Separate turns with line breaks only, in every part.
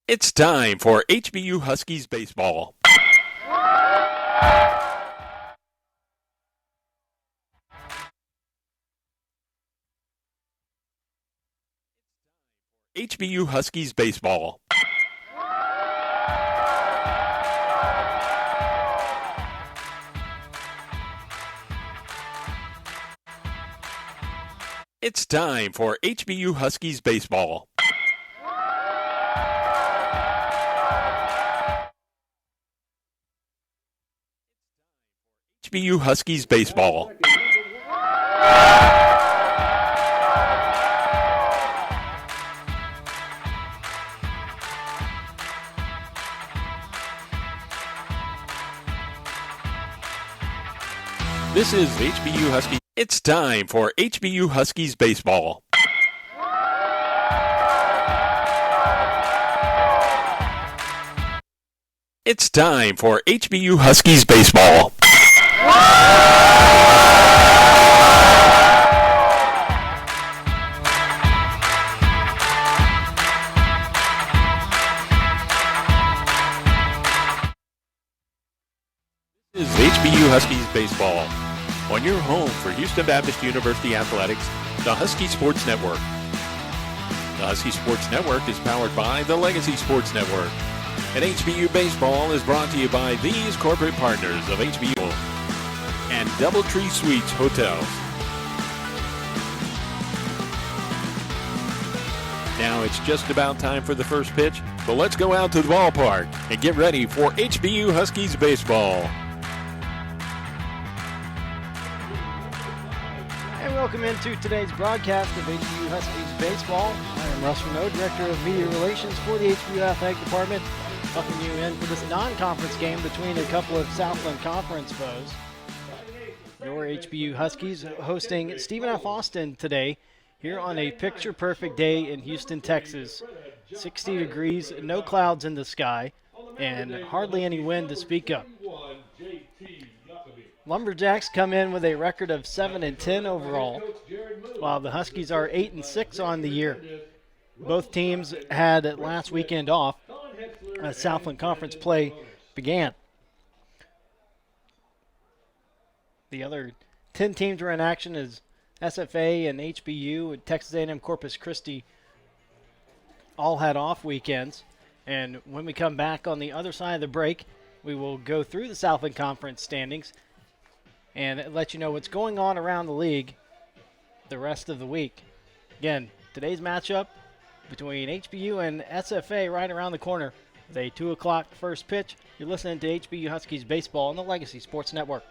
It's time for HBU Huskies baseball. HBU Huskies baseball. It's time for HBU Huskies baseball. HBU Huskies baseball. This is HBU Huskies. It's time for HBU Huskies baseball. It's time for HBU Huskies baseball. This is HBU Huskies baseball. On your home for Houston Baptist University Athletics, the Husky Sports Network. The Husky Sports Network is powered by the Legacy Sports Network. And HBU Baseball is brought to you by these corporate partners of HBU and DoubleTree Suites Hotels. Now it's just about time for the first pitch, so let's go out to the ballpark and get ready for HBU Huskies baseball.
Welcome into today's broadcast of HBU Huskies Baseball. I am Russ Renaud, Director of Media Relations for the HBU Athletic Department, welcoming you in for this non-conference game between a couple of Southland Conference foes. Your HBU Huskies hosting Stephen F. Austin today here on a picture-perfect day in Houston, Texas. 60 degrees, no clouds in the sky, and hardly any wind to speak of. Lumberjacks come in with a record of 7-10 overall, while the Huskies are 8-6 on the year. Both teams had last weekend off as Southland Conference play began. The other 10 teams were in action as SFA and HBU and Texas A&M Corpus Christi all had off weekends. And when we come back on the other side of the break, we will go through the Southland Conference standings and let you know what's going on around the league the rest of the week. Again, today's matchup between HBU and SFA right around the corner with a 2 o'clock first pitch. You're listening to HBU Huskies Baseball on the Legacy Sports Network.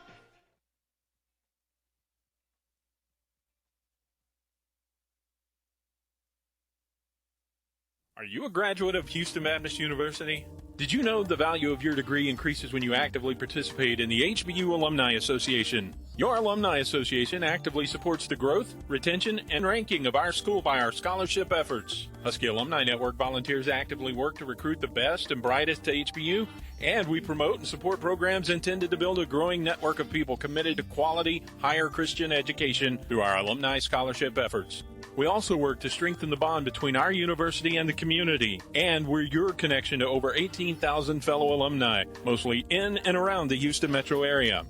Are you a graduate of Houston Baptist University? Did you know the value of your degree increases when you actively participate in the HBU Alumni Association? Your Alumni Association actively supports the growth, retention, and ranking of our school by our scholarship efforts. Husky Alumni Network volunteers actively work to recruit the best and brightest to HBU, and we promote and support programs intended to build a growing network of people committed to quality, higher Christian education through our alumni scholarship efforts. We also work to strengthen the bond between our university and the community, and we're your connection to over 18,000 fellow alumni, mostly in and around the Houston metro area.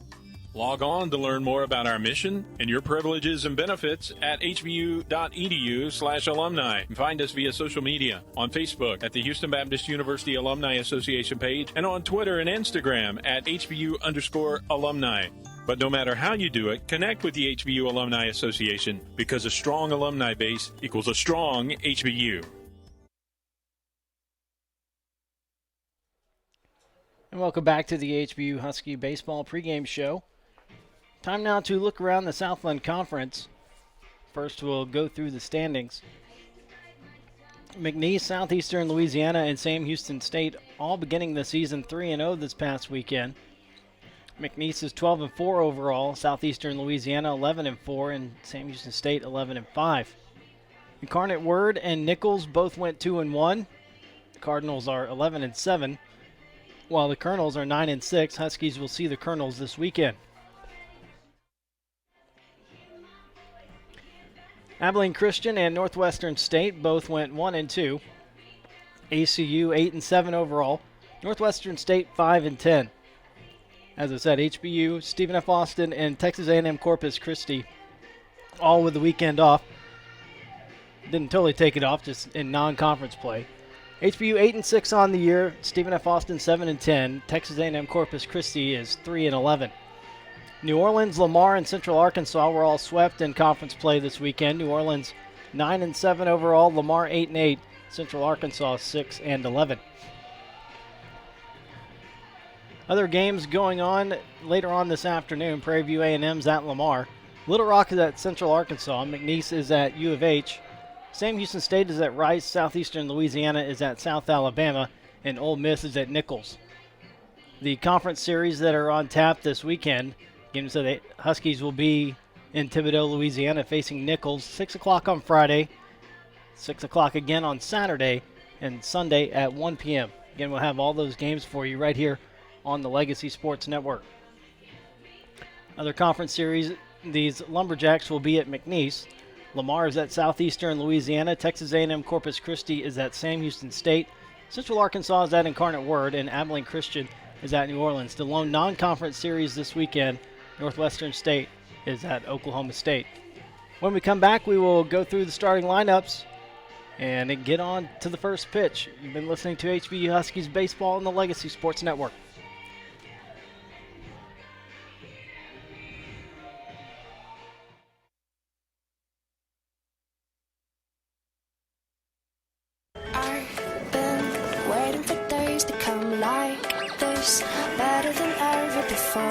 Log on to learn more about our mission and your privileges and benefits at hbu.edu/alumni. And find us via social media on Facebook at the Houston Baptist University Alumni Association page and on Twitter and Instagram at HBU_alumni. But no matter how you do it, connect with the HBU Alumni Association because a strong alumni base equals a strong HBU.
And welcome back to the HBU Husky Baseball pregame show. Time now to look around the Southland Conference. First, we'll go through the standings. McNeese, Southeastern Louisiana, and Sam Houston State all beginning the season 3-0 this past weekend. McNeese is 12-4 overall, Southeastern Louisiana 11-4, and Sam Houston State 11-5. Incarnate Word and Nichols both went 2-1. The Cardinals are 11-7, while the Colonels are 9-6. Huskies will see the Colonels this weekend. Abilene Christian and Northwestern State both went 1-2. ACU 8-7 overall. Northwestern State 5-10. As I said, HBU, Stephen F. Austin, and Texas A&M Corpus Christi all with the weekend off. Didn't totally take it off, just in non-conference play. HBU 8-6 on the year. Stephen F. Austin 7-10. Texas A&M Corpus Christi is 3-11. New Orleans, Lamar, and Central Arkansas were all swept in conference play this weekend. New Orleans 9-7 overall. Lamar 8-8. Central Arkansas 6-11. Other games going on later on this afternoon. Prairie View A&M's at Lamar. Little Rock is at Central Arkansas. McNeese is at U of H. Sam Houston State is at Rice. Southeastern Louisiana is at South Alabama. And Ole Miss is at Nichols. The conference series that are on tap this weekend. Again, so the Huskies will be in Thibodaux, Louisiana, facing Nichols. 6 o'clock on Friday. 6 o'clock again on Saturday. And Sunday at 1 p.m. Again, we'll have all those games for you right here on the Legacy Sports Network. Other conference series, these Lumberjacks will be at McNeese. Lamar is at Southeastern Louisiana. Texas A&M Corpus Christi is at Sam Houston State. Central Arkansas is at Incarnate Word, and Abilene Christian is at New Orleans. The lone non-conference series this weekend, Northwestern State is at Oklahoma State. When we come back, we will go through the starting lineups and get on to the first pitch. You've been listening to HBU Huskies Baseball on the Legacy Sports Network.
I've been waiting for days to come like this, better than ever before.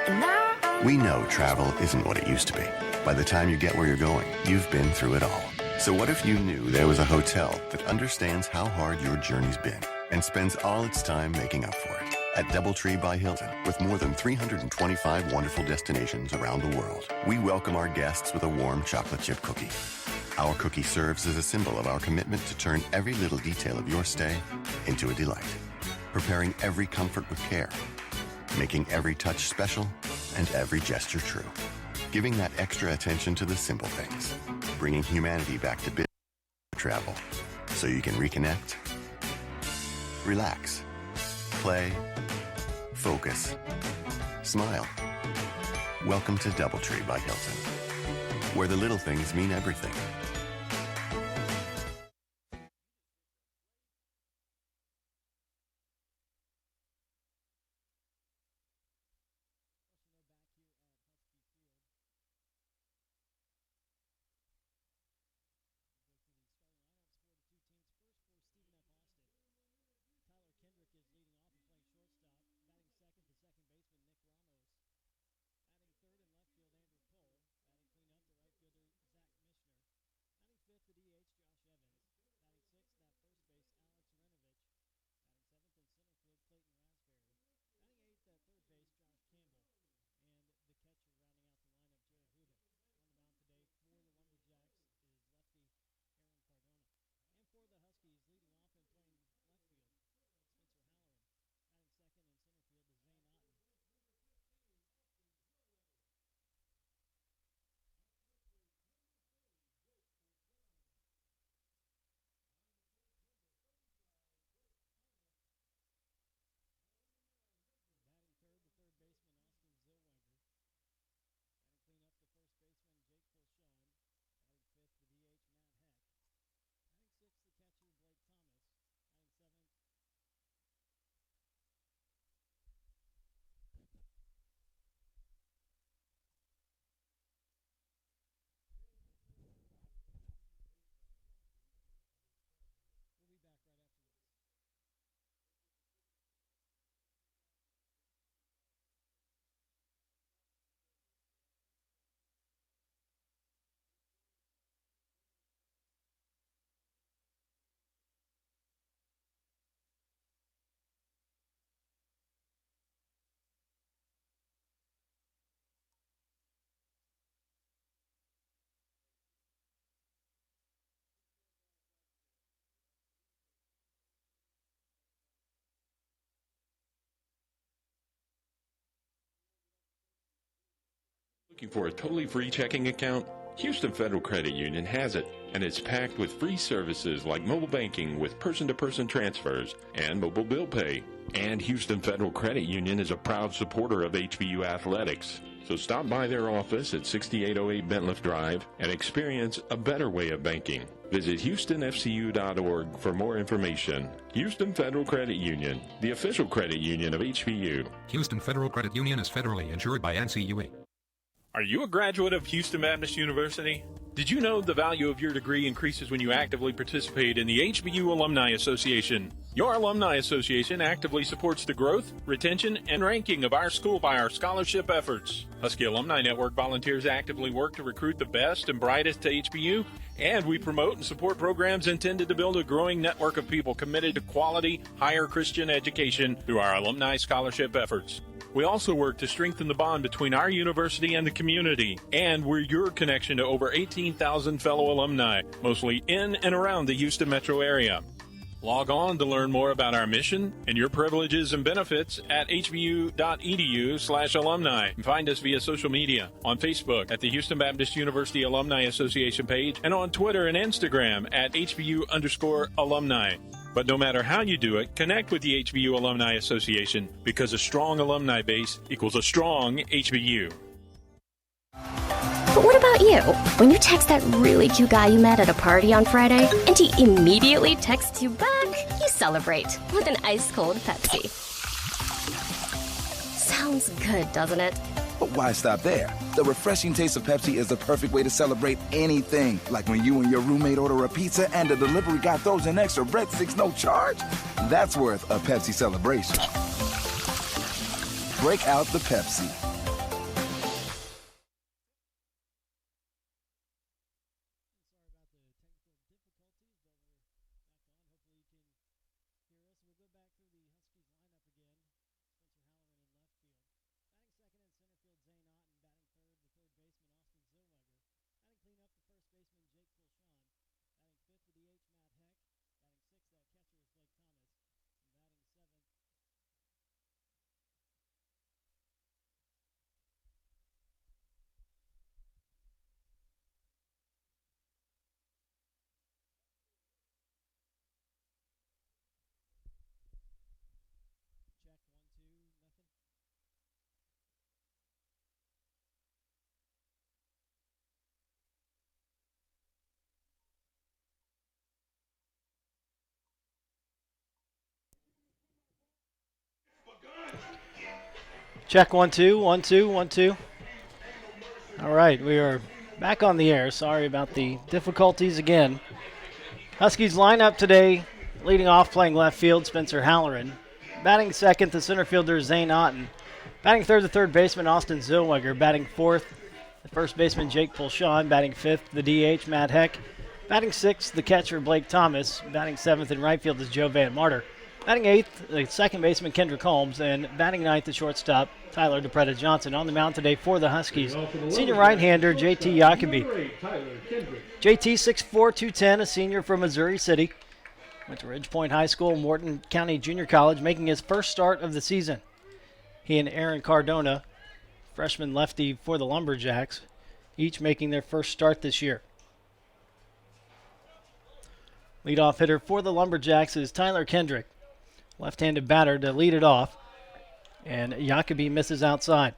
And now
We know travel isn't what it used to be. By the time you get where you're going, you've been through it all. So what if you knew there was a hotel that understands how hard your journey's been and spends all its time making up for it? At DoubleTree by Hilton, with more than 325 wonderful destinations around the world, we welcome our guests with a warm chocolate chip cookie. Our cookie serves as a symbol of our commitment to turn every little detail of your stay into a delight, preparing every comfort with care, making every touch special and every gesture true, giving that extra attention to the simple things, bringing humanity back to business travel so you can reconnect, relax, play, focus, smile. Welcome to DoubleTree by Hilton, where the little things mean everything.
Looking for a totally free checking account?
Houston Federal Credit Union has it, and it's packed with free services like mobile banking with person-to-person transfers and mobile bill pay. And Houston Federal Credit Union is a proud supporter of HBU athletics. So stop by their office at 6808 Bentliff Drive and experience a better way of banking. Visit HoustonFCU.org for more information. Houston Federal Credit Union, the official credit union of HBU.
Houston Federal Credit Union is federally insured by NCUA.
Are you a graduate of Houston Baptist University? Did you know the value of your degree increases when you actively participate in the HBU Alumni Association? Your Alumni Association actively supports the growth, retention, and ranking of our school by our scholarship efforts. Husky Alumni Network volunteers actively work to recruit the best and brightest to HBU, and we promote and support programs intended to build a growing network of people committed to quality, higher Christian education through our alumni scholarship efforts. We also work to strengthen the bond between our university and the community, and we're your connection to over 18,000 fellow alumni, mostly in and around the Houston metro area. Log on to learn more about our mission and your privileges and benefits at hbu.edu/alumni. And find us via social media on Facebook at the Houston Baptist University Alumni Association page and on Twitter and Instagram at HBU_alumni. But no matter how you do it, connect with the HBU Alumni Association because a strong alumni base equals a strong HBU.
But what about you? When you text that really cute guy you met at a party on Friday, and he immediately texts you back, you celebrate with an ice-cold Pepsi. Sounds good, doesn't it?
But why stop there? The refreshing taste of Pepsi is the perfect way to celebrate anything. Like when you and your roommate order a pizza and the delivery guy throws in extra breadsticks, no charge. That's worth a Pepsi celebration. Break out the Pepsi.
Check 1 2 1 2 1 2. All right, we are back on the air. Sorry about the difficulties again. Huskies lineup today, leading off playing left field, Spencer Halloran. Batting second, the center fielder, Zane Otten. Batting third, the third baseman, Austin Zillweger. Batting fourth, the first baseman, Jake Pulshawn. Batting fifth, the DH, Matt Heck. Batting sixth, the catcher, Blake Thomas. Batting seventh in right field is Joe Van Martyr. Batting eighth, the second baseman, Kendrick Holmes. And batting ninth, the shortstop, Tyler DePretta Johnson. On the mound today for the Huskies, senior right-hander, JT Jacoby. JT, 6'4", 210, a senior from Missouri City. Went to Ridge Point High School, Morton County Junior College, making his first start of the season. He and Aaron Cardona, freshman lefty for the Lumberjacks, each making their first start this year. Leadoff hitter for the Lumberjacks is Tyler Kendrick. Left-handed batter to lead it off. And Jacoby misses outside.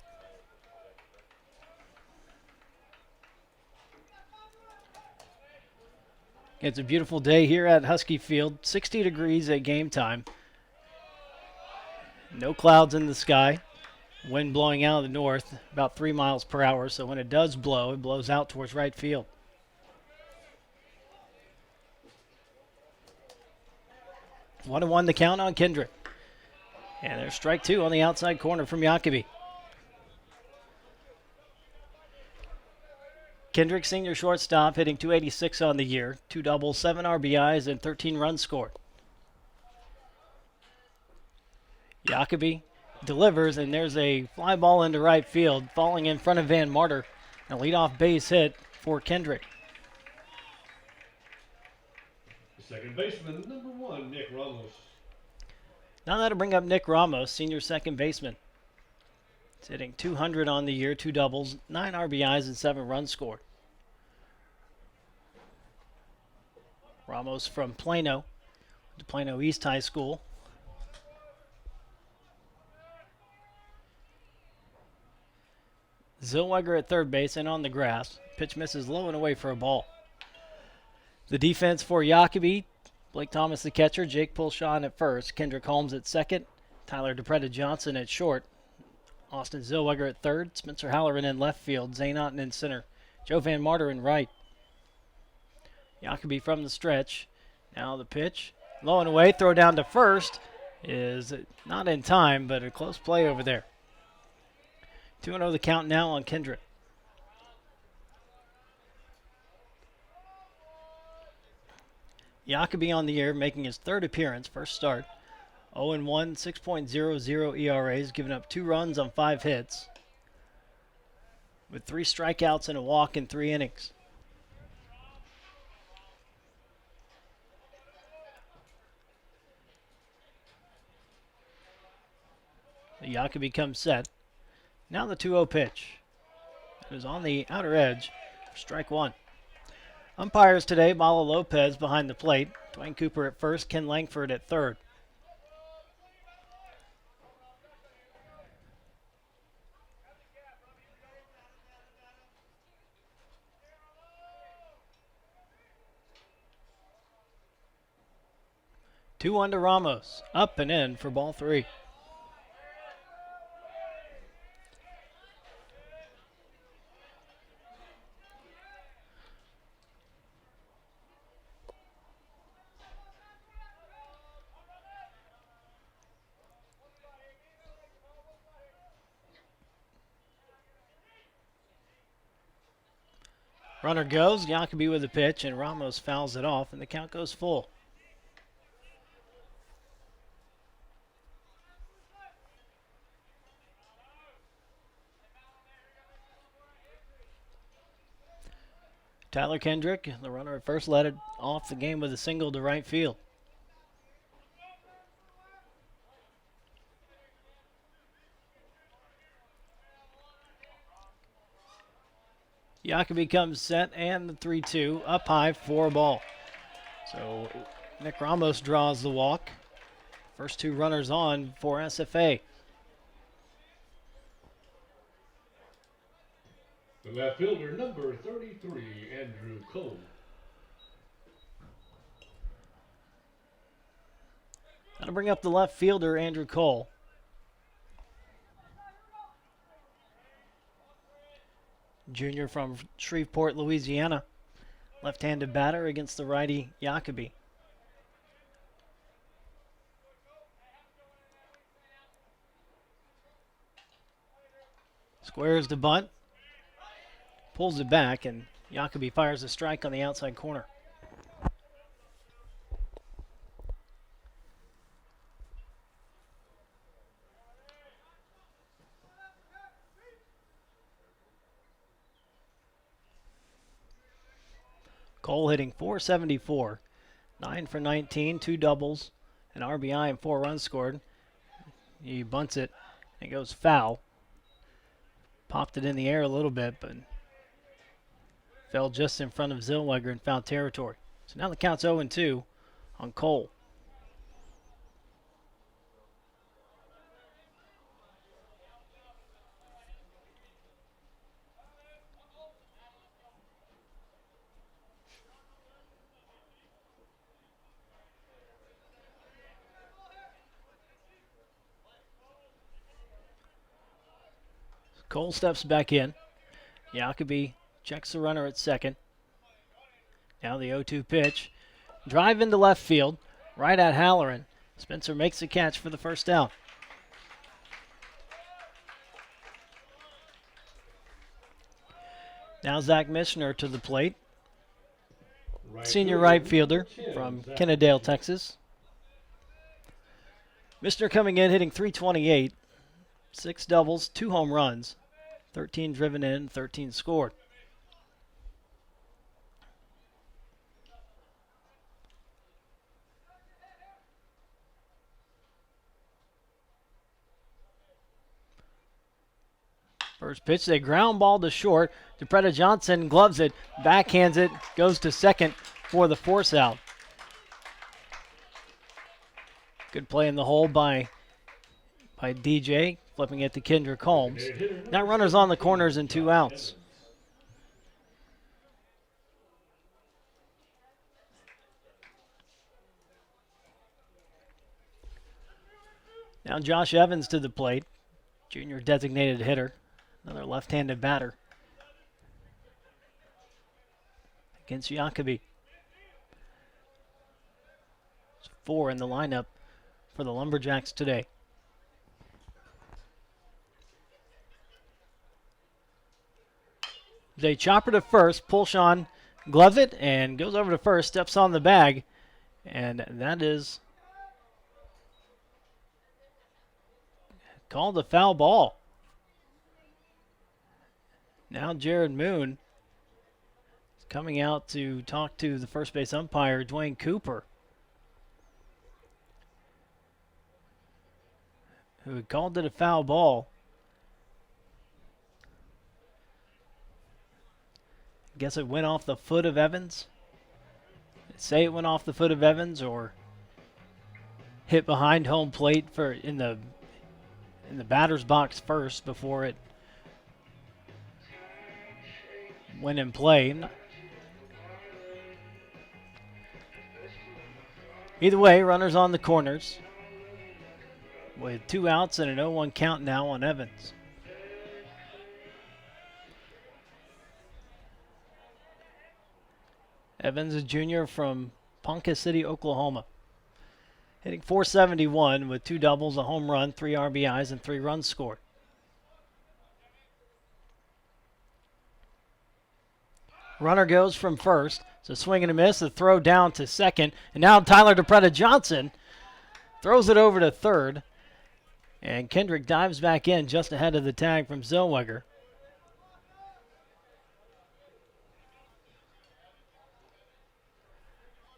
It's a beautiful day here at Husky Field. 60 degrees at game time. No clouds in the sky. Wind blowing out of the north, about 3 miles per hour. So when it does blow, it blows out towards right field. One and one the count on Kendrick. And there's strike two on the outside corner from Jacoby. Kendrick, senior shortstop, hitting .286 on the year, 2 doubles, 7 RBIs, and 13 runs scored. Jacoby delivers, and there's a fly ball into right field, falling in front of Van Martyr. A leadoff base hit for Kendrick.
Second baseman, number 1, Nick Ramos.
Now that'll bring up Nick Ramos, senior second baseman. He's hitting .200 on the year, 2 doubles, 9 RBIs, and 7 runs scored. Ramos from Plano to Plano East High School. Zellweger at third base and on the grass. Pitch misses low and away for a ball. The defense for Jacobi, Blake Thomas the catcher, Jake Pulshaw at first, Kendrick Holmes at second, Tyler DePretta Johnson at short, Austin Zellweger at third, Spencer Halloran in left field, Zane Otten in center, Joe Van Marter in right. Jacobi from the stretch. Now the pitch, low and away, throw down to first is not in time, but a close play over there. 2-0 the count now on Kendrick. Jacobi on the year, making his third appearance, first start. 0-1, 6.00 ERA. He's given up 2 runs on 5 hits, with 3 strikeouts and a walk in 3 innings. Jacobi comes set. Now the 2-0 pitch. It is on the outer edge for strike 1. Umpires today, Malo Lopez behind the plate, Dwayne Cooper at first, Ken Langford at third. Two on to Ramos, up and in for ball 3. Runner goes, Jacobi with the pitch, and Ramos fouls it off, and the count goes full. Tyler Kendrick, the runner at first, led it off the game with a single to right field. Jacobi comes set, and the 3-2 up high for a ball. So Nick Ramos draws the walk. First 2 runners on for SFA.
The left fielder, number 33, Andrew Cole.
That'll bring up the left fielder, Andrew Cole. Junior from Shreveport, Louisiana. Left-handed batter against the righty Jacobi. Squares the bunt. Pulls it back, and Jacobi fires a strike on the outside corner. Cole hitting .474, 9 for 19, 2 doubles, an RBI and 4 runs scored. He bunts it, and it goes foul. Popped it in the air a little bit, but fell just in front of Zellweger in foul territory. So now the count's 0-2 on Cole. Cole steps back in. Jacobi checks the runner at second. Now the 0-2 pitch. Drive into left field, right at Halloran. Spencer makes the catch for the first down. Now Zach Mishner to the plate. Senior right fielder from Kennedale, Texas. Mishner coming in hitting .328. 6 doubles, 2 home runs, 13 driven in, 13 scored. First pitch, they ground ball to short. DePretta Johnson gloves it, backhands it, goes to second for the force out. Good play in the hole by DJ, flipping it to Kendrick Holmes. Now runners on the corners and 2 outs. Now Josh Evans to the plate, junior designated hitter, another left-handed batter against Jacoby. 4 in the lineup for the Lumberjacks today. They chopper to first, Pulshon gloves it and goes over to first, steps on the bag, and that is called a foul ball. Now Jared Moon is coming out to talk to the first base umpire, Dwayne Cooper, who had called it a foul ball. I guess it went off the foot of Evans. Say it went off the foot of Evans or hit behind home plate for in the batter's box first before it went in play. Either way, runners on the corners with 2 outs and an 0-1 count now on Evans. Evans, a junior from Ponca City, Oklahoma. Hitting .471 with 2 doubles, a home run, 3 RBIs, and 3 runs scored. Runner goes from first. So swing and a miss, a throw down to second. And now Tyler DePretta Johnson throws it over to third. And Kendrick dives back in just ahead of the tag from Zellweger.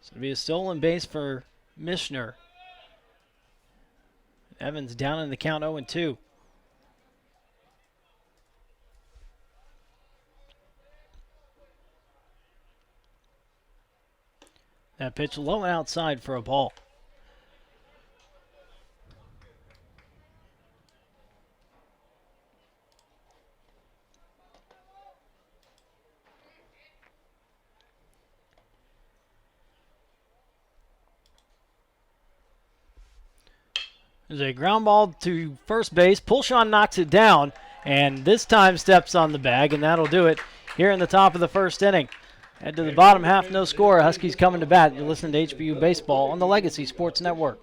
So it'll be a stolen base for Mishner. Evans down in the count 0-2. That pitch low and outside for a ball. There's a ground ball to first base. Pulshon knocks it down, and this time steps on the bag, and that'll do it here in the top of the first inning. Head to the bottom half, no score. Huskies coming to bat. You're listening to HBU Baseball on the Legacy Sports Network.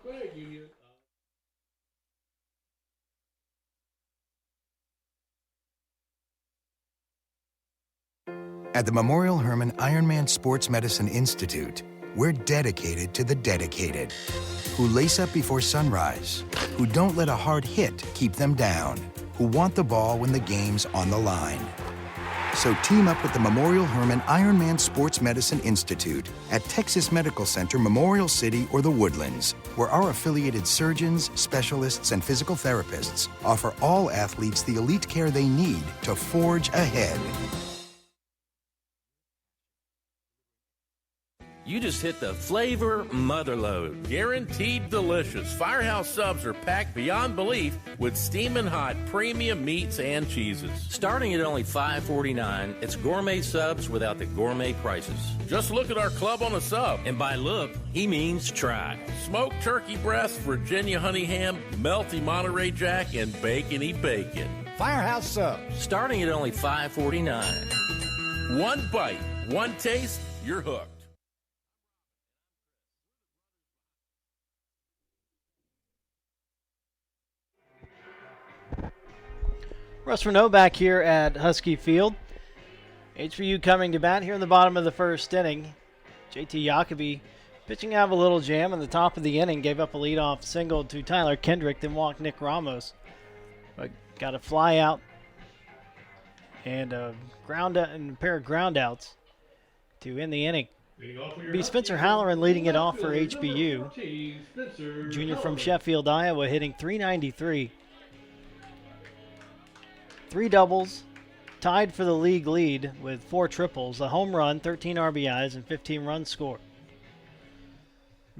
At the Memorial Hermann Ironman Sports Medicine Institute, we're dedicated to the dedicated, who lace up before sunrise, who don't let a hard hit keep them down, who want the ball when the game's on the line. So team up with the Memorial Hermann Ironman Sports Medicine Institute at Texas Medical Center, Memorial City, or the Woodlands, where our affiliated surgeons, specialists, and physical therapists offer all athletes the elite care they need to forge ahead.
You just hit the flavor motherload. Guaranteed delicious. Firehouse subs are packed beyond belief with steaming hot premium meats and cheeses. Starting at only $5.49, it's gourmet subs without the gourmet prices. Just look at our club on a sub. And by look, he means try. Smoked turkey breast, Virginia honey ham, melty Monterey Jack, and bacony bacon.
Firehouse subs.
Starting at only $5.49. One bite, one taste, you're hooked.
Russ Renault back here at Husky Field. HBU coming to bat here in the bottom of the first inning. JT Jacoby pitching out of a little jam in the top of the inning. Gave up a leadoff single to Tyler Kendrick, then walked Nick Ramos. But got a fly out and a pair of ground outs to end the inning. It'll be Spencer Halloran leading it off for HBU. Junior from Sheffield, Iowa, hitting .393. 3 doubles, tied for the league lead with 4 triples, a home run, 13 RBIs, and 15 runs scored.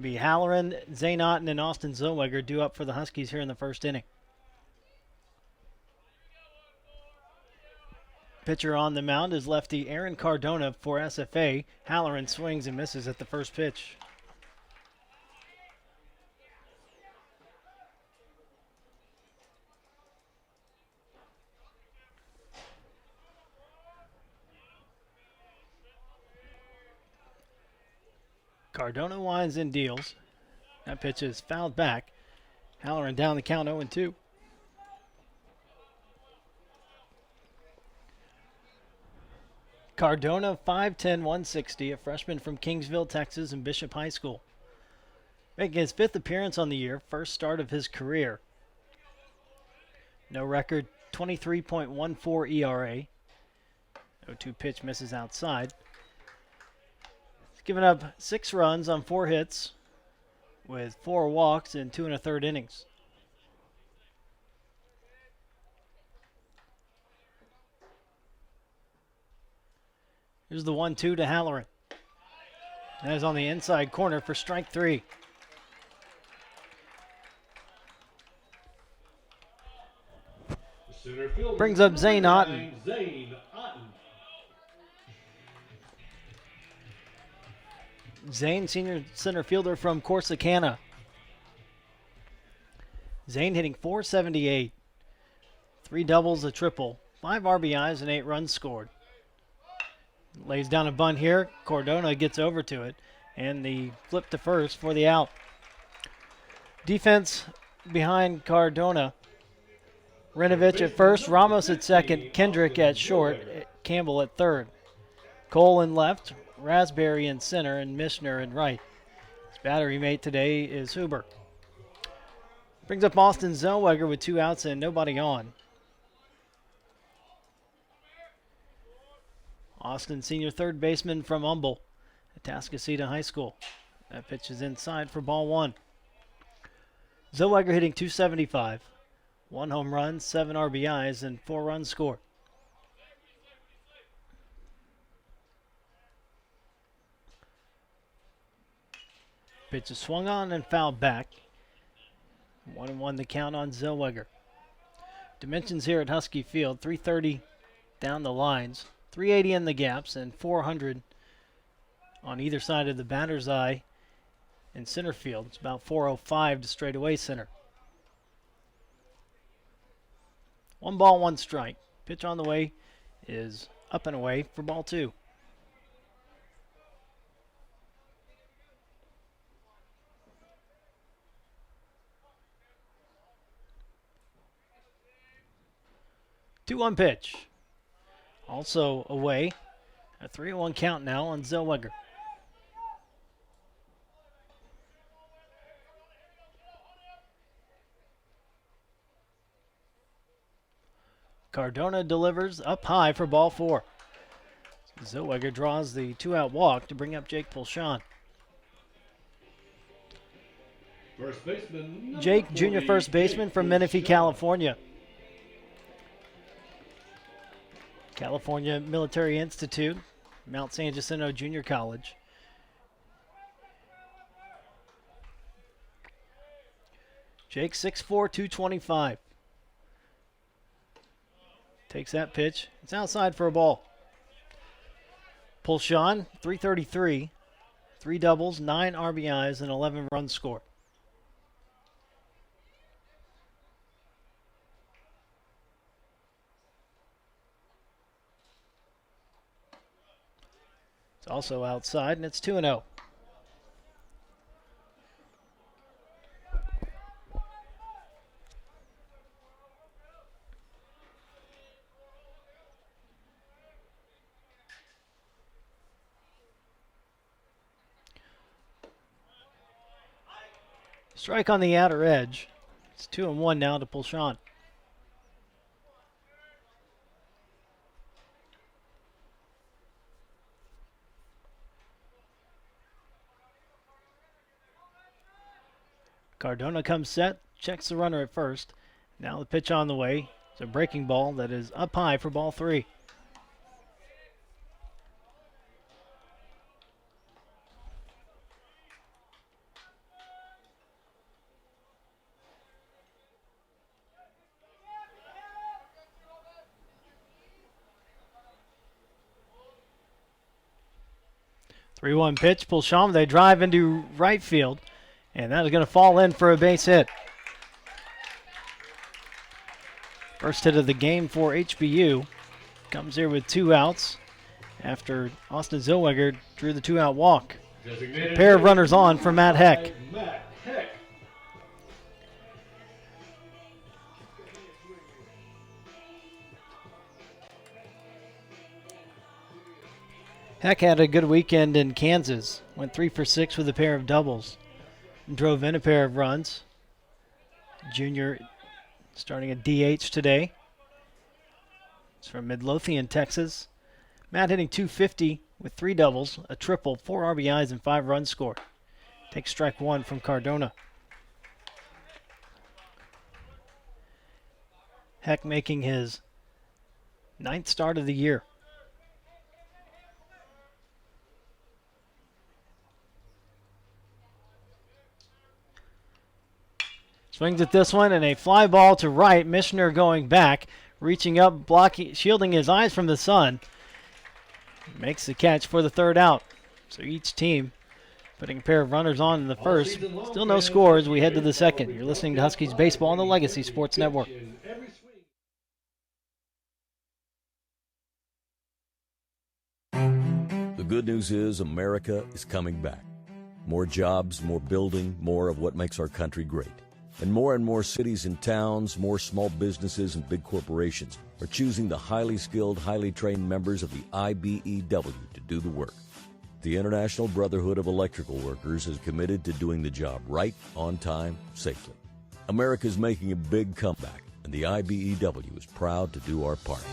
Be Halloran, Zane Otten, and Austin Zellweger due up for the Huskies here in the first inning. Pitcher on the mound is lefty Aaron Cardona for SFA. Halloran swings and misses at the first pitch. Cardona winds and deals. That pitch is fouled back. Halloran down the count 0-2. Cardona, 5'10", 160, a freshman from Kingsville, Texas, and Bishop High School. Making his 5th appearance on the year, first start of his career. No record, 23.14 ERA. 0-2 pitch misses outside. He's given up 6 runs on 4 hits with 4 walks in 2 1/3 innings. Here's the 1-2 to Halloran. That is on the inside corner for strike 3.
Center fielder,
Brings up Zane
number
Otten.
9, Zane Otten.
Zane, senior center fielder from Corsicana. Zane hitting .478. 3 doubles, a triple. 5 RBIs and 8 runs scored. Lays down a bunt here. Cardona gets over to it. And the flip to first for the out. Defense behind Cardona. Rinovich at first, Ramos at second, Kendrick at short, Campbell at third. Cole in left, Raspberry in center, and Mishner in right. His battery mate today is Huber. Brings up Austin Zellweger with 2 outs and nobody on. Austin, senior third baseman from Humble at Tascasita High School. That pitch is inside for ball 1. Zellweger hitting .275. 1 home run, 7 RBIs, and 4 runs scored. Pitch is swung on and fouled back. 1-1 the count on Zellweger. Dimensions here at Husky Field, 330 down the lines, 380 in the gaps, and 400 on either side of the batter's eye in center field. It's about 405 to straightaway center. 1 ball, 1 strike. Pitch on the way is up and away for ball 2. Two on pitch. Also away. A 3-1 count now on Zellweger. Cardona delivers up high for ball 4. Zellweger draws the 2-out walk to bring up Jake Pulshan.
First baseman, number
Jake,
40,
junior first baseman from Menifee, California. California Military Institute, Mount San Jacinto Junior College. Jake, 6'4", 225. Takes that pitch. It's outside for a ball. Pulshan, 333. 3 doubles, 9 RBIs, and 11 runs scored. It's also outside, and it's 2-0. Strike on the outer edge. It's 2-1 now to Pulshan. Cardona comes set, checks the runner at first. Now the pitch on the way. It's a breaking ball that is up high for ball 3. 3-1 pitch, Pulsham. They drive into right field, and that is going to fall in for a base hit. First hit of the game for HBU. Comes here with 2 outs after Austin Zillweger drew the 2-out walk. A pair of runners on for Matt Heck. Heck had a good weekend in Kansas. Went 3 for 6 with a pair of doubles. And drove in a pair of runs. Junior starting at DH today. It's from Midlothian, Texas. Matt hitting .250 with 3 doubles, a triple, 4 RBIs, and 5 runs scored. Takes strike 1 from Cardona. Heck making his 9th start of the year. Swings at this one, and a fly ball to right. Mishner going back, reaching up, blocking, shielding his eyes from the sun. Makes the catch for the 3rd out. So each team putting a pair of runners on in the first. Still no score as we head to the 2nd. You're listening to Huskies Baseball on the Legacy Sports Network.
The good news is America is coming back. More jobs, more building, more of what makes our country great. And more cities and towns, more small businesses and big corporations are choosing the highly skilled, highly trained members of the IBEW to do the work. The International Brotherhood of Electrical Workers is committed to doing the job right, on time, safely. America's making a big comeback, and the IBEW is proud to do our part.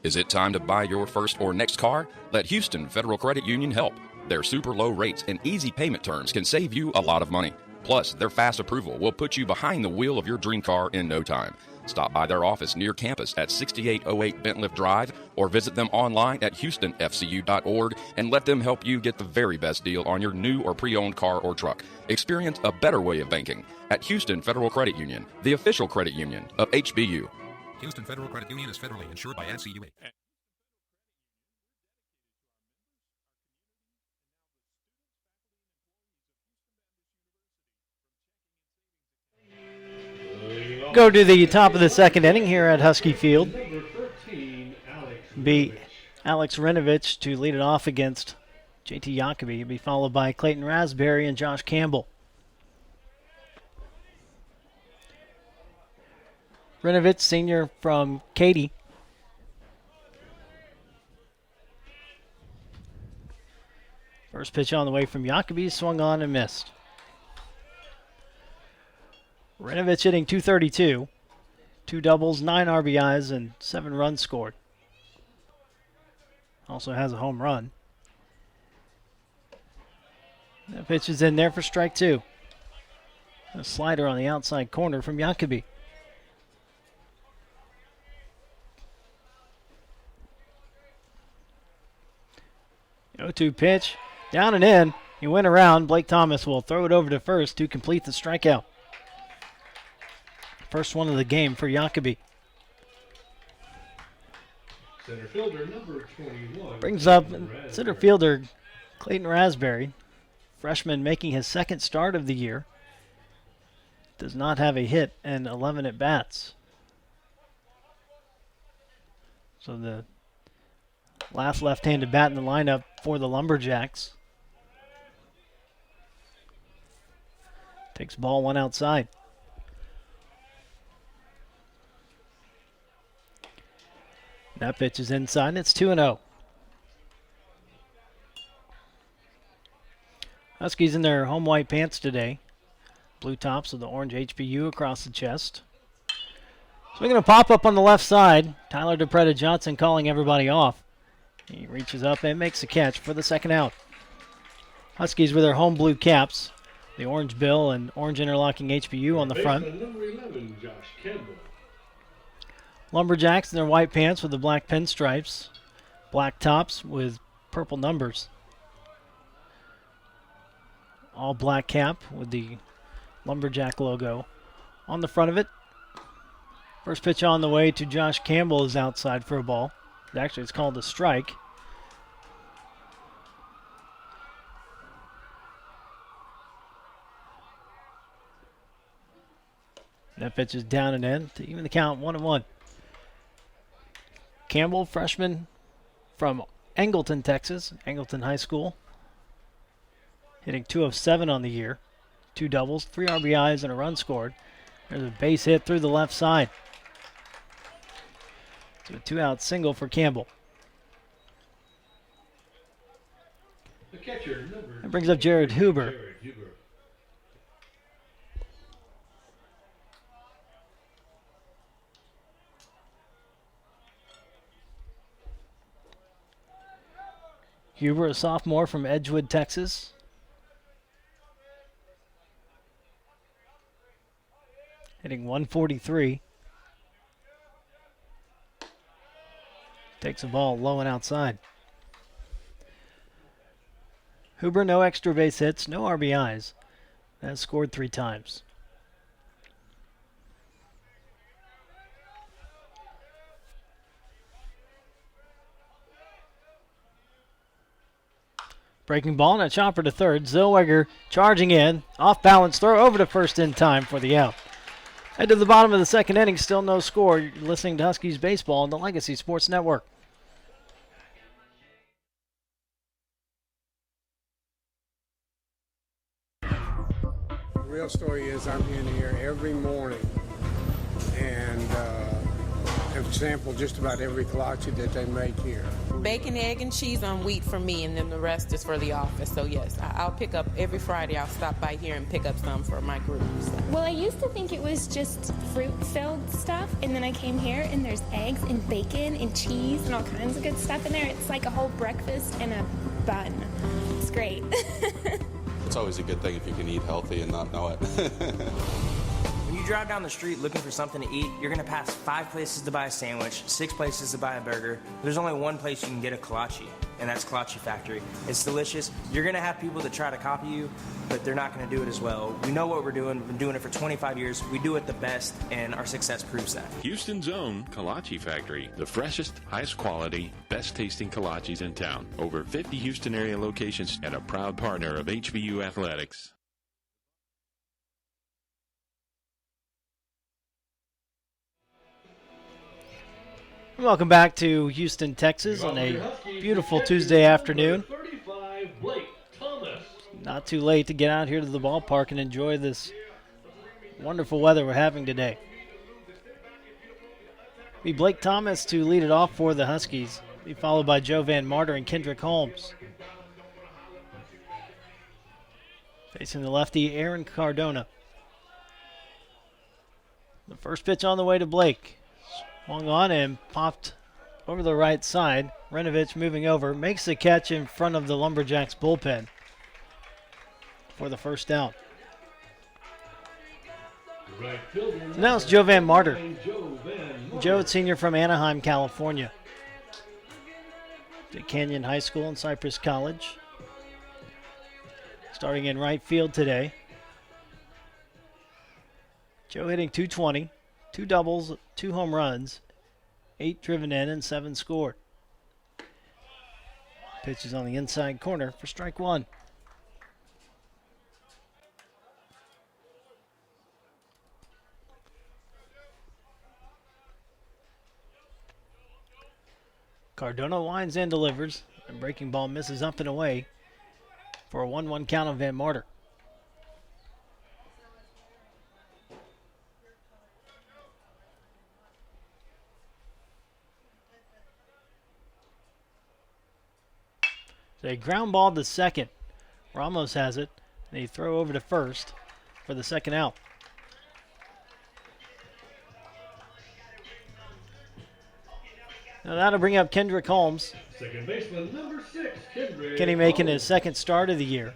Is it time to buy your first or next car? Let Houston Federal Credit Union help. Their super low rates and easy payment terms can save you a lot of money. Plus, their fast approval will put you behind the wheel of your dream car in no time. Stop by their office near campus at 6808 Bentliff Drive or visit them online at houstonfcu.org and let them help you get the very best deal on your new or pre-owned car or truck. Experience a better way of banking at Houston Federal Credit Union, the official credit union of HBU.
Houston Federal Credit Union is federally insured by NCUA.
Go to the top of the 2nd inning here at Husky Field. Be Alex Renovich to lead it off against JT Jacoby. He'll be followed by Clayton Raspberry and Josh Campbell. Renovich, senior from Katy. First pitch on the way from Jacoby, swung on and missed. Renovich hitting .232, 2 doubles, 9 RBIs, and 7 runs scored. Also has a home run. That pitch is in there for strike 2. A slider on the outside corner from Jacoby. 0-2 pitch, down and in. He went around. Blake Thomas will throw it over to first to complete the strikeout. First one of the game for Jacoby.
Center fielder number 21.
Brings up center fielder Clayton Raspberry, freshman making his 2nd start of the year. Does not have a hit and 11 at bats. So the last left-handed bat in the lineup for the Lumberjacks. Takes ball 1 outside. That pitch is inside, and it's 2-0. Huskies in their home white pants today. Blue tops with the orange HBU across the chest. So we're going to pop up on the left side. Tyler DePretta Johnson calling everybody off. He reaches up and makes a catch for the 2nd out. Huskies with their home blue caps. The orange bill and orange interlocking HBU on the front.
Number 11, Josh Campbell.
Lumberjacks in their white pants with the black pinstripes. Black tops with purple numbers. All black cap with the Lumberjack logo on the front of it. First pitch on the way to Josh Campbell is outside for a ball. Actually, it's called a strike. That pitch is down and in to even the count 1-1. Campbell, freshman from Angleton, Texas, Angleton High School. Hitting 2 of 7 on the year. 2 doubles, 3 RBIs, and a run scored. There's a base hit through the left side. So a 2-out single for Campbell.
The catcher,
That brings up Jared Huber. Huber, a sophomore from Edgewood, Texas. Hitting 143. Takes the ball low and outside. Huber, no extra base hits, no RBIs. Has scored 3 times. Breaking ball and a chopper to third. Zellweger charging in. Off balance throw over to first in time for the out. Head to the bottom of the second inning. Still no score. You're listening to Huskies Baseball on the Legacy Sports Network.
The real story is I'm in here every morning and have sampled just about every kolache that they make here.
Bacon, egg, and cheese on wheat for me, and then the rest is for the office. So yes, I'll pick up every Friday. I'll stop by here and pick up some for my group. So.
Well, I used to think it was just fruit-filled stuff, and then I came here and there's eggs and bacon and cheese and all kinds of good stuff in there. It's like a whole breakfast and a bun. It's great.
It's always a good thing if you can eat healthy and not know it.
When you drive down the street looking for something to eat, you're going to pass 5 places to buy a sandwich, 6 places to buy a burger. There's only one place you can get a kolache, and that's Kolache Factory. It's delicious. You're going to have people that try to copy you, but they're not going to do it as well. We know what we're doing. We've been doing it for 25 years. We do it the best, and our success proves that.
Houston's own Kolache Factory, the freshest, highest quality, best tasting kolaches in town. Over 50 Houston area locations and a proud partner of HBU Athletics.
Welcome back to Houston, Texas on a beautiful Tuesday afternoon. Not too late to get out here to the ballpark and enjoy this wonderful weather we're having today. Be Blake Thomas to lead it off for the Huskies. Be followed by Joe Van Martyr and Kendrick Holmes. Facing the lefty, Aaron Cardona. The first pitch on the way to Blake. Swung on and popped over the right side. Renovich moving over, makes the catch in front of the Lumberjacks bullpen for the first out. Now it's Joe Van Martyr. Joe, senior from Anaheim, California. At Canyon High School and Cypress College. Starting in right field today. Joe hitting .220. 2 doubles, 2 home runs, 8 driven in, and 7 scored. Pitch is on the inside corner for strike 1. Cardona winds and delivers, and breaking ball misses up and away for a 1-1 count on Van Martyr. A ground ball to second. Ramos has it. They throw over to first for the second out. Now that'll bring up Kendrick Holmes.
Second baseman, number 6, Kendrick
Kenny making his second start of the year.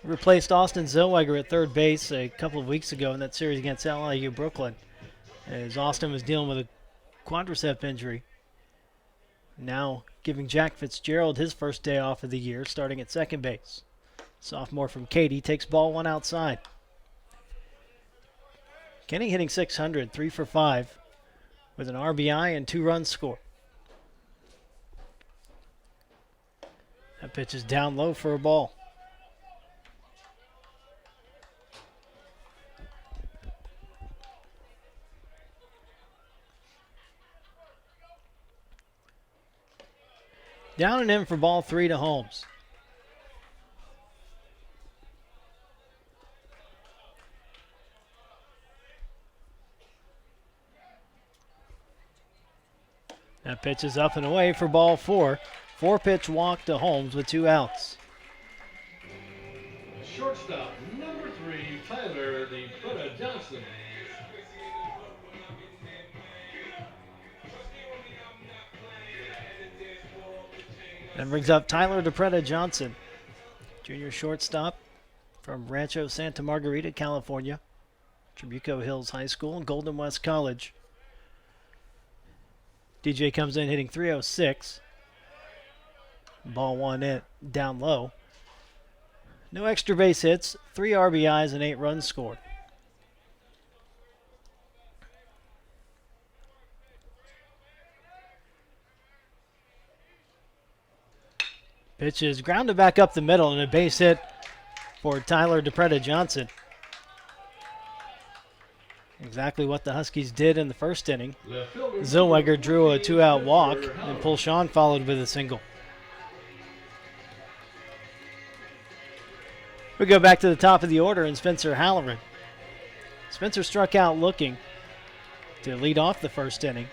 Replaced Austin Zellweger at third base a couple of weeks ago in that series against LIU Brooklyn, as Austin was dealing with a quadricep injury. Now giving Jack Fitzgerald his first day off of the year, starting at second base. Sophomore from Katy takes ball 1 outside. Kenny hitting .600, 3 for 5, with an RBI and 2 runs scored. That pitch is down low for a ball. Down and in for ball 3 to Holmes. That pitch is up and away for ball 4. 4-pitch walk to Holmes with 2 outs.
Shortstop, number 3, Tyler the Preda Johnson.
That brings up Tyler DePretta Johnson, junior shortstop from Rancho Santa Margarita, California, Trabuco Hills High School and Golden West College. DJ comes in hitting .306. Ball 1 in, down low. No extra base hits, 3 RBIs and 8 runs scored. Pitch is grounded back up the middle and a base hit for Tyler DePretta Johnson. Exactly what the Huskies did in the first inning. Zellweger drew a 2-out walk and Pulshawn followed with a single. We go back to the top of the order and Spencer Halloran. Spencer struck out looking to lead off the first inning.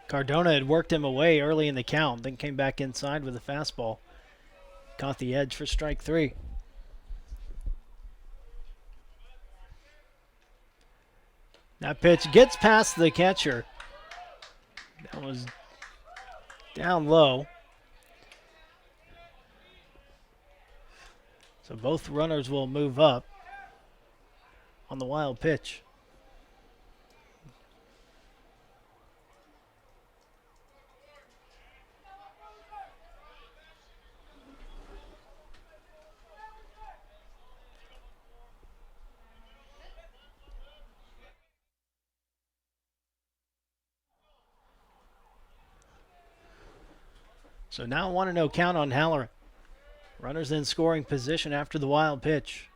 Cardona had worked him away early in the count, then came back inside with a fastball. Caught the edge for strike 3. That pitch gets past the catcher. That was down low. So both runners will move up on the wild pitch. So now 1-0 count on Halloran. Runners in scoring position after the wild pitch.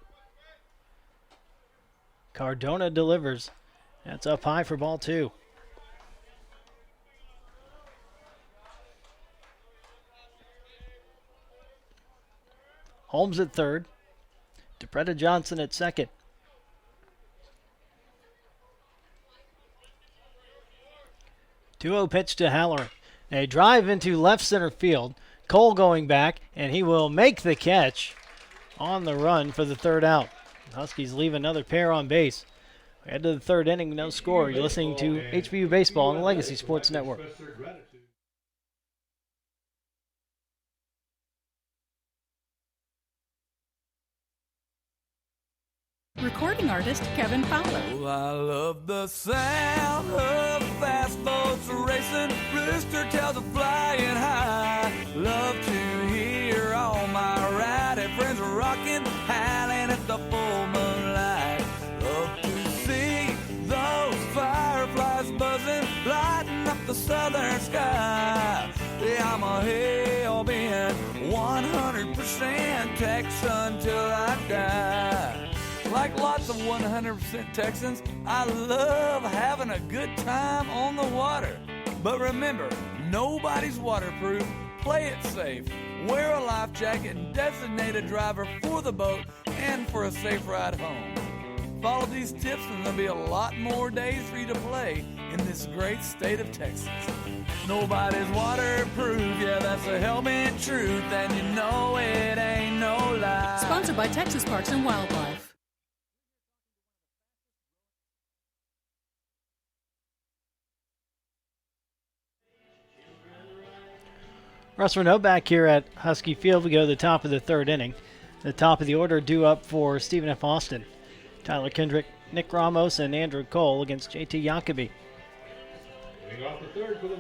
Cardona delivers. That's up high for ball 2. Holmes at third. DePretta Johnson at second. Two-0 pitch to Halloran. A drive into left center field. Cole going back, and he will make the catch on the run for the 3rd out. The Huskies leave another pair on base. We head to the 3rd inning, no score. You're listening to HBU Baseball on the Legacy Sports Network.
Recording artist Kevin Fowler.
Oh, I love the sound of fast boats racing, rooster tails are flying high. Love to hear all my rowdy friends rocking, howling at the full moonlight. Love to see those fireflies buzzing, lighting up the southern sky. Yeah, I'm a hell-bent 100% Texan till I die. Like lots of 100% Texans, I love having a good time on the water. But remember, nobody's waterproof. Play it safe. Wear a life jacket and designate a driver for the boat and for a safe ride home. Follow these tips and there'll be a lot more days for you to play in this great state of Texas. Nobody's waterproof, yeah, that's a hell-bent truth, and you know it ain't no lie.
Sponsored by Texas Parks and Wildlife.
Russ Renault back here at Husky Field. We go to the top of the 3rd inning. The top of the order due up for Stephen F. Austin. Tyler Kendrick, Nick Ramos, and Andrew Cole against JT Jacoby.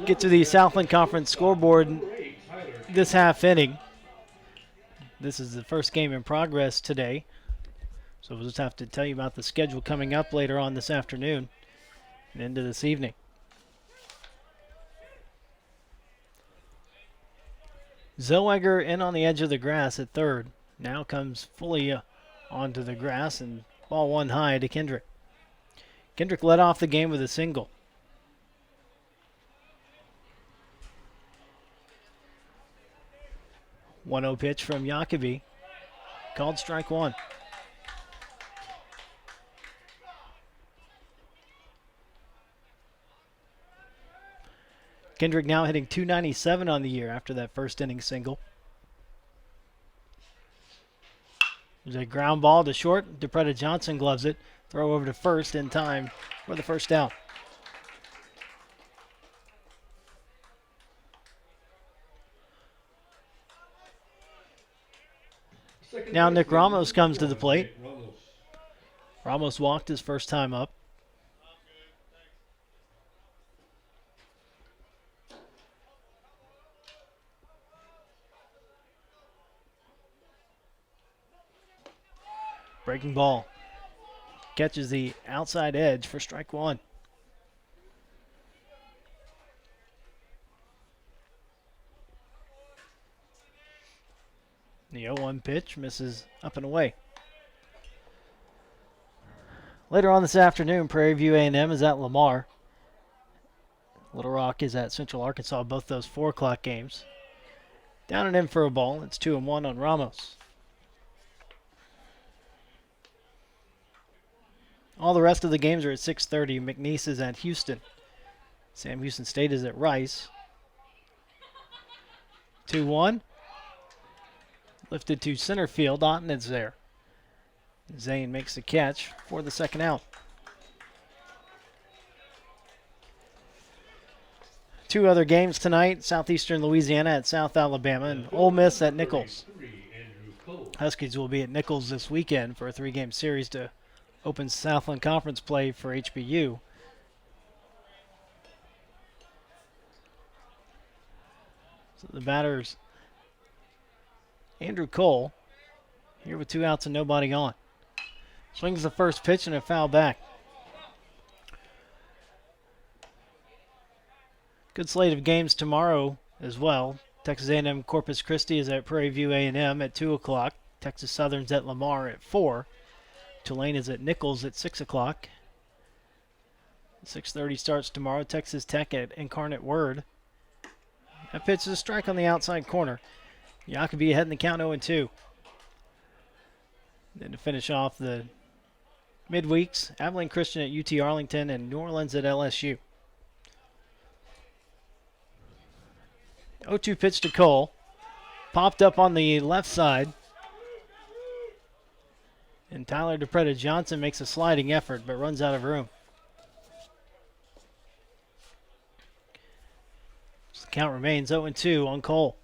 Get to the Southland Conference scoreboard this half inning. This is the first game in progress today So we'll just have to tell you about the schedule coming up later on this afternoon and into this evening. Zellweger in on the edge of the grass at third. Now comes fully onto the grass and ball one high to Kendrick. Kendrick led off the game with a single. One-0 pitch from Jacoby. Called strike one. Kendrick now hitting .297 on the year after that first inning single. There's a ground ball to short. DePretta Johnson gloves it. Throw over to first in time for the first out. Now Nick Ramos comes to the plate. Ramos walked his first time up. Breaking ball. Catches the outside edge for strike one. The 0-1 pitch misses up and away. Later on this afternoon, Prairie View A&M is at Lamar. Little Rock is at Central Arkansas, both those 4 o'clock games. Down and in for a ball. It's 2-1 on Ramos. All the rest of the games are at 6:30. McNeese is at Houston. Sam Houston State is at Rice. 2-1. Lifted to center field. Otten is there. Zane makes the catch for the second out. 2 other games tonight. Southeastern Louisiana at South Alabama and Ole Miss at Nichols. Huskies will be at Nichols this weekend for a 3-game series to open Southland Conference play for HBU. So the batters, Andrew Cole, here with 2 outs and nobody on. Swings the first pitch and a foul back. Good slate of games tomorrow as well. Texas A&M Corpus Christi is at Prairie View A&M at 2 o'clock. Texas Southern's at Lamar at 4. Tulane is at Nichols at 6 o'clock. 6:30 starts tomorrow. Texas Tech at Incarnate Word. That pitch is a strike on the outside corner. Jacoby ahead in the count 0-2. Then to finish off the midweeks, Abilene Christian at UT Arlington and New Orleans at LSU. 0-2 pitch to Cole. Popped up on the left side. And Tyler DePretta Johnson makes a sliding effort but runs out of room. So the count remains 0-2 on Cole.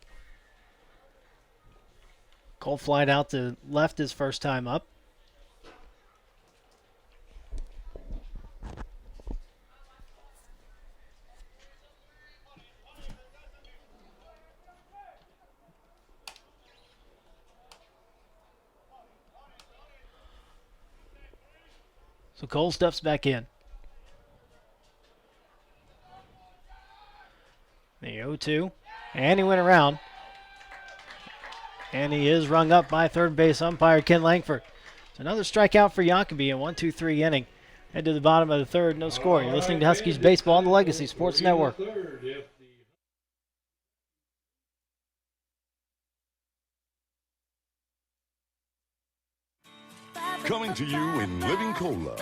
Cole flied out to left his first time up. So Cole steps back in. The 0-2. And he went around. And he is rung up by third base umpire Ken Langford. It's another strikeout for Jacoby in 1-2-3 inning. Head to the bottom of the third, no score. You're listening to Huskies Baseball on the Legacy Sports Network.
Coming to you in Living Cola.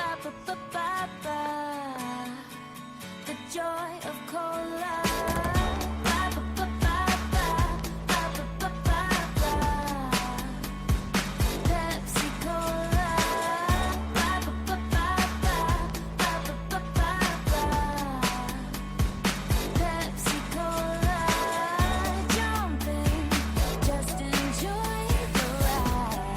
The joy of cola. Pepsi Cola. Pepsi Cola. Jumping, just enjoy the ride.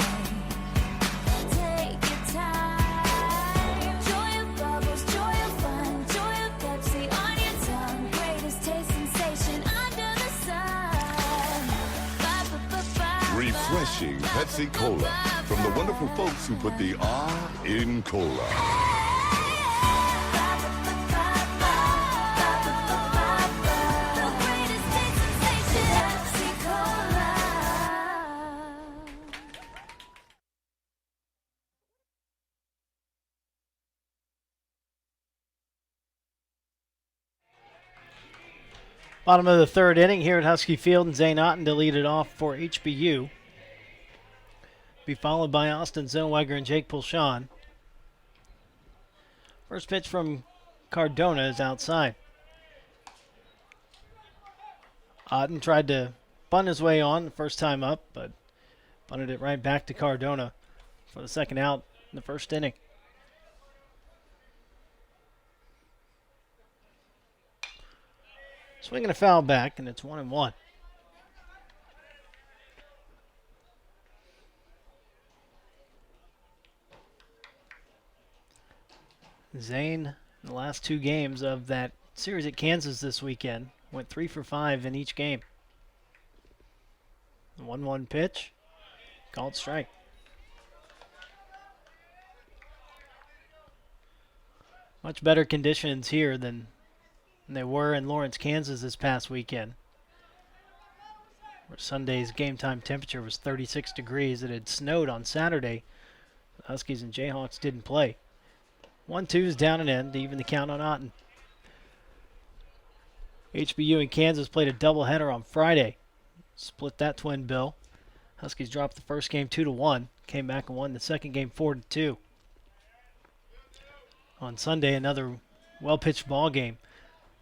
Take your time. Joy of bubbles, joy of fun, joy of Pepsi on your tongue.
refreshing Pepsi Cola from the wonderful folks who put the R in cola.
Bottom of the third inning here at Husky Field, and Zane Otten to lead it off for HBU. Be followed by Austin Zellweger and Jake Pulshan. First pitch from Cardona is outside. Otten tried to bunt his way on the first time up, but bunted it right back to Cardona for the second out in the first inning. Swinging a foul back, and it's 1-1. Zane, in the last two games of that series at Kansas this weekend, went 3 for 5 in each game. 1-1 pitch, called strike. Much better conditions here than they were in Lawrence, Kansas this past weekend, where Sunday's game time temperature was 36 degrees. It had snowed on Saturday. The Huskies and Jayhawks didn't play. 1-2 is down and in to even the count on Otten. HBU and Kansas played a doubleheader on Friday. Split that twin bill. Huskies dropped the first game 2-1. Came back and won the second game 4-2. On Sunday, another well-pitched ball game.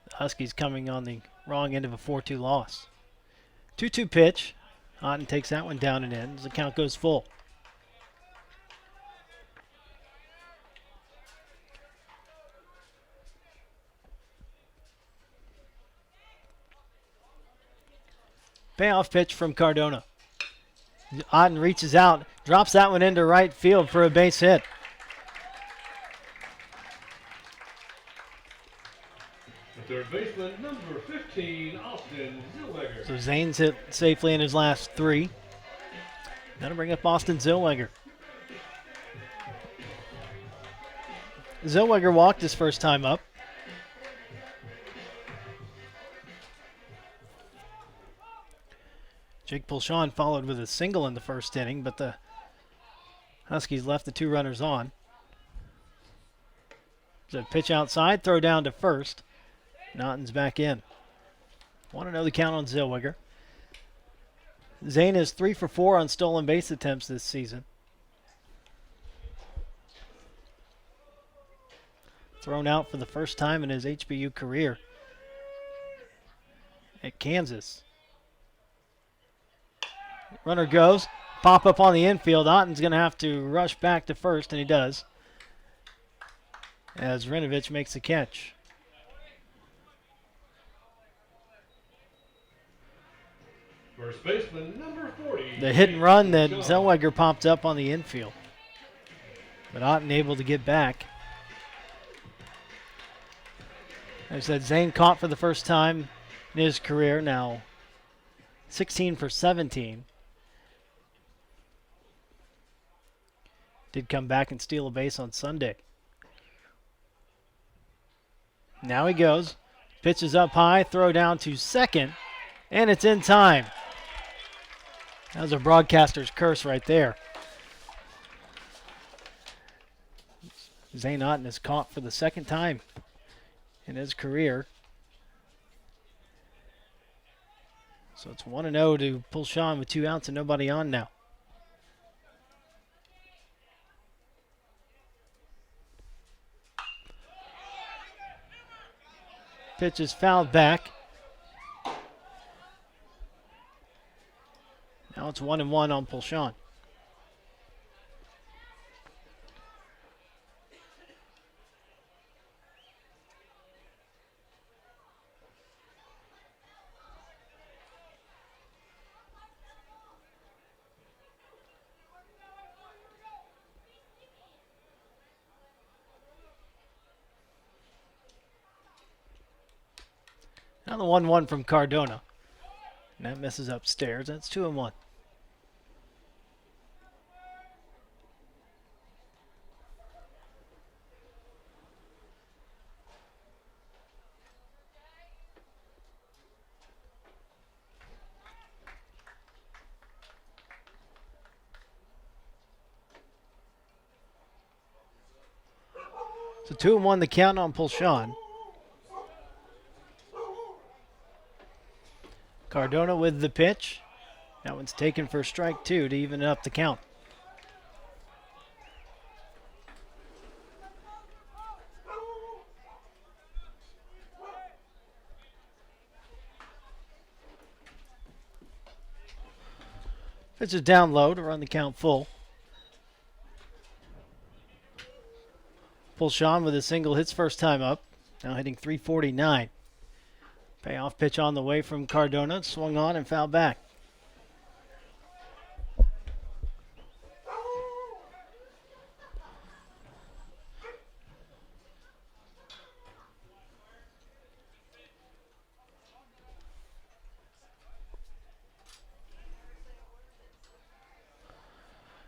The Huskies coming on the wrong end of a 4-2 loss. 2-2 pitch. Otten takes that one down and in as the count goes full. Payoff pitch from Cardona. Otten reaches out, drops that one into right field for a base hit.
Third baseman, number 15, Austin Zellweger.
So Zane's hit safely in his last three. That'll bring up Austin Zellweger. Zellweger walked his first time up. Jake Pulshan followed with a single in the first inning, but the Huskies left the two runners on. So pitch outside, throw down to first. Otten's back in. Want to know the count on Zellweger. Zane is 3 for 4 on stolen base attempts this season. Thrown out for the first time in his HBU career at Kansas. Runner goes. Pop up on the infield. Otten's going to have to rush back to first, and he does, as Rinovich makes the catch.
First baseman, number 40.
The hit and run that Zellweger popped up on the infield. But Otten able to get back. As I said, Zane caught for the first time in his career, now 16 for 17. Did come back and steal a base on Sunday. Now he goes. Pitches up high, throw down to second, and it's in time. That was a broadcaster's curse right there. Zane Otten is caught for the second time in his career. So it's 1-0 to Pulshan with 2 outs and nobody on now. Pitch is fouled back. Now it's 1-1 on Pulshan. Now the 1-1 from Cardona. And that misses upstairs. That's 2-1. So 2-1 the count on Pulshan. Cardona with the pitch. That one's taken for strike 2 to even up the count. Pitch is down low to run the count full. Pulshan with a single hits first time up. Now hitting .349. Payoff pitch on the way from Cardona. Swung on and fouled back.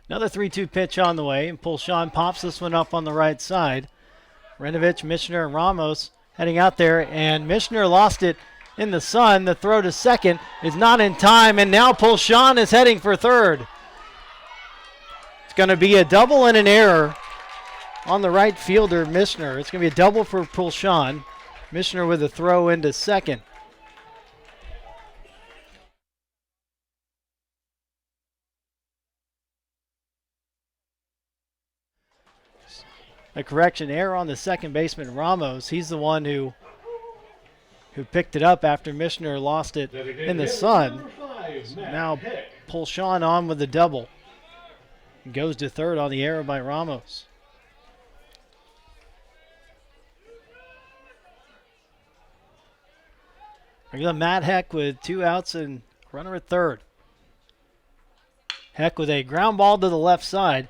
Another 3-2 pitch on the way, and Pulshan pops this one up on the right side. Renovich, Mishner, and Ramos heading out there, and Mishner lost it in the sun. The throw to second is not in time, and now Pulshan is heading for third. It's going to be a double and an error on the right fielder, Mishner. It's going to be a double for Pulshan. Mishner with a throw into second. A correction, error on the second baseman, Ramos. He's the one who picked it up after Mishner lost it in the sun. So now Pulshan on with the double. Goes to third on the error by Ramos. Regular Matt Heck with 2 outs and runner at third. Heck with a ground ball to the left side.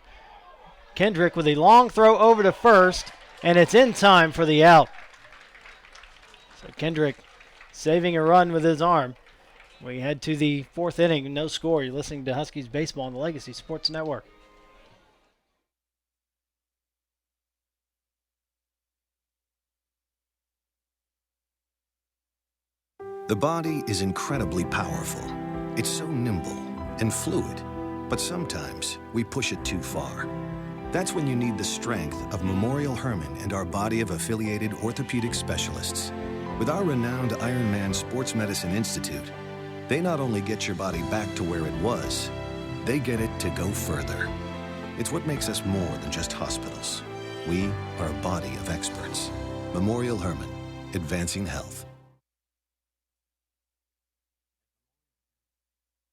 Kendrick with a long throw over to first, and it's in time for the out. So Kendrick saving a run with his arm. We head to the 4th inning, no score. You're listening to Huskies Baseball on the Legacy Sports Network.
The body is incredibly powerful. It's so nimble and fluid, but sometimes we push it too far. That's when you need the strength of Memorial Hermann and our body of affiliated orthopedic specialists. With our renowned Ironman Sports Medicine Institute, they not only get your body back to where it was, they get it to go further. It's what makes us more than just hospitals. We are a body of experts. Memorial Hermann, advancing health.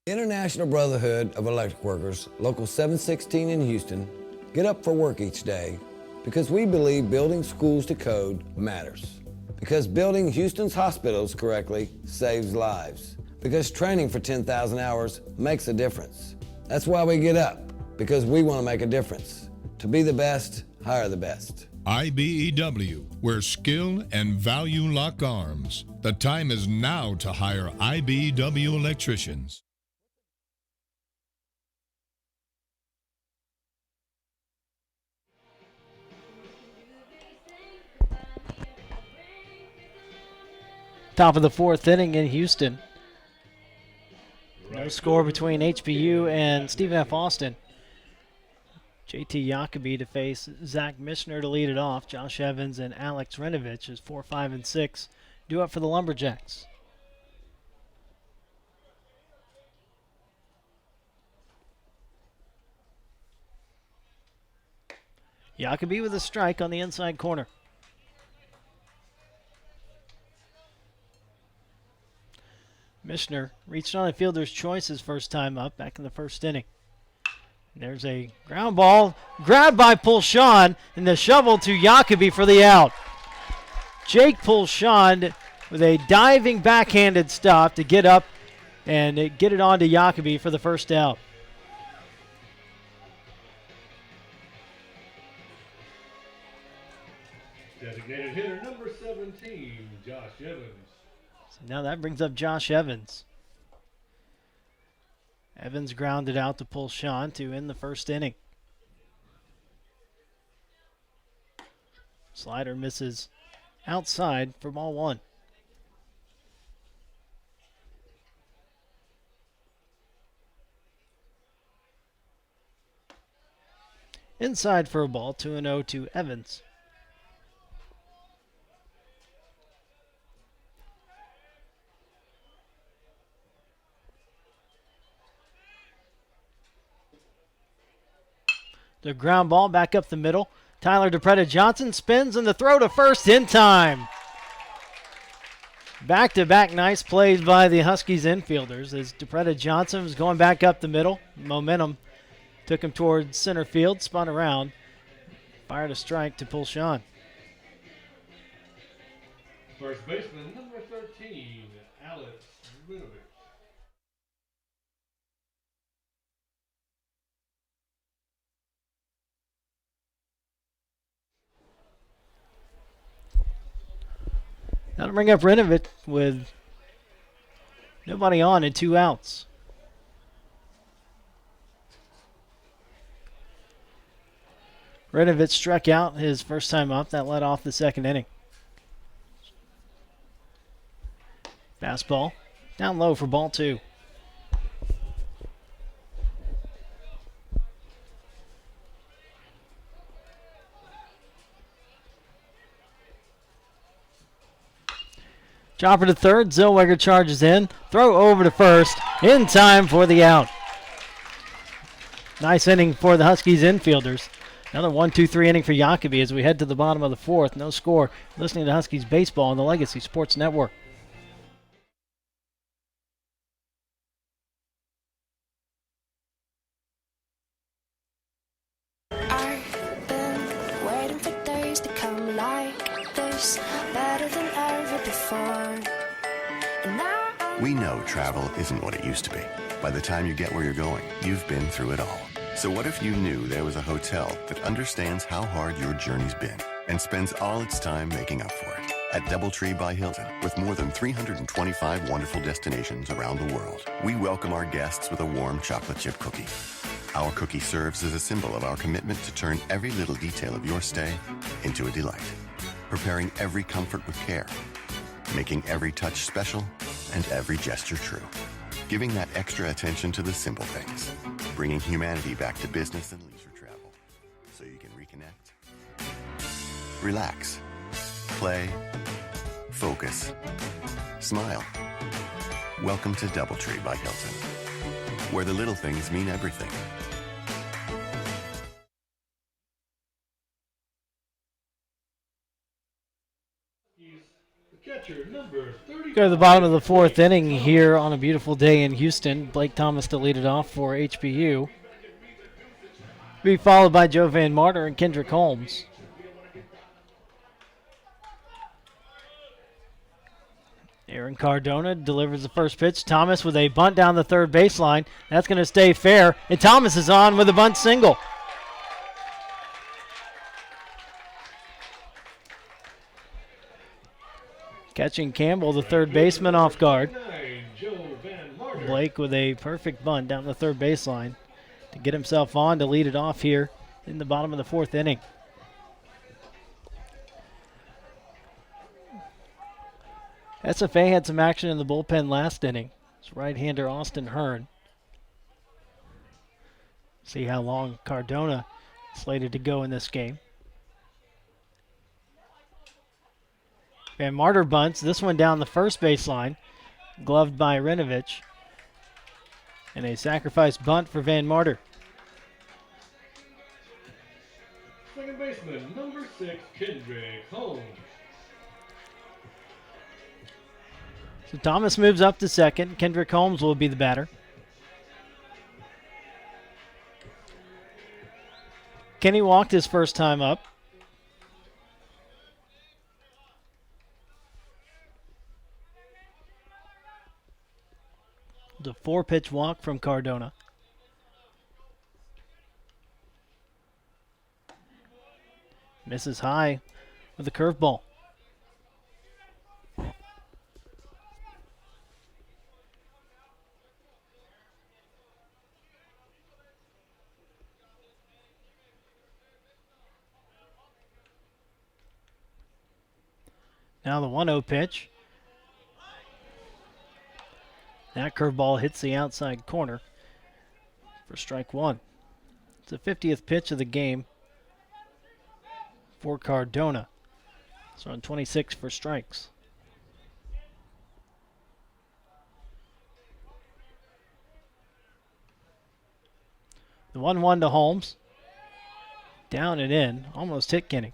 International Brotherhood of Electric Workers, Local 716 in Houston, get up for work each day because we believe building schools to code matters. Because building Houston's hospitals correctly saves lives. Because training for 10,000 hours makes a difference. That's why we get up, because we want to make a difference. To be the best, hire the best.
IBEW, where skill and value lock arms. The time is now to hire IBEW electricians.
Top of the 4th inning in Houston. No score between HBU and Stephen F. Austin. JT Jacoby to face Zach Mishner to lead it off. Josh Evans and Alex Renovich is 4, 5, and 6 due up for the Lumberjacks. Jacoby with a strike on the inside corner. Mishner reached on a fielder's choice his first time up back in the 1st inning. There's a ground ball grabbed by Pulshan and the shovel to Jacoby for the out. Jake Pulshan with a diving backhanded stop to get up and get it on to Jacoby for the first out.
Designated hitter number 17, Josh Evans.
So now that brings up Josh Evans. Evans grounded out to Pulshan to end the 1st inning. Slider misses outside for ball 1. Inside for a ball, 2-0 to Evans. The ground ball back up the middle. Tyler DePretta Johnson spins and the throw to first in time. Back-to-back nice plays by the Huskies infielders as DePretta Johnson was going back up the middle. Momentum took him towards center field, spun around, fired a strike to pull Sean.
First baseman, number 13, Alex Rinovich.
That'll bring up Rinovich with nobody on and 2 outs. Rinovich struck out his first time up. That led off the second inning. Fastball down low for ball 2. Chopper to third. Zellweger charges in. Throw over to first. In time for the out. Nice inning for the Huskies infielders. Another 1-2-3 inning for Jacoby as we head to the bottom of the 4th. No score. Listening to Huskies baseball on the Legacy Sports Network.
I've been waiting for days to come like this, better than ever before. And now
We know travel isn't what it used to be. By the time you get where you're going, you've been through it all. So what if you knew there was a hotel that understands how hard your journey's been and spends all its time making up for it? At DoubleTree by Hilton, with more than 325 wonderful destinations around the world, we welcome our guests with a warm chocolate chip cookie. Our cookie serves as a symbol of our commitment to turn every little detail of your stay into a delight, preparing every comfort with care, making every touch special and every gesture true, giving that extra attention to the simple things, bringing humanity back to business and leisure travel so you can reconnect, relax, play, focus, smile. Welcome to DoubleTree by Hilton, where the little things mean everything.
Catcher number 30.
Go to the bottom of the 4th inning here on a beautiful day in Houston. Blake Thomas to lead it off for HBU. Be followed by Joe Van Martyr and Kendrick Holmes. Aaron Cardona delivers the first pitch. Thomas with a bunt down the third baseline. That's going to stay fair. And Thomas is on with a bunt single. Catching Campbell, the third baseman, off guard. Blake with a perfect bunt down the third baseline to get himself on to lead it off here in the bottom of the 4th inning. SFA had some action in the bullpen last inning. It's right-hander Austin Hearn. See how long Cardona slated to go in this game. Van Martyr bunts, this one down the first baseline, gloved by Rinovich. And a sacrifice bunt for Van Martyr.
Second baseman, number 6, Kendrick Holmes.
So Thomas moves up to second. Kendrick Holmes will be the batter. Kenny walked his first time up. The 4-pitch walk from Cardona. Misses high with a curveball. Now the 1-0 pitch. That curveball hits the outside corner for strike 1. It's the 50th pitch of the game for Cardona. So on 26 for strikes. The 1-1 to Holmes. Down and in. Almost hit Kenny.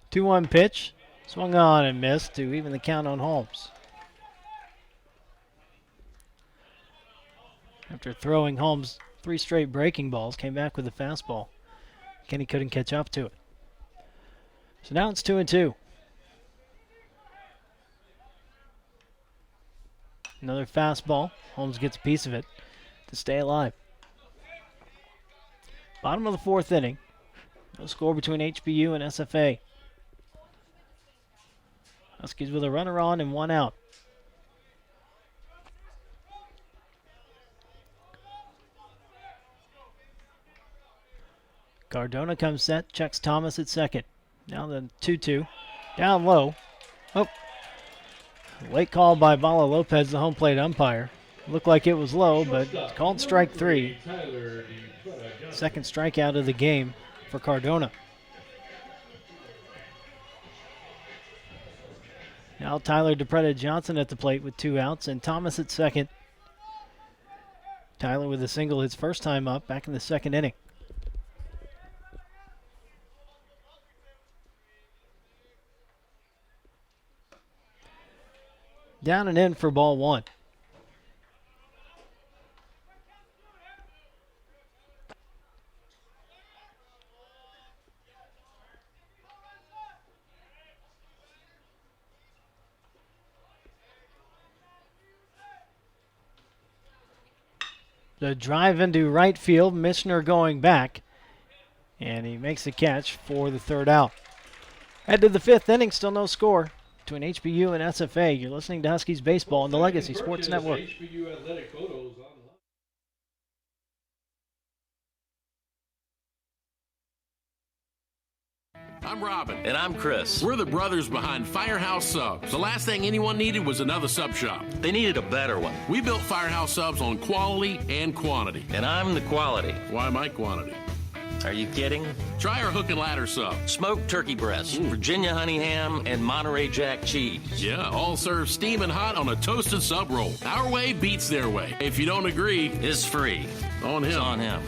Two-one pitch. Swung on and missed to even the count on Holmes. After throwing Holmes 3 straight breaking balls, came back with a fastball. Kenny couldn't catch up to it. So now it's 2-2. Another fastball. Holmes gets a piece of it to stay alive. Bottom of the 4th inning. No score between HBU and SFA. Huskies with a runner on and 1 out. Cardona comes set, checks Thomas at second. Now the 2-2. Down low. Oh. Late call by Bala Lopez, the home plate umpire. Looked like it was low, but it's called strike 3. Second strikeout of the game for Cardona. Now Tyler DePretta Johnson at the plate with 2 outs and Thomas at second. Tyler with a single his first time up back in the 2nd inning. Down and in for ball 1. The drive into right field, Mishner going back, and he makes the catch for the 3rd out. Head to the 5th inning, still no score between HBU and SFA. You're listening to Huskies Baseball on the Legacy Sports Network.
HBU athletic photos online.
I'm Robin. And I'm Chris. We're the brothers behind Firehouse Subs. The last thing anyone needed was another sub shop. They needed a better one. We built Firehouse Subs on quality and quantity. And I'm the quality. Why my quantity? Are you kidding? Try our hook and ladder sub. Smoked turkey breast, Virginia honey ham, and Monterey Jack cheese. Yeah, all served steaming hot on a toasted sub roll. Our way beats their way. If you don't agree, it's free. On him. It's on him.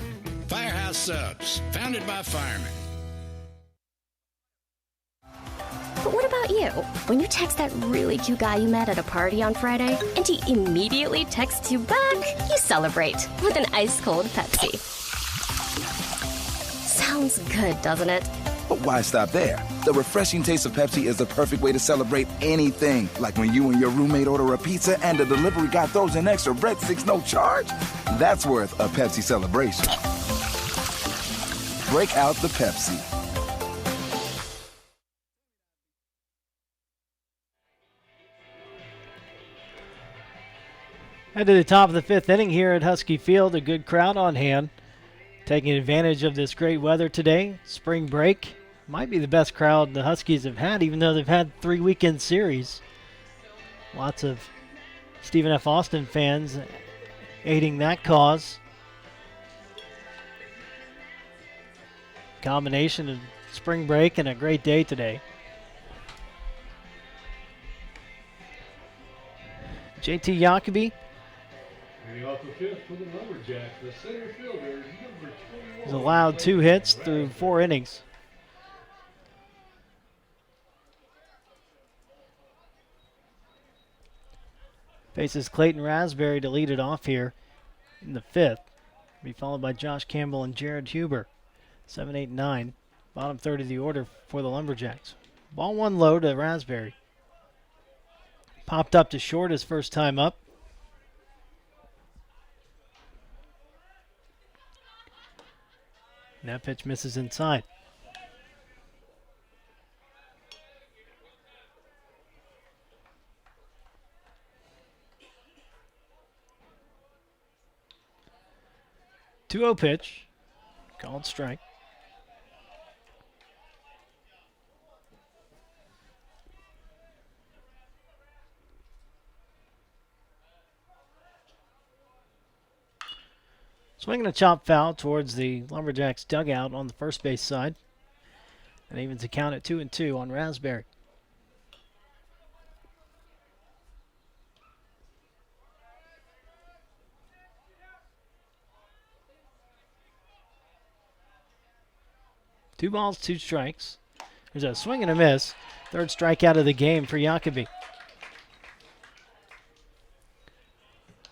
Firehouse Subs, founded by firemen.
But what about you? When you text that really cute guy you met at a party on Friday, and he immediately texts you back, you celebrate with an ice-cold Pepsi. Sounds good, doesn't it?
But why stop there? The refreshing taste of Pepsi is the perfect way to celebrate anything. Like when you and your roommate order a pizza and the delivery guy throws in extra breadsticks no charge. That's worth a Pepsi celebration. Break out the Pepsi.
Head to the top of the 5th inning here at Husky Field. A good crowd on hand. Taking advantage of this great weather today. Spring break. Might be the best crowd the Huskies have had, even though they've had 3 weekend series. Lots of Stephen F. Austin fans aiding that cause. Combination of spring break and a great day today. JT Jacoby
Leading off the 5th for the Lumberjacks, the center fielder, number 21.
has allowed 2 hits through 4 innings. Faces Clayton Raspberry to lead it off here in the 5th. Be followed by Josh Campbell and Jared Huber. 7, 8, 9. Bottom third of the order for the Lumberjacks. Ball 1 low to Raspberry. Popped up to short his first time up. And that pitch misses inside. Two-0 pitch. Called strike. Swinging a chop foul towards the Lumberjacks dugout on the first base side. And evens the count at 2-2 on Raspberry. Two balls, two strikes. There's a swing and a miss. Third strikeout of the game for Jacoby.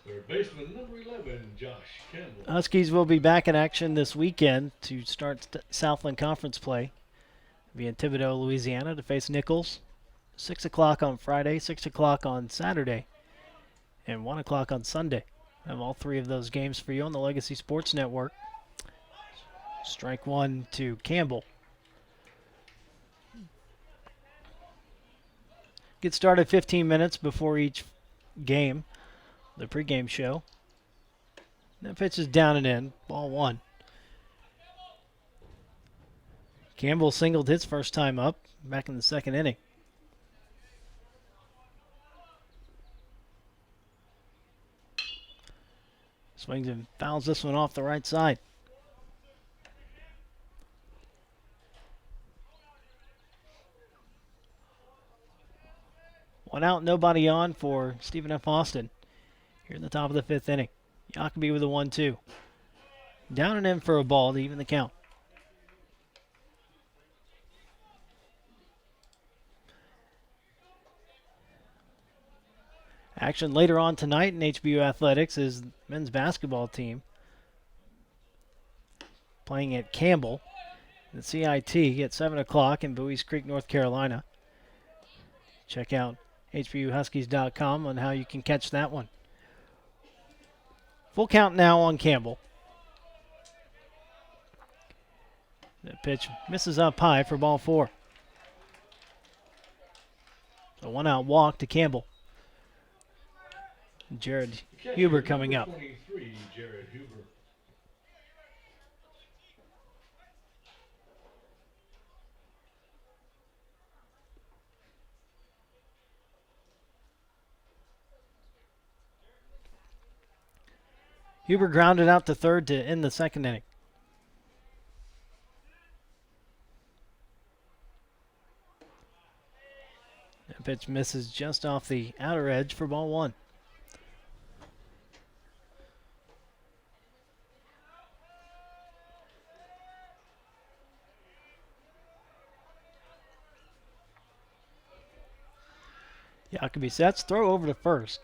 Third baseman, number 11, Josh Campbell.
Huskies will be back in action this weekend to start Southland Conference play. Be in Thibodaux, Louisiana to face Nichols. 6 o'clock on Friday, 6 o'clock on Saturday, and 1 o'clock on Sunday. I have all three of those games for you on the Legacy Sports Network. Strike one to Campbell. Get started 15 minutes before each game, the pregame show. That pitch is down and in, ball one. Campbell singled his first time up back in the second inning. Swings and fouls this one off the right side. One out, nobody on for Stephen F. Austin here in the top of the fifth inning. Jacoby with a 1-2. Down and in for a ball to even the count. Action later on tonight in HBU Athletics is the men's basketball team playing at Campbell, the CIT at 7 o'clock in Bowie's Creek, North Carolina. Check out HBUHuskies.com on how you can catch that one. Full count now on Campbell. The pitch misses up high for ball four. A one-out walk to Campbell. Jared Huber coming up.
23, Jared Huber.
Huber grounded out to third to end the second inning. That pitch misses just off the outer edge for ball one. Jacoby sets, throw over to first.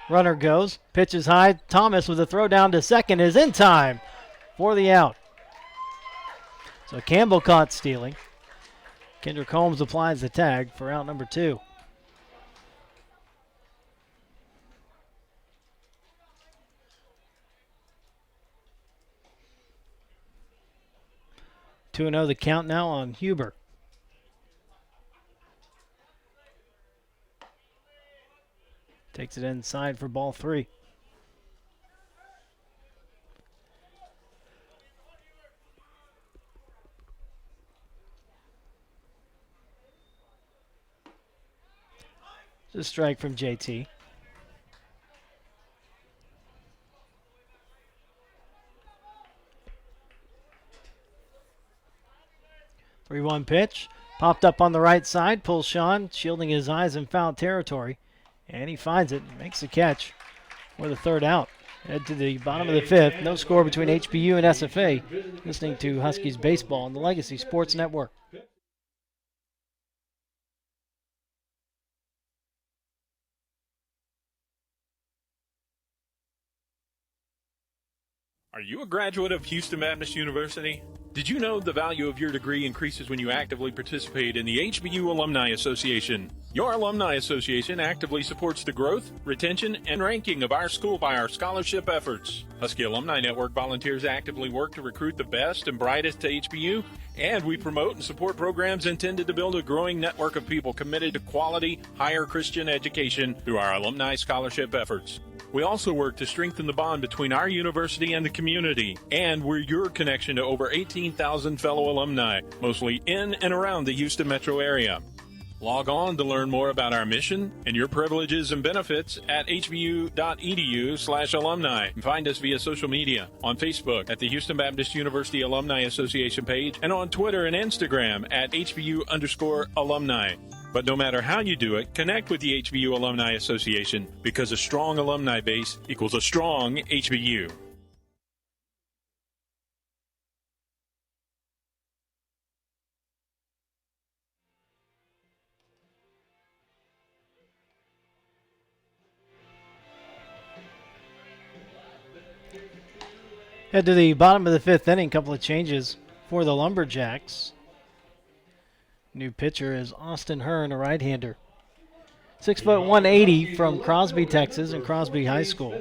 Runner goes, pitches high. Thomas with a throw down to second is in time for the out. So Campbell caught stealing. Kendrick Holmes applies the tag for out number two. Two and 0 the count now on Huber. Takes it inside for ball three. It's a strike from JT. Three 3-1 pitch. Popped up on the right side. Pulls Sean, shielding his eyes in foul territory. And he finds it, makes the catch for the third out. Head to the bottom of the fifth. No score between HBU and SFA. Listening to Huskies baseball on the Legacy Sports Network.
Are you a graduate of Houston Baptist University? Did you know the value of your degree increases when you actively participate in the HBU Alumni Association? Your Alumni Association actively supports the growth, retention, and ranking of our school by our scholarship efforts. Husky Alumni Network volunteers actively work to recruit the best and brightest to HBU, and we promote and support programs intended to build a growing network of people committed to quality, higher Christian education through our alumni scholarship efforts. We also work to strengthen the bond between our university and the community, and we're your connection to over 18,000 fellow alumni, mostly in and around the Houston metro area. Log on to learn more about our mission and your privileges and benefits at hbu.edu/alumni. And find us via social media on Facebook at the Houston Baptist University Alumni Association page and on Twitter and Instagram at HBU_alumni. But no matter how you do it, connect with the HBU Alumni Association because a strong alumni base equals a strong HBU.
Head to the bottom of the fifth inning. Couple of changes for the Lumberjacks. New pitcher is Austin Hearn, a right-hander. 6'1", 180 from Crosby, Texas, and Crosby High School.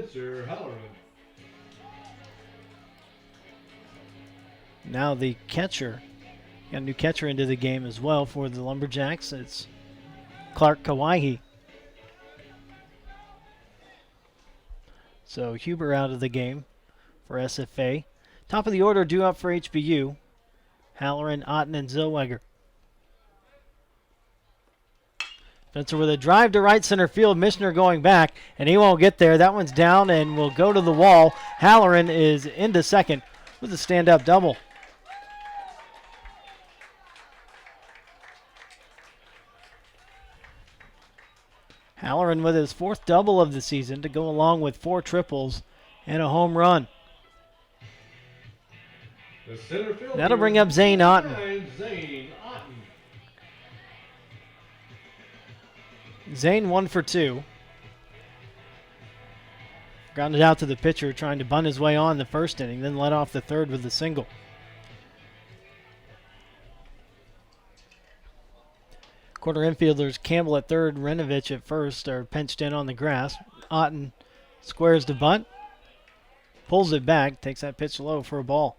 Now the catcher. Got a new catcher into the game as well for the Lumberjacks. It's Clark Kawaihi. So Huber out of the game for SFA. Top of the order due up for HBU. Halloran, Otten, and Zellweger. Spencer with a drive to right center field. Michener going back, and he won't get there. That one's down and will go to the wall. Halloran is into second with a stand-up double. Halloran with his fourth double of the season to go along with 4 triples and a home run. That'll bring up Zane Otten. Zane 1 for 2. Grounded out to the pitcher, trying to bunt his way on the first inning, then led off the third with a single. Quarter infielders Campbell at third, Renovich at first are pinched in on the grass. Otten squares the bunt, pulls it back, takes that pitch low for a ball.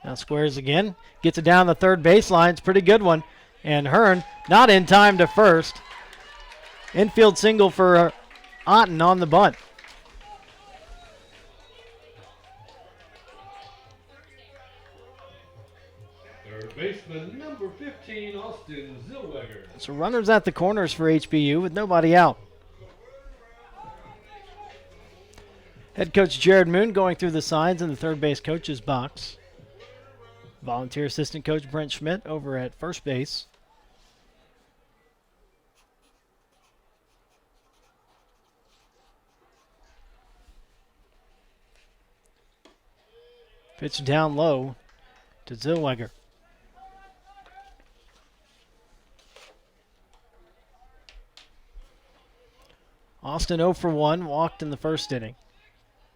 Now squares again, gets it down the third baseline. It's a pretty good one. And Hearn not in time to first. Infield single for Otten on the bunt.
Third baseman, number 15, Austin Zellweger.
So runners at the corners for HBU with nobody out. Head coach Jared Moon going through the signs in the third base coach's box. Volunteer assistant coach Brent Schmidt over at first base. Pitch down low to Zellweger. Austin 0 for 1, walked in the first inning.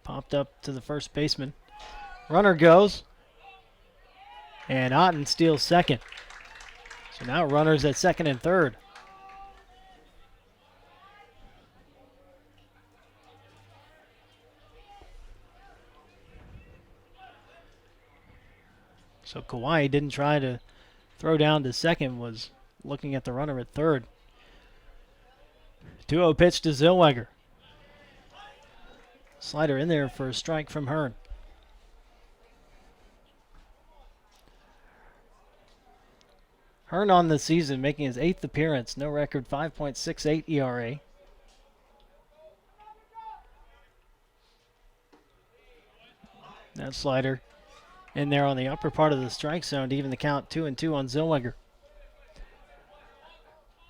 Popped up to the first baseman. Runner goes. And Otten steals second. So now runners at second and third. So Kawhi didn't try to throw down to second, was looking at the runner at third. 2-0 pitch to Zellweger. Slider in there for a strike from Hearn. Hearn on the season, making his 8th appearance. No record, 5.68 ERA. That slider in there on the upper part of the strike zone to even the count 2-2 on Zellweger.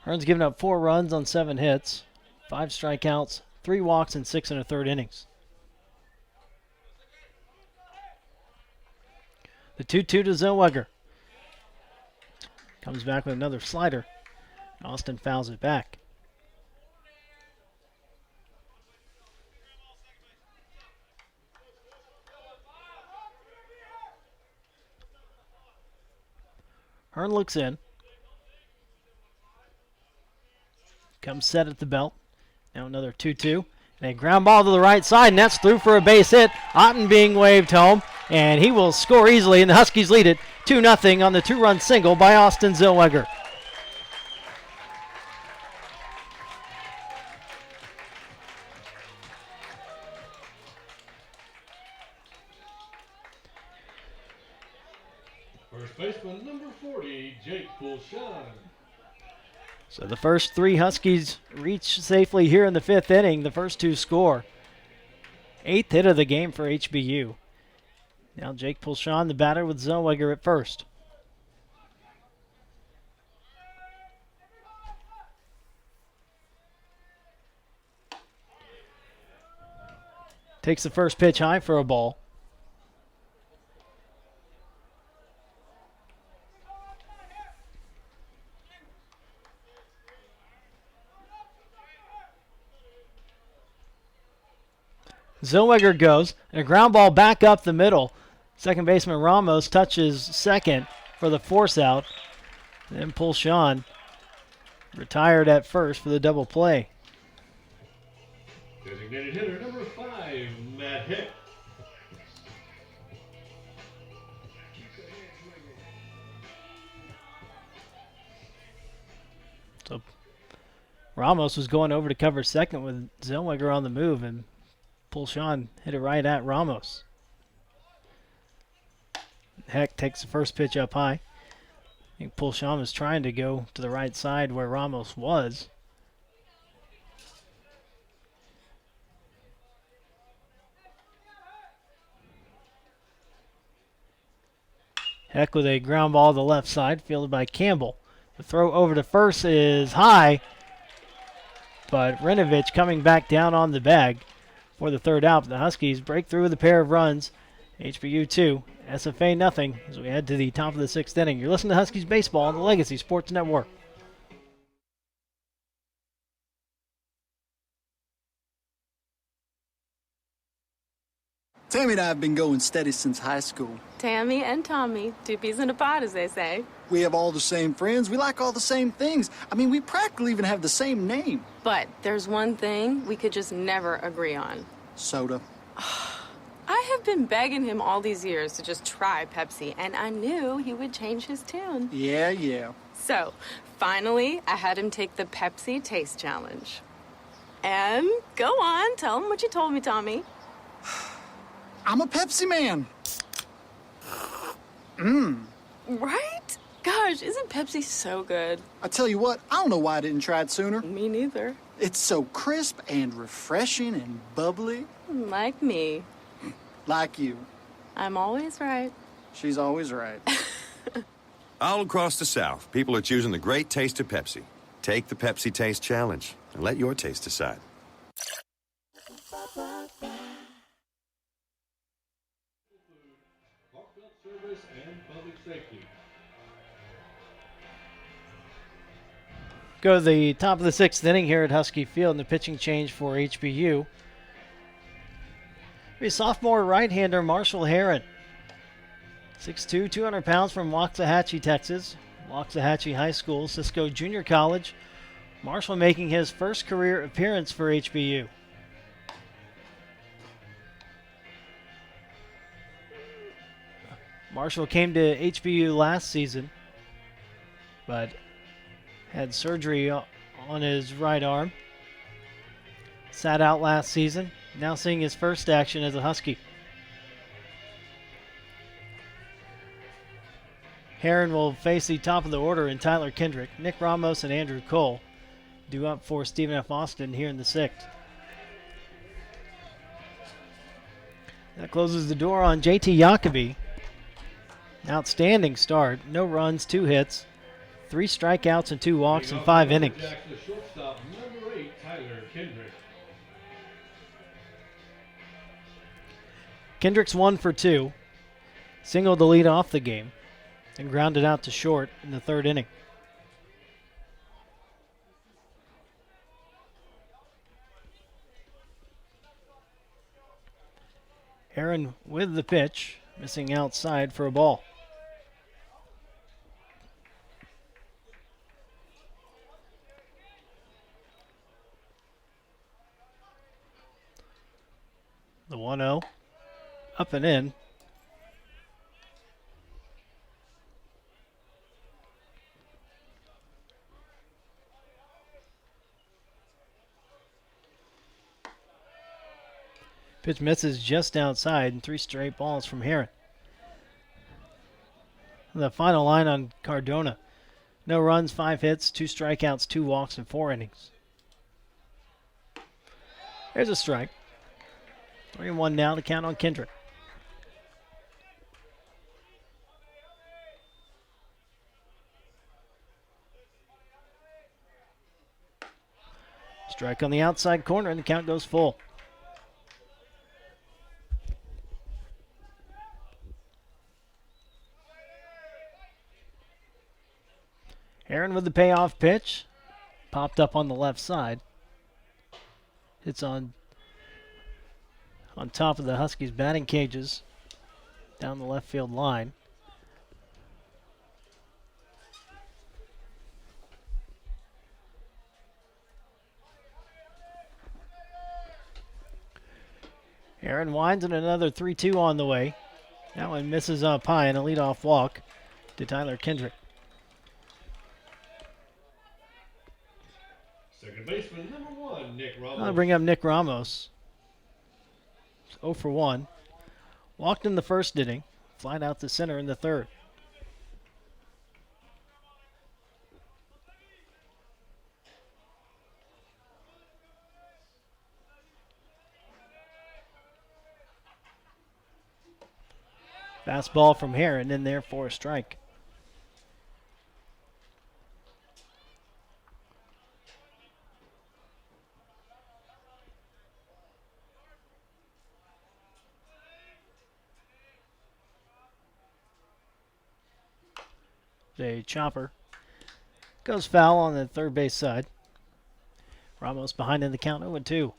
Hearn's given up 4 runs on 7 hits, 5 strikeouts, 3 walks, and 6 1/3 innings. The 2-2 to Zellweger. Comes back with another slider. Austin fouls it back. Hearn looks in. comes set at the belt. Now another 2-2. And a ground ball to the right side, and that's through for a base hit. Otten being waved home, and he will score easily, and the Huskies lead it 2-0 on the 2-run single by Austin Zellweger.
First baseman number 40, Jake Pulshan.
So the first three Huskies reach safely here in the fifth inning. The first two score. 8th hit of the game for HBU. Now Jake Pulshan, the batter, with Zellweger at first. Takes the first pitch high for a ball. Zellweger goes, and a ground ball back up the middle. Second baseman Ramos touches second for the force out. Then Pulshan retired at first for the double play.
Designated hitter number 5, Matt Hick.
So Ramos was going over to cover second with Zellweger on the move, and Pulshan hit it right at Ramos. Heck takes the first pitch up high. I think Pulshan was trying to go to the right side where Ramos was. Heck with a ground ball to the left side, fielded by Campbell. The throw over to first is high, but Rinovich coming back down on the bag for the third out. The Huskies break through with a pair of runs. HBU 2, SFA nothing, as we head to the top of the 6th inning. You're listening to Huskies Baseball on the Legacy Sports Network.
Tammy and I have been going steady since high school.
Tammy and Tommy, two peas in a pod, as they say.
We have all the same friends. We like all the same things. I mean, we practically even have the same name.
But there's one thing we could just never agree on.
Soda.
I have been begging him all these years to just try Pepsi, and I knew he would change his tune.
Yeah.
So, finally, I had him take the Pepsi Taste Challenge. And go on, tell him what you told me, Tommy.
I'm a Pepsi man.
Right? Gosh, isn't Pepsi so good?
I tell you what, I don't know why I didn't try it sooner.
Me neither.
It's so crisp and refreshing and bubbly.
Like me.
Like you.
I'm always right.
She's always right.
All across the South, people are choosing the great taste of Pepsi. Take the Pepsi Taste Challenge and let your taste decide.
Service and public safety.
Go to the top of the 6th inning here at Husky Field, and the pitching change for HBU. A sophomore right-hander Marshall Heron. 6'2", 200 pounds from Waxahachie, Texas. Waxahachie High School, Cisco Junior College. Marshall making his first career appearance for HBU. Marshall came to HBU last season, but had surgery on his right arm. Sat out last season, now seeing his first action as a Husky. Heron will face the top of the order in Tyler Kendrick, Nick Ramos, and Andrew Cole. Due up for Stephen F. Austin here in the 6th. That closes the door on JT Jacoby. Outstanding start. No runs, 2 hits, 3 strikeouts, and 2 walks in 5 innings.
The shortstop, number 8, Tyler Kendrick.
Kendrick's 1 for 2. Singled to lead off the game and grounded out to short in the 3rd inning. Heron with the pitch, missing outside for a ball. 1-0. Up and in. Pitch misses just outside, and 3 straight balls from Heron. The final line on Cardona. No runs, 5 hits, 2 strikeouts, 2 walks, and 4 innings. There's a strike. 3-1 now to count on Kendrick. Strike on the outside corner, and the count goes full. Aaron with the payoff pitch. Popped up on the left side. Hits on top of the Huskies' batting cages. Down the left field line. Aaron winds, and another 3-2 on the way. That one misses up high, and a leadoff walk to Tyler Kendrick.
Second baseman, number 1, Nick Ramos.
I'll bring up Nick Ramos. It's 0 for 1. Walked in the first inning. Flied out to center in the third. Fastball from Heron in there for a strike. A chopper. Goes foul on the third base side. Ramos behind in the count, 0-2.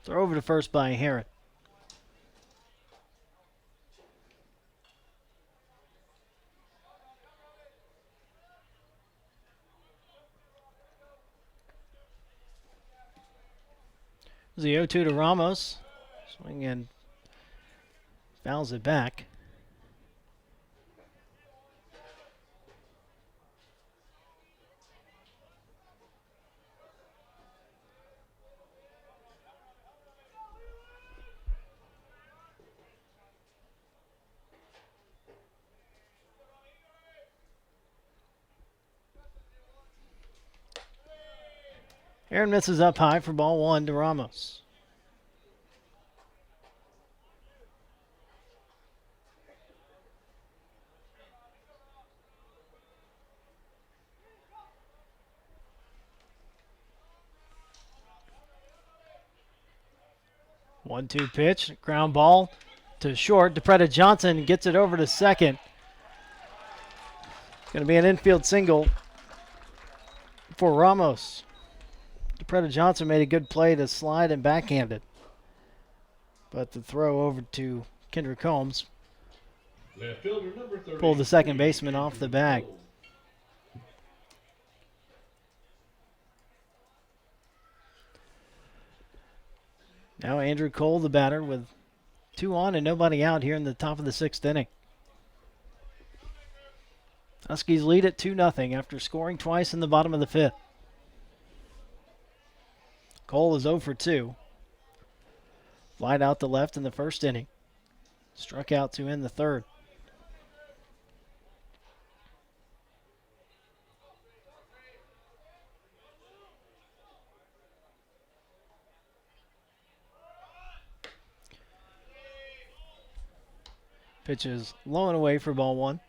Throw over to first by Heron. The 0-2 to Ramos. Swing and fouls it back. Aaron misses up high for ball 1 to Ramos. One-two pitch, ground ball to short. DePretta Johnson gets it over to second. Going to be an infield single for Ramos. DePretta Johnson made a good play to slide and backhand it. But the throw over to Kendrick Holmes
Left fielder, number 30,
pulled the second baseman off the bag. Now Andrew Cole, the batter, with 2 on and nobody out here in the top of the 6th inning. Huskies lead at 2-0 after scoring twice in the bottom of the 5th. Cole is 0 for 2. Flied out to left in the first inning. Struck out to end the third. Pitch is low and away for ball 1.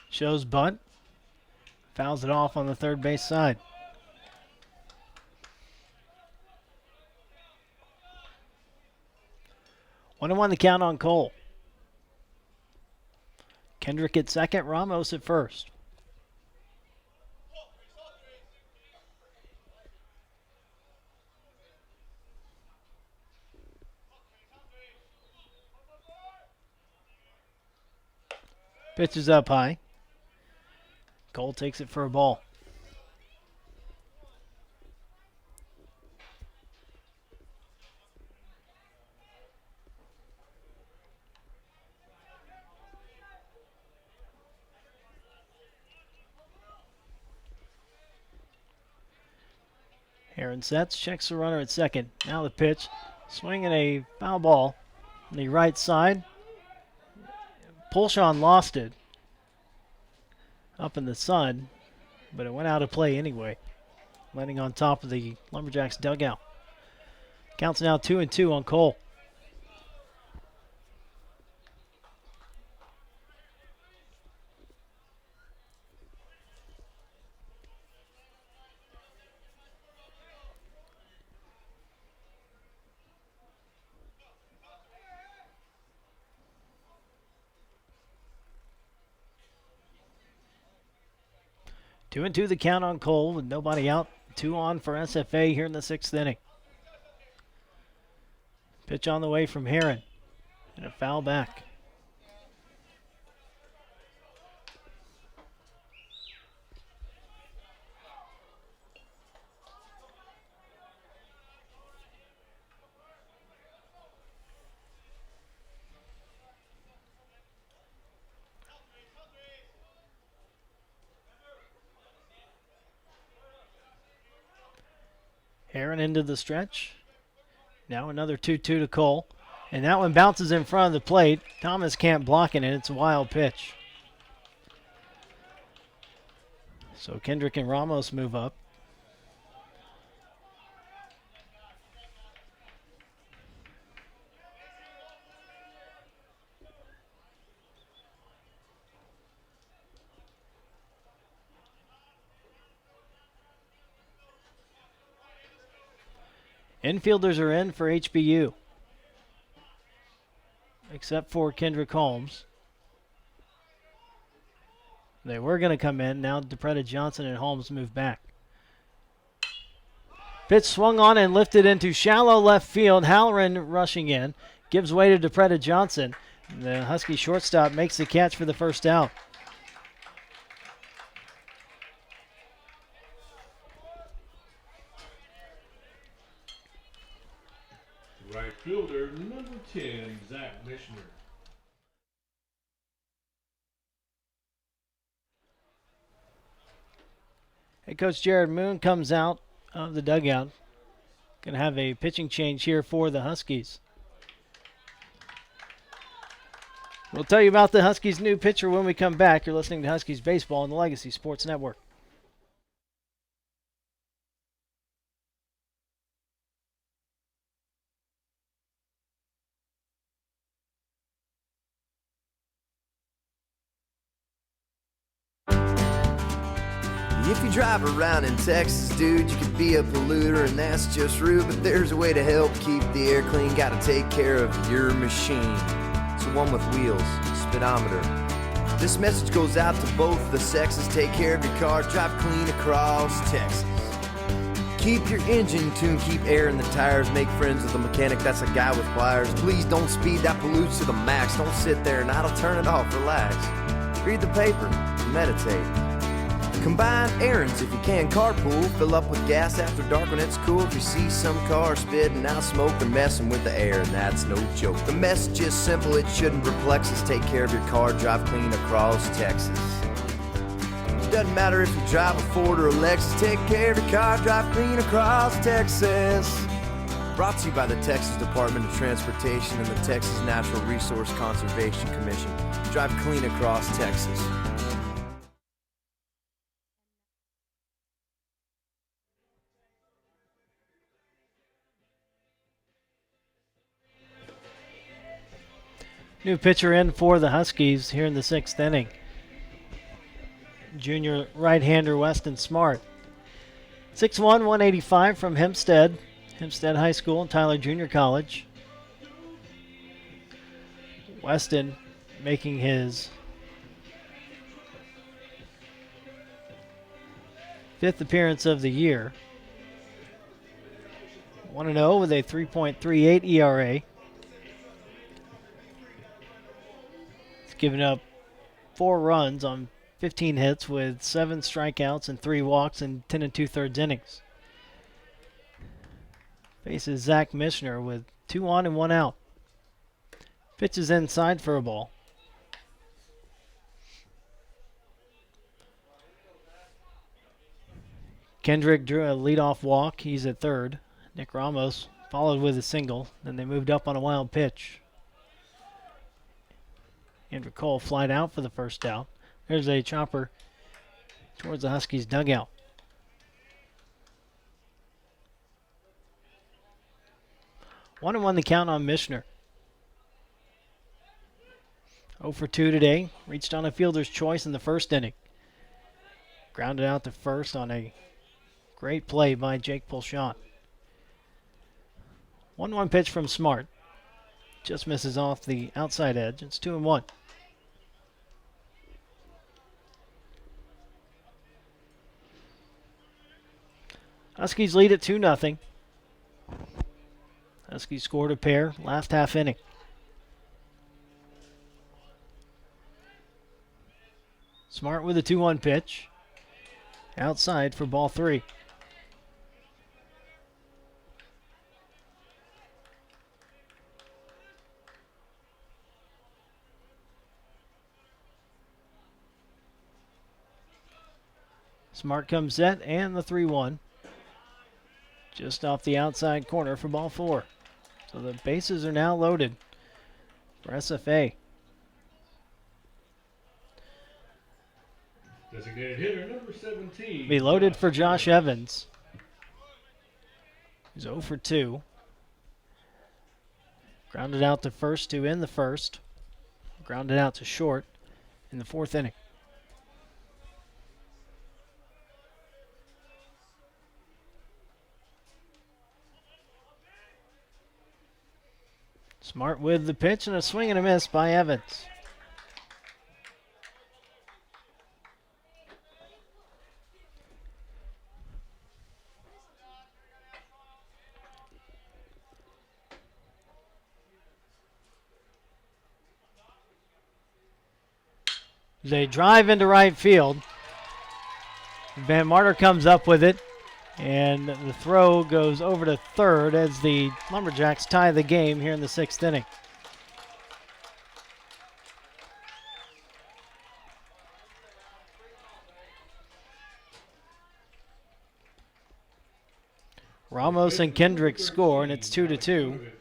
Shows bunt. Fouls it off on the third base side. 1-1 the count on Cole. Kendrick at second, Ramos at first. Pitch is up high. Cole takes it for a ball. Aaron sets, checks the runner at second. Now the pitch. Swinging a foul ball on the right side. Pulshawn lost it up in the sun, but it went out of play anyway, landing on top of the Lumberjacks dugout. Counts now 2-2 on Cole. Two and two the count on Cole with nobody out. 2 on for SFA here in the 6th inning. Pitch on the way from Heron. And a foul back. Heron into the stretch. Now another 2-2 to Cole. And that one bounces in front of the plate. Thomas can't block it, and it's a wild pitch. So Kendrick and Ramos move up. Infielders are in for HBU, except for Kendrick Holmes. They were going to come in. Now DePretta Johnson and Holmes move back. Pitch swung on and lifted into shallow left field. Halloran rushing in. Gives way to DePretta Johnson. The Husky shortstop makes the catch for the first out.
Right fielder, number 10, Zach Mishner.
Head coach Jared Moon comes out of the dugout. Going to have a pitching change here for the Huskies. We'll tell you about the Huskies' new pitcher when we come back. You're listening to Huskies Baseball on the Legacy Sports Network.
If you drive around in Texas, dude, you could be a polluter, and that's just rude, but there's a way to help keep the air clean. Gotta take care of your machine. It's the one with wheels, speedometer. This message goes out to both the sexes. Take care of your car, drive clean across Texas. Keep your engine tuned, keep air in the tires, make friends with a mechanic that's a guy with pliers. Please don't speed, that pollutes to the max. Don't sit there and idle, turn it off, relax. Read the paper, meditate. Combine errands if you can, carpool. Fill up with gas after dark when it's cool. If you see some car spitting out smoke, they're messing with the air, and that's no joke. The message is simple, it shouldn't perplex us. Take care of your car, drive clean across Texas. Doesn't matter if you drive a Ford or a Lexus. Take care of your car, drive clean across Texas. Brought to you by the Texas Department of Transportation and the Texas Natural Resource Conservation Commission. Drive clean across Texas.
New pitcher in for the Huskies here in the 6th inning. Junior right-hander Weston Smart. 6'1", 185 from Hempstead High School and Tyler Junior College. Weston making his 5th appearance of the year. 1-0 with a 3.38 ERA. He's given up 4 runs on 15 hits with 7 strikeouts and 3 walks in 10 2/3 innings. Faces Zach Mishner with 2 on and 1 out. Pitches inside for a ball. Kendrick drew a leadoff walk. He's at third. Nick Ramos followed with a single. Then they moved up on a wild pitch. Andrew Cole flied out for the first out. There's a chopper towards the Huskies dugout. 1-1 the count on Mishner. 0 for 2 today. Reached on a fielder's choice in the first inning. Grounded out to first on a great play by Jake Pulshon. 1-1 pitch from Smart. Just misses off the outside edge. It's 2-1. Huskies lead at 2-0. Huskies scored a pair last half inning. Smart with a 2-1 pitch. Outside for ball 3. Smart comes set and the 3-1. Just off the outside corner for ball 4. So the bases are now loaded for SFA.
Designated hitter number 17.
Be loaded for Josh Evans. He's 0 for 2. Grounded out to first to end the first. Grounded out to short in the 4th inning. Smart with the pitch and a swing and a miss by Evans. They drive into right field. Van Marter comes up with it, and the throw goes over to third as the Lumberjacks tie the game here in the 6th inning. Ramos and Kendrick score, and it's 2-2.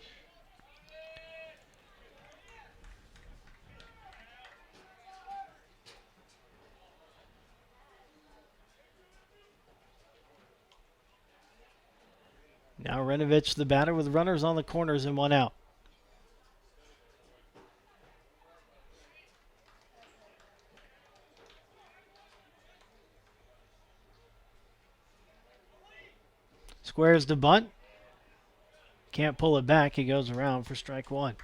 Now Renovich, the batter, with runners on the corners and 1 out. Squares to bunt. Can't pull it back. He goes around for strike 1.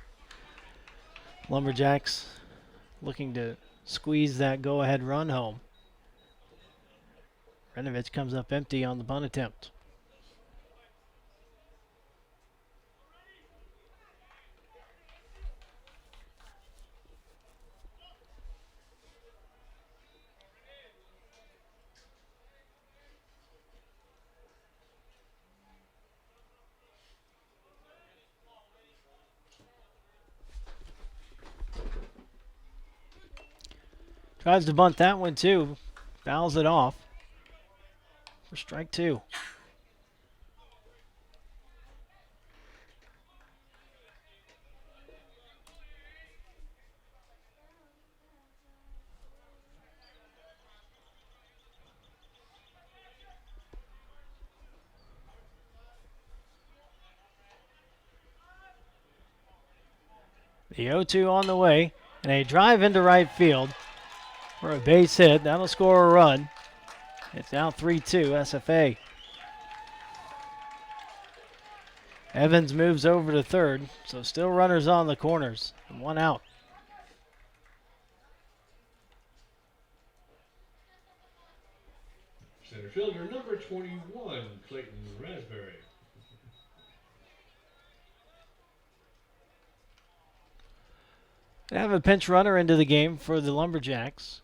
Lumberjacks looking to squeeze that go-ahead run home. Renovich comes up empty on the bunt attempt. Tries to bunt that one too. Fouls it off for strike 2. The 0-2 on the way, and a drive into right field for a base hit. That'll score a run. It's now 3-2 SFA. Evans moves over to third, so still runners on the corners and 1 out.
Center fielder number 21, Clayton Raspberry.
They have a pinch runner into the game for the Lumberjacks.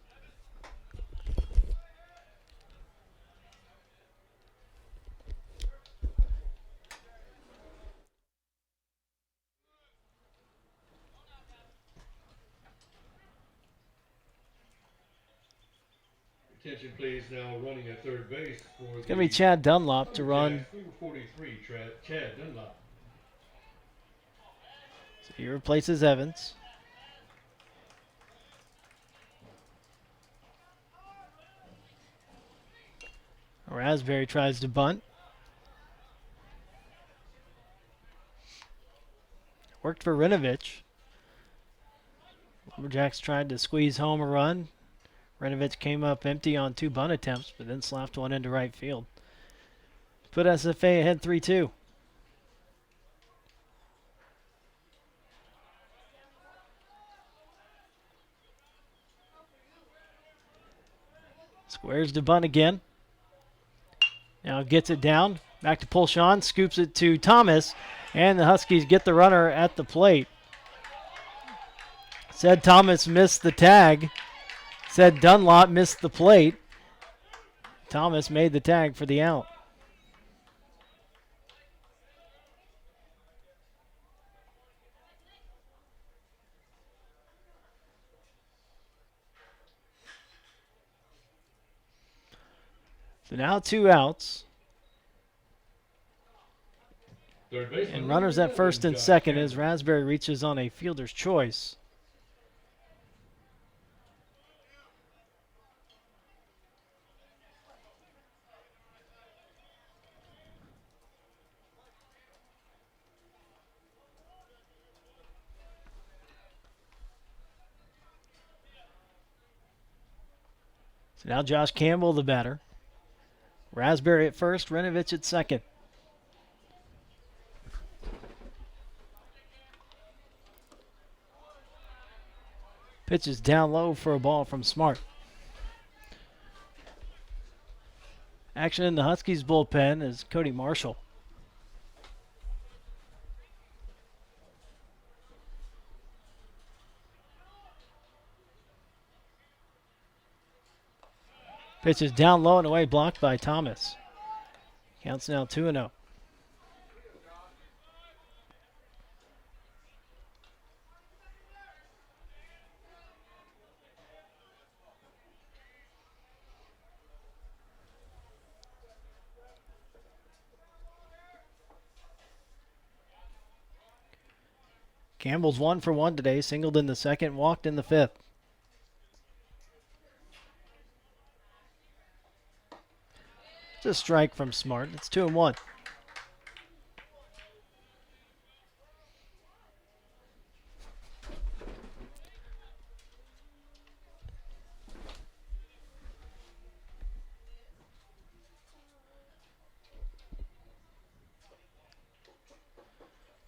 Attention please, now running at third base for
It's going to be Chad Dunlop to run.
Number 43, Chad Dunlop.
So he replaces Evans. Raspberry tries to bunt. Worked for Rinovich. Lumberjacks tried to squeeze home a run. Rinovich came up empty on 2 bunt attempts, but then slapped one into right field. Put SFA ahead 3-2. Squares to bunt again. Now gets it down. Back to Pulshawn. Scoops it to Thomas. And the Huskies get the runner at the plate. Said Thomas missed the tag. Said Dunlop missed the plate. Thomas made the tag for the out. So now 2 outs. And runners at first and second as Raspberry reaches on a fielder's choice. So now Josh Campbell, the batter. Raspberry at first, Rinovich at second. Pitch is down low for a ball from Smart. Action in the Huskies bullpen is Cody Marshall. Pitch is down low and away, blocked by Thomas. Counts now 2-0. Campbell's 1 for 1 today, singled in the second, walked in the fifth. It's a strike from Smart. It's 2-1.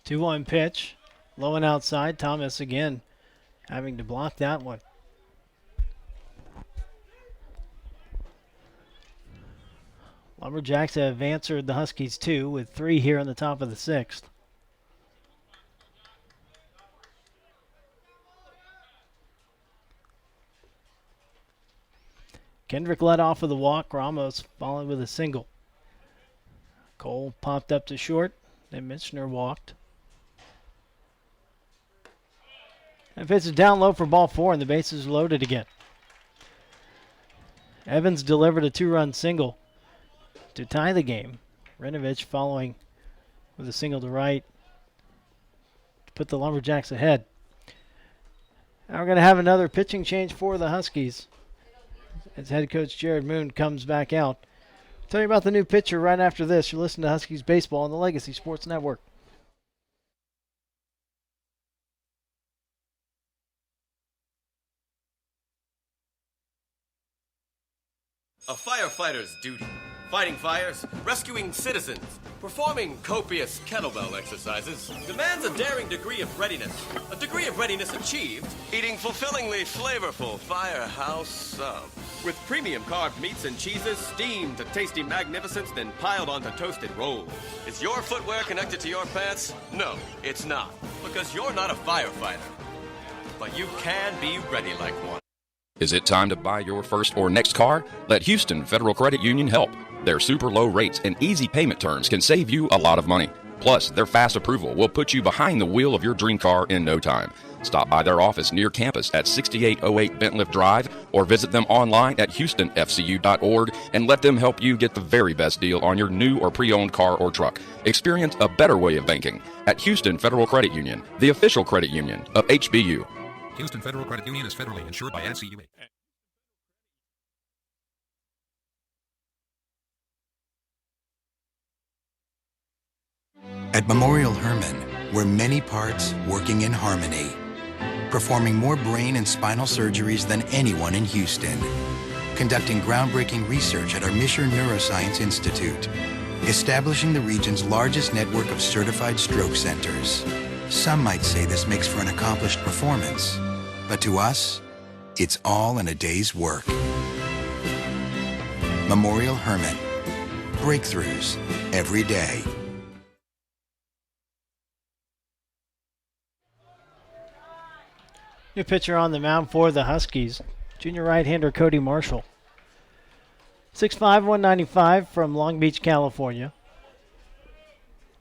Two-one pitch. Low and outside. Thomas again having to block that one. Lumberjacks have answered the Huskies 2 with 3 here in the top of the 6th. Kendrick led off with a walk. Ramos followed with a single. Cole popped up to short. Then Mitchner walked. And pitch is down low for ball 4, and the bases are loaded again. Evans delivered a 2-run single to tie the game. Rinovich following with a single to right to put the Lumberjacks ahead. Now we're going to have another pitching change for the Huskies as head coach Jared Moon comes back out. I'll tell you about the new pitcher right after this. You're listening to Huskies Baseball on the Legacy Sports Network.
A firefighter's duty. Fighting fires, rescuing citizens, performing copious kettlebell exercises demands a daring degree of readiness. A degree of readiness achieved eating fulfillingly flavorful Firehouse subs. With premium carved meats and cheeses steamed to tasty magnificence, then piled onto toasted rolls. Is your footwear connected to your pants? No, it's not, because you're not a firefighter. But you can be ready like one.
Is it time to buy your first or next car? Let Houston Federal Credit Union help. Their super low rates and easy payment terms can save you a lot of money. Plus, their fast approval will put you behind the wheel of your dream car in no time. Stop by their office near campus at 6808 Bentliff Drive or visit them online at houstonfcu.org and let them help you get the very best deal on your new or pre-owned car or truck. Experience a better way of banking at Houston Federal Credit Union, the official credit union of HBU.
Houston Federal Credit Union is federally insured by NCUA.
At Memorial Hermann, we're many parts working in harmony, performing more brain and spinal surgeries than anyone in Houston, conducting groundbreaking research at our Misher Neuroscience Institute, establishing the region's largest network of certified stroke centers. Some might say this makes for an accomplished performance, but to us, it's all in a day's work. Memorial Hermann. Breakthroughs every day.
New pitcher on the mound for the Huskies, junior right-hander Cody Marshall. 6'5", 195 from Long Beach, California.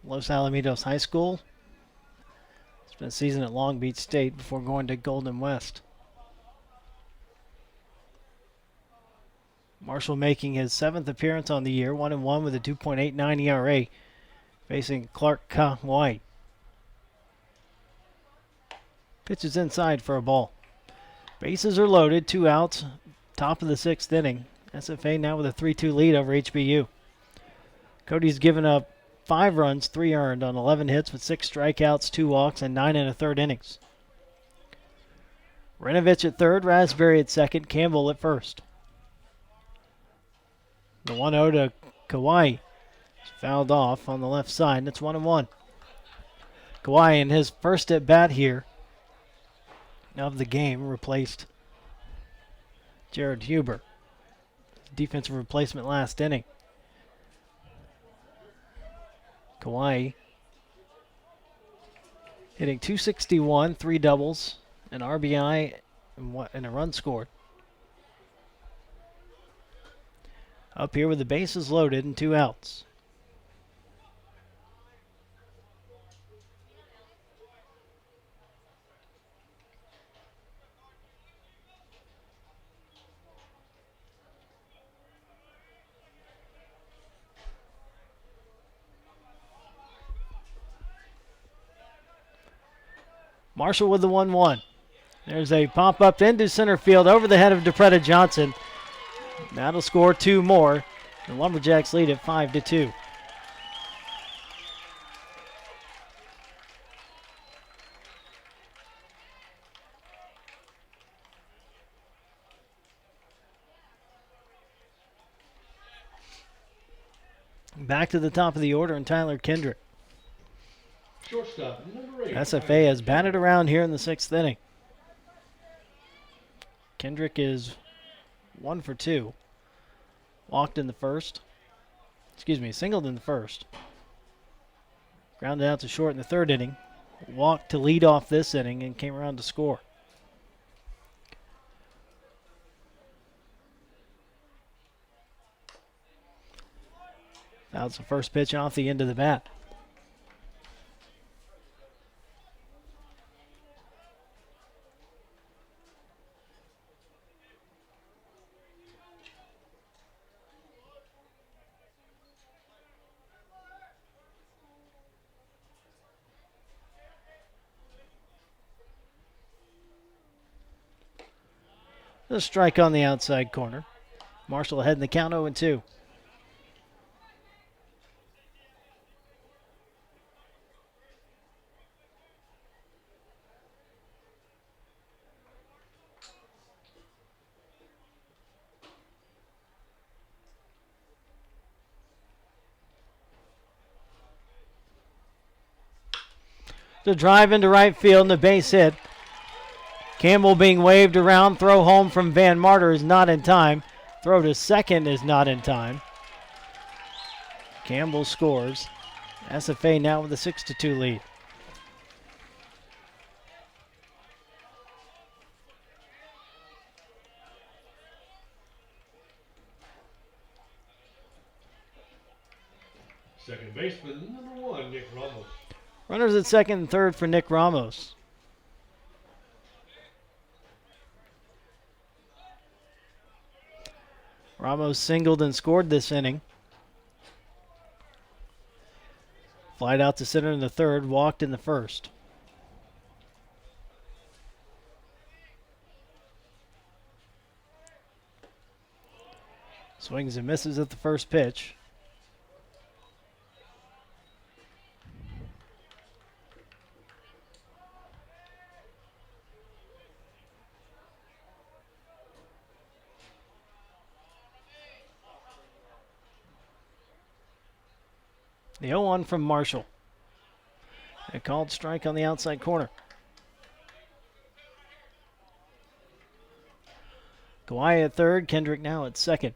Los Alamitos High School. Spent a season at Long Beach State before going to Golden West. Marshall making his 7th appearance on the year, 1-1 with a 2.89 ERA, facing Clark White. Pitches inside for a ball. Bases are loaded, 2 outs, top of the 6th inning. SFA now with a 3-2 lead over HBU. Cody's given up 5 runs, 3 earned on 11 hits with 6 strikeouts, 2 walks, and 9 1/3 innings. Renovich at third, Raspberry at second, Campbell at first. The 1-0 to Kauai is fouled off on the left side, and it's 1-1. Kauai in his first at bat here of the game replaced Jared Huber, defensive replacement last inning. Kauai hitting .261, 3 doubles, an RBI, and a run scored. Up here with the bases loaded and 2 outs. Marshall with the 1-1. There's a pop-up into center field over the head of DePretta Johnson. That'll score 2 more. The Lumberjacks lead at 5-2. Back to the top of the order, and Tyler Kendrick.
Shortstop, number 8.
SFA has batted around here in the 6th inning. Kendrick is 1 for 2. Walked in the first. Singled in the first. Grounded out to short in the 3rd inning. Walked to lead off this inning and came around to score. That's the first pitch off the end of the bat. A strike on the outside corner. Marshall ahead in the count, 0-2. The drive into right field and a base hit. Campbell being waved around. Throw home from Van Marter is not in time. Throw to second is not in time. Campbell scores. SFA now with a 6-2 lead.
Second baseman, number 1, Nick Ramos.
Runners at second and third for Nick Ramos. Ramos singled and scored this inning. Flied out to center in the third, walked in the first. Swings and misses at the first pitch. The 0-1 from Marshall. A called strike on the outside corner. Kawhi at third, Kendrick now at second.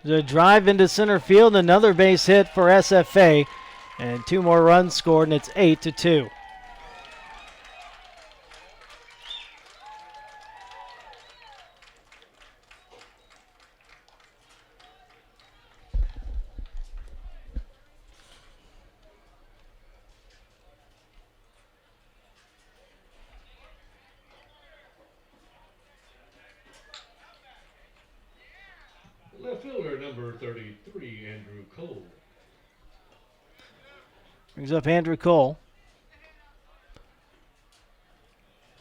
The drive into center field, another base hit for SFA, and 2 more runs scored, and it's 8-2.
Left fielder, number 33, Andrew Cole.
Brings up Andrew Cole.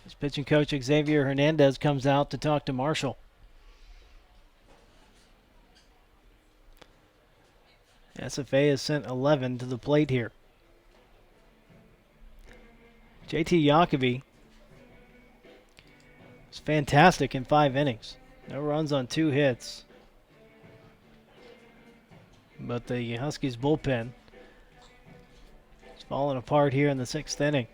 His pitching coach Xavier Hernandez comes out to talk to Marshall. SFA has sent 11 to the plate here. JT Jacoby was fantastic in 5 innings. No runs on 2 hits. But the Huskies bullpen is falling apart here in the 6th inning.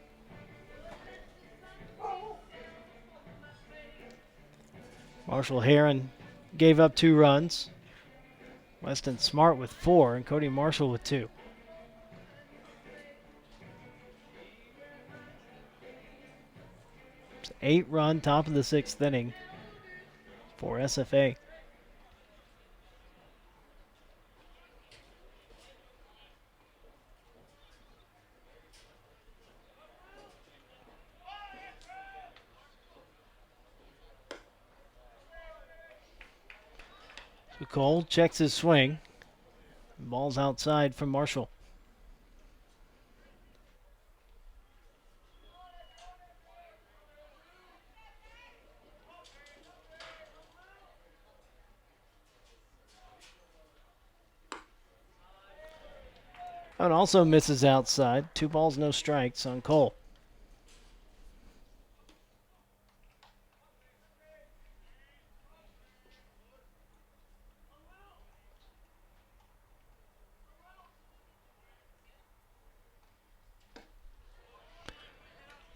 Marshall Heron gave up 2 runs. Weston Smart with 4 and Cody Marshall with 2. It's 8-run top of the 6th inning for SFA. So Cole checks his swing. Ball's outside from Marshall. And also misses outside. 2 balls, no strikes on Cole.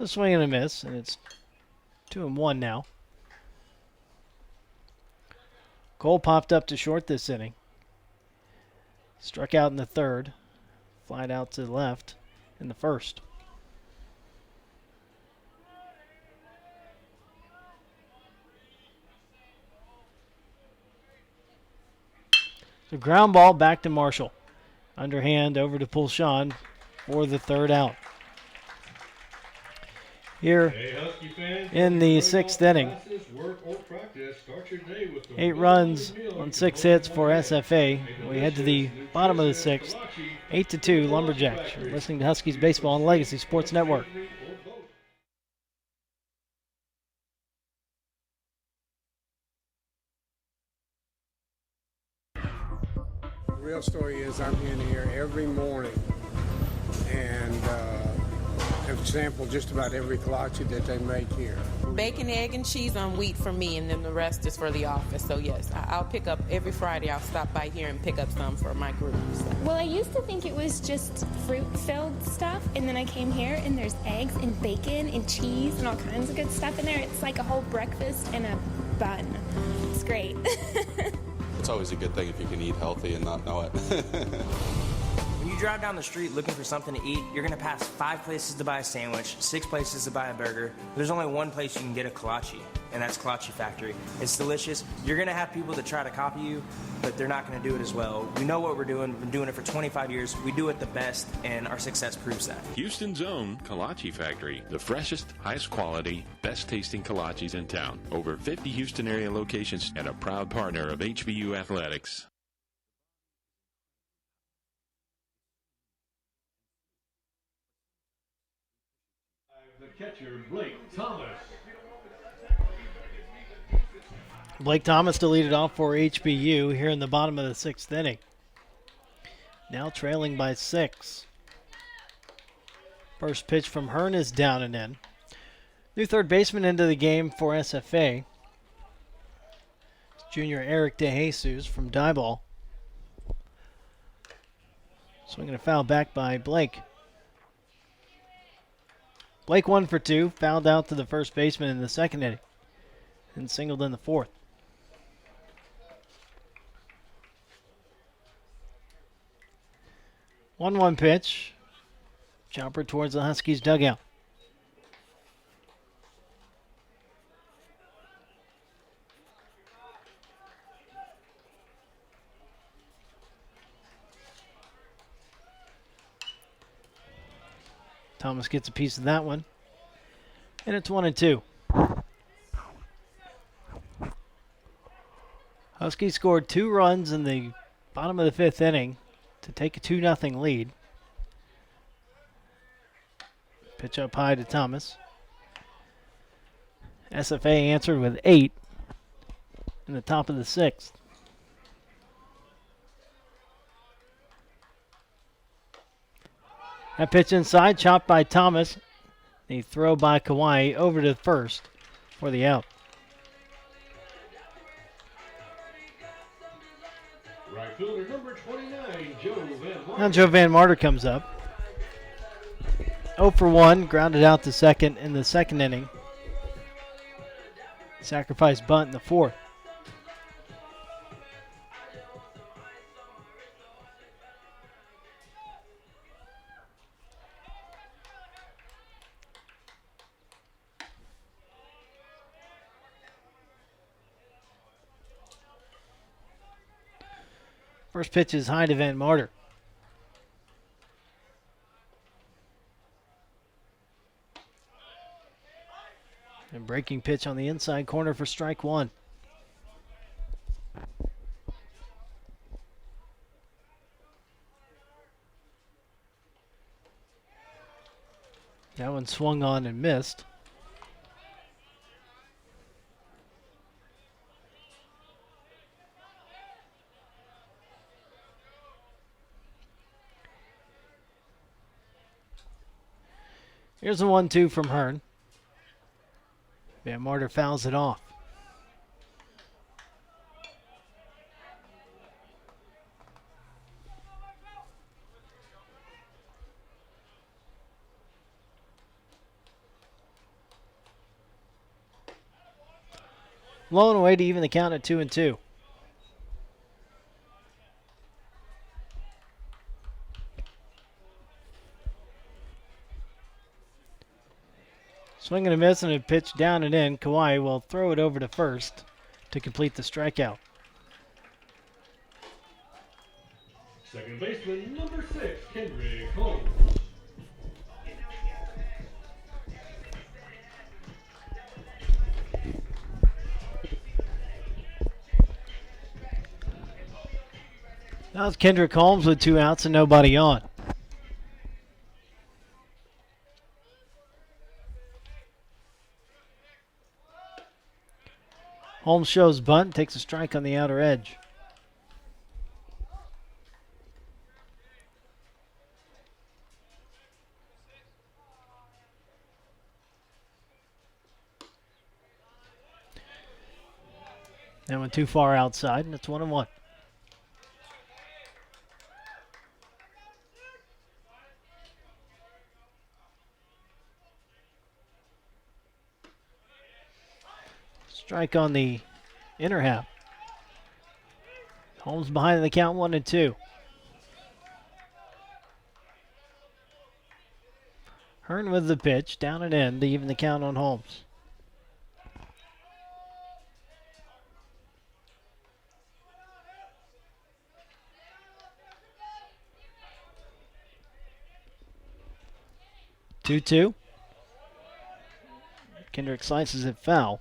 A swing and a miss, and it's 2-1 now. Cole popped up to short this inning. Struck out in the third. Flied out to the left in the first. So ground ball back to Marshall. Underhand over to Pulshan for the 3rd out. Here in the 6th inning. 8 runs on 6 hits for SFA. We head to the bottom of the 6th. 8-2 Lumberjacks. You're listening to Huskies Baseball on Legacy Sports Network.
The real story is I'm in here every morning and
sample just about every kolache that they make here.
Bacon, egg, and cheese on wheat for me, and then the rest is for the office. So yes, I'll pick up every Friday. I'll stop by here and pick up some for my group. So.
Well, I used to think it was just fruit-filled stuff, and then I came here, and there's eggs and bacon and cheese and all kinds of good stuff in there. It's like a whole breakfast and a bun. It's great.
It's always a good thing if you can eat healthy and not know it.
When you drive down the street looking for something to eat, you're going to pass 5 places to buy a sandwich, 6 places to buy a burger. There's only one place you can get a kolache, and that's Kolache Factory. It's delicious. You're going to have people that try to copy you, but they're not going to do it as well. We know what we're doing. We've been doing it for 25 years. We do it the best, and our success proves that.
Houston's own Kolache Factory, the freshest, highest quality, best tasting kolaches in town. Over 50 Houston area locations and a proud partner of HBU Athletics.
The catcher, Blake Thomas.
Blake Thomas to lead it off for HBU here in the bottom of the 6th inning. Now trailing by 6. First pitch from Hearn is down and in. New third baseman into the game for SFA. Junior Eric DeJesus from Diboll. Swinging a foul back by Blake. Blake 1 for 2, fouled out to the first baseman in the 2nd inning and singled in the 4th. 1-1 pitch. Chopper towards the Huskies dugout. Thomas gets a piece of that one. And it's 1-2. Huskies scored 2 runs in the bottom of the 5th inning to take a 2-0 lead. Pitch up high to Thomas. SFA answered with 8 in the top of the 6th. That pitch inside, chopped by Thomas. The throw by Kawhi over to first for the out.
Right fielder number 29, Joe Van Martin.
Now Joe Van Marter comes up. 0 for 1, grounded out to second in the 2nd inning. Sacrifice bunt in the 4th. First pitch is high to Van Marter. And breaking pitch on the inside corner for strike 1. That one swung on and missed. Here's a 1-2 from Hearn. Van Marter fouls it off. Blown away to even the count at 2-2. Swing and a miss and a pitch down and in. Kawhi will throw it over to first to complete the strikeout.
Second baseman number 6, Kendrick Holmes.
Now it's Kendrick Holmes with 2 outs and nobody on. Holmes shows bunt, takes a strike on the outer edge. That went too far outside, and it's 1-1. Strike on the inner half. Holmes behind the count, 1-2. Hearn with the pitch, down and in to even the count on Holmes. Two. Kendrick slices it foul.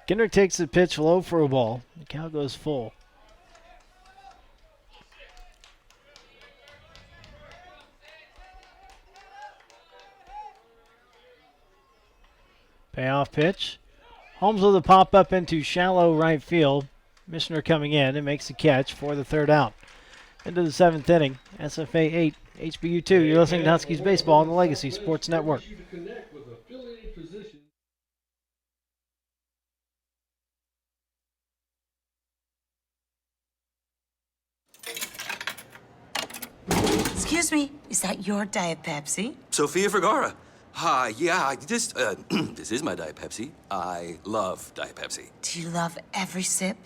Kendrick takes the pitch low for a ball. The count goes full. Payoff pitch. Holmes with a pop up into shallow right field. Mishner coming in and makes the catch for the third out. Into the seventh inning. SFA 8, HBU 2. You're listening to Huskies Baseball on the Legacy Sports Network.
Excuse me, is that your Diet Pepsi?
Sofia Vergara. Hi, yeah, this is my Diet Pepsi. I love Diet Pepsi.
Do you love every sip?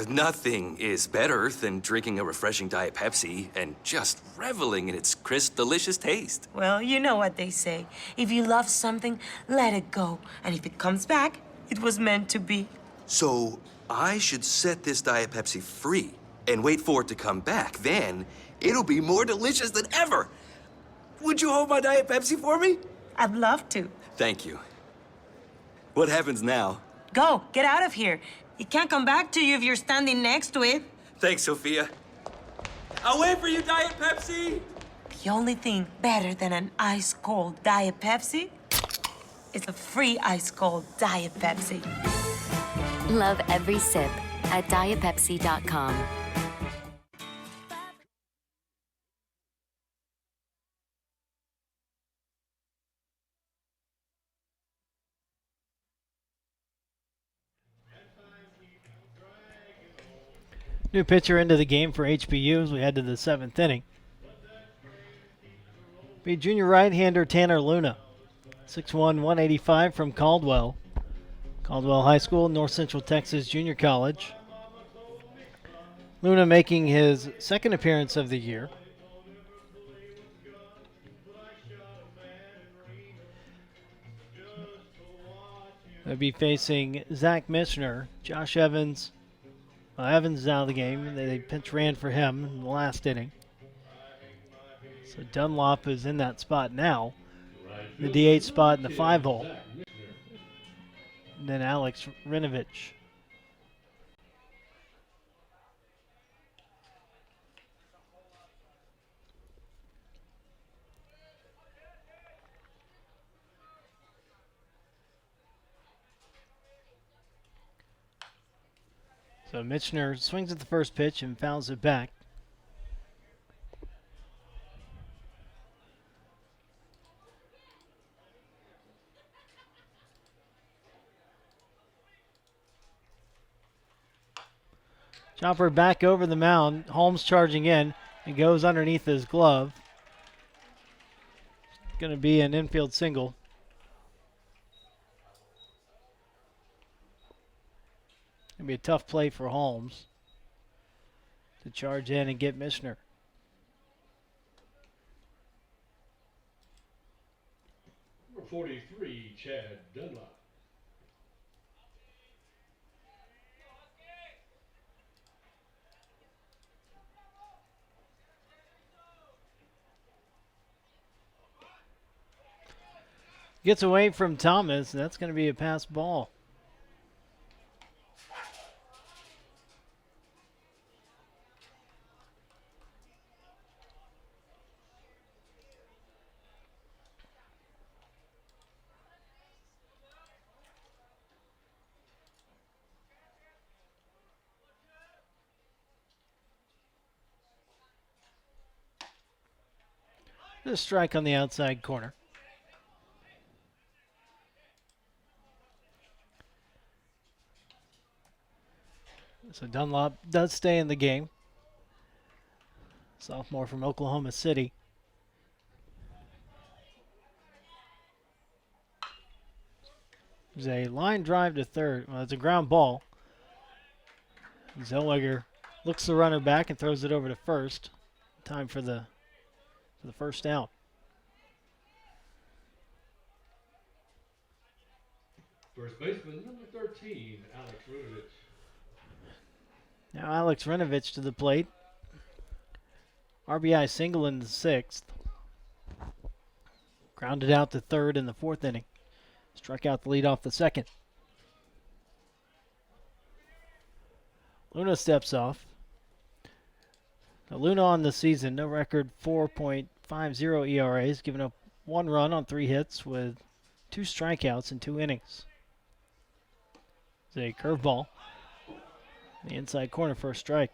Nothing is better than drinking a refreshing Diet Pepsi and just reveling in its crisp, delicious taste.
Well, you know what they say. If you love something, let it go. And if it comes back, it was meant to be.
So I should set this Diet Pepsi free and wait for it to come back. Then it'll be more delicious than ever. Would you hold my Diet Pepsi for me?
I'd love to.
Thank you. What happens now?
Go, get out of here. It can't come back to you if you're standing next to it.
Thanks, Sophia. I'll wait for you, Diet Pepsi!
The only thing better than an ice-cold Diet Pepsi is a free ice-cold Diet Pepsi.
Love every sip at dietpepsi.com.
New pitcher into the game for HBU as we head to the seventh inning. Be junior right-hander Tanner Luna. 6'1", 185 from Caldwell. Caldwell High School, North Central Texas Junior College. Luna making his second appearance of the year. They'll be facing Zach Mishner, Josh Evans. Evans is out of the game. They pinch ran for him in the last inning. So Dunlop is in that spot now. The DH spot in the 5-hole. And then Alex Rinovich. So Mitchner swings at the first pitch and fouls it back. Chopper back over the mound. Holmes charging in. It goes underneath his glove. Going to be an infield single. Going to be a tough play for Holmes to charge in and get Mishner.
Number 43, Chad Dunlop.
Gets away from Thomas. That's going to be a pass ball. A strike on the outside corner. So Dunlop does stay in the game. Sophomore from Oklahoma City. There's a line drive to third. Well, it's a ground ball. Zellweger looks the runner back and throws it over to first. Time for the first out.
First baseman, number 13, Alex Runovich.
Now Alex Rinovich to the plate. RBI single in the sixth. Grounded out to third in the fourth inning. Struck out the lead off the second. Luna steps off. Now Luna on the season, no record, 4.50 ERAs, giving up 1 run on 3 hits with 2 strikeouts in 2 innings. It's a curveball. The inside corner for a strike.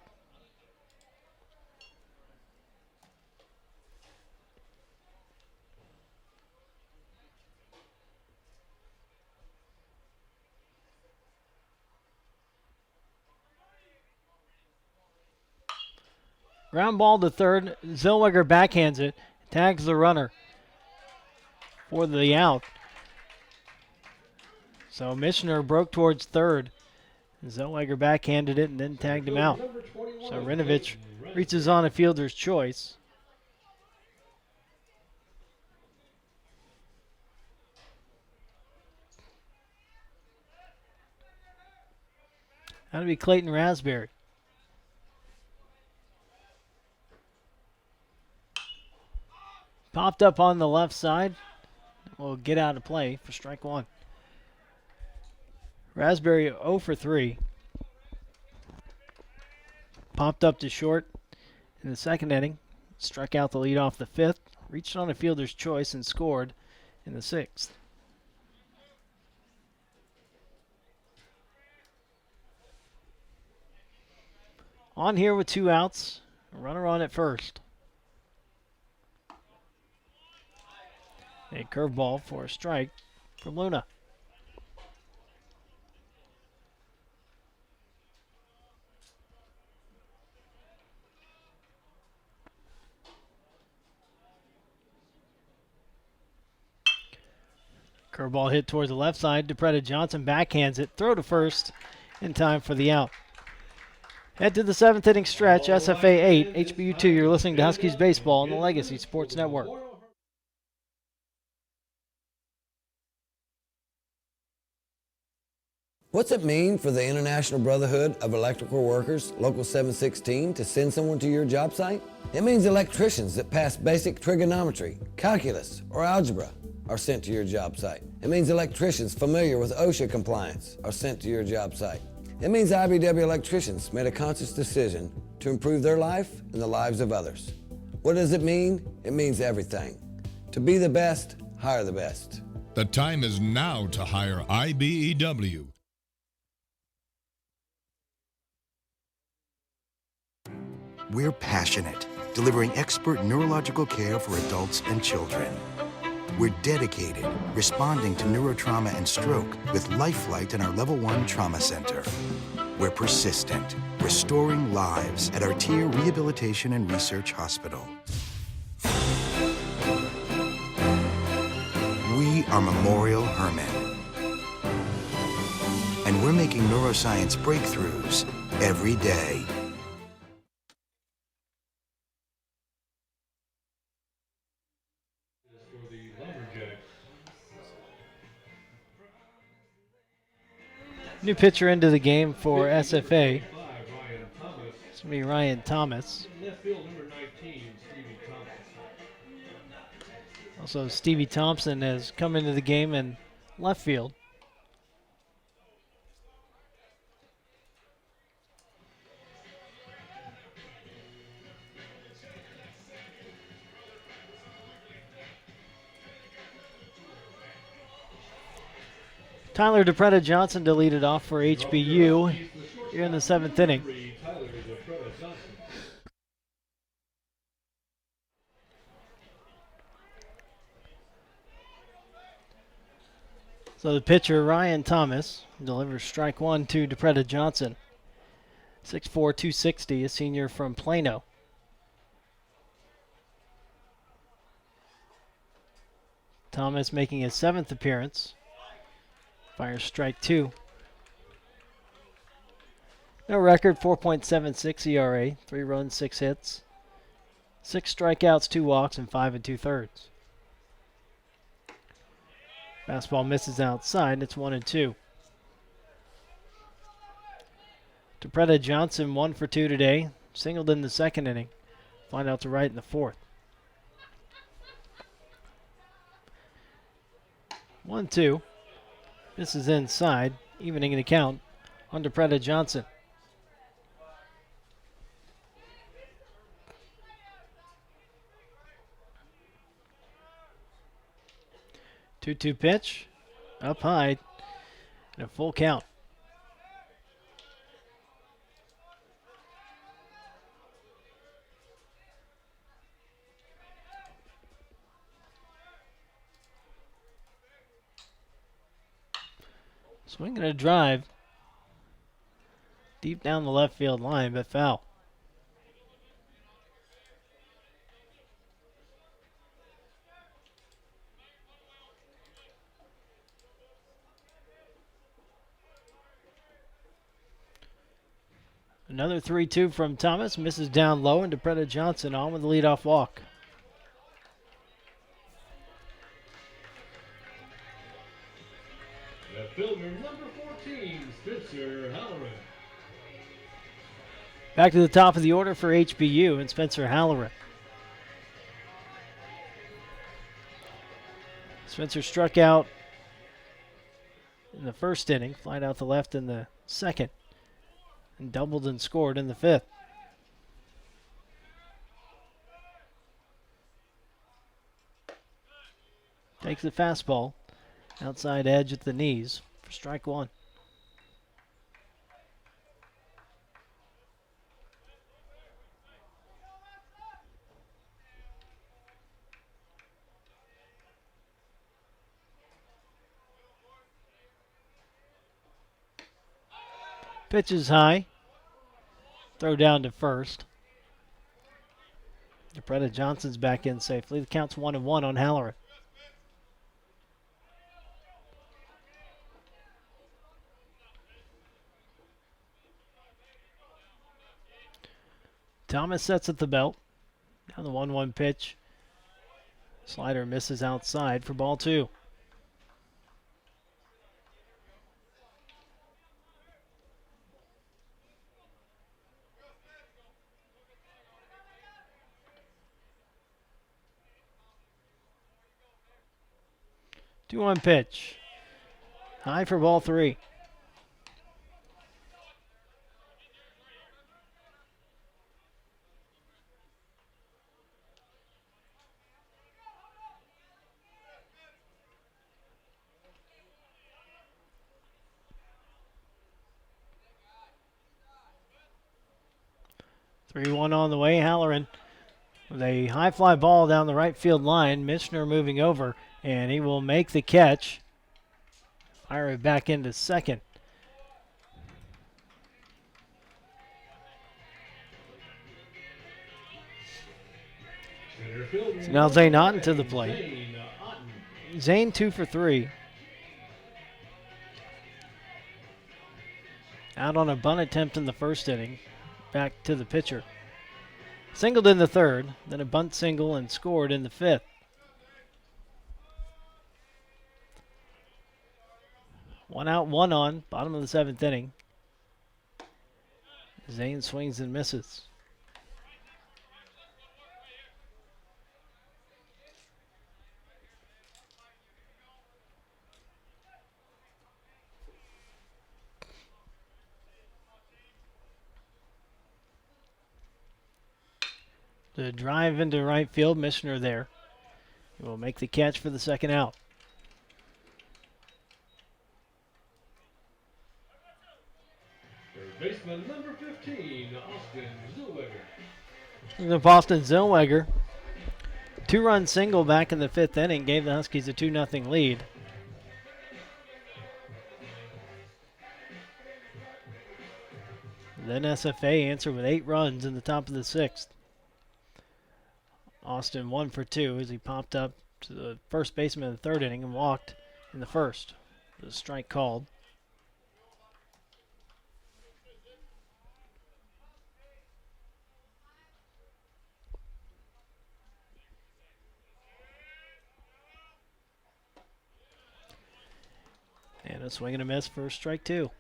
Ground ball to third. Zellweger backhands it. Tags the runner for the out. So Michener broke towards third. Zellweger backhanded it and then tagged him out. So Rinovich reaches on a fielder's choice. That'll be Clayton Raspberry. Popped up on the left side. Will get out of play for strike 1. Raspberry 0 for 3. Popped up to short in the second inning. Struck out the lead off the fifth. Reached on a fielder's choice and scored in the sixth. On here with 2 outs. A runner on at first. A curveball for a strike from Luna. Curveball hit towards the left side. DePretta Johnson backhands it. Throw to first in time for the out. Head to the 7th inning stretch. SFA 8, HBU 2. You're listening to Huskies Baseball on the Legacy Sports Network.
What's it mean for the International Brotherhood of Electrical Workers, Local 716, to send someone to your job site? It means electricians that pass basic trigonometry, calculus, or algebra are sent to your job site. It means electricians familiar with OSHA compliance are sent to your job site. It means IBW electricians made a conscious decision to improve their life and the lives of others. What does it mean? It means everything. To be the best, hire the best.
The time is now to hire IBEW.
We're passionate, delivering expert neurological care for adults and children. We're dedicated, responding to neurotrauma and stroke with LifeFlight in our Level 1 Trauma Center. We're persistent, restoring lives at our Tier Rehabilitation and Research Hospital. We are Memorial Hermann. And we're making neuroscience breakthroughs every day.
For the Lumberjacks.
New pitcher into the game for SFA. It's going to be Ryan Thomas.
Left field, number 19, Stevie Thompson.
Also, Stevie Thompson has come into the game in left field. Tyler DePretta Johnson to lead it off for HBU here in the 7th inning. So the pitcher, Ryan Thomas, delivers strike one to DePretta Johnson. 6'4", 260, a senior from Plano. Thomas making his 7th appearance. Fires strike two. No record, 4.76 ERA, 3 runs, 6 hits. 6 strikeouts, 2 walks, and 5 2/3. Fastball misses outside, it's 1-2. DePretta Johnson 1 for 2 today. Singled in the 2nd inning. Fly out to right in the 4th. 1-2. This is inside, evening the count on DePretta Johnson. Two-two pitch, up high, and a full count. Swinging a drive deep down the left field line, but foul. Another 3-2 from Thomas, misses down low, and DePretta Johnson on with the leadoff walk.
The fielder, number 14, Spencer Halloran.
Back to the top of the order for HBU and Spencer Halloran. Spencer struck out in the 1st inning, flied out the left in the 2nd, and doubled and scored in the 5th. Takes the fastball, outside edge at the knees for strike one. Pitch is high. Throw down to first. DePretta Johnson's back in safely. The count's 1-1 on Halloran. Thomas sets at the belt. Down the 1-1 pitch. Slider misses outside for ball 2. Two-one pitch. High for ball 3. Three-one on the way. Halloran with a high fly ball down the right field line. Michener moving over, and he will make the catch. Fire it back into second. So now Zane Otten to the plate. Zane 2 for 3. Out on a bunt attempt in the 1st inning. Back to the pitcher. Singled in the 3rd, then a bunt single and scored in the 5th. One out, one on, bottom of the 7th inning. Zane swings and misses. The drive into right field, Michener there. He will make the catch for the 2nd out.
Third baseman, number 15, Austin Zellweger.
The Boston Zellweger. 2-run single back in the 5th inning gave the Huskies a 2-0 lead. Then SFA answered with 8 runs in the top of the 6th. Austin 1 for 2 as he popped up to the first baseman in the 3rd inning and walked in the 1st. The strike called. And a swing and a miss for strike 2.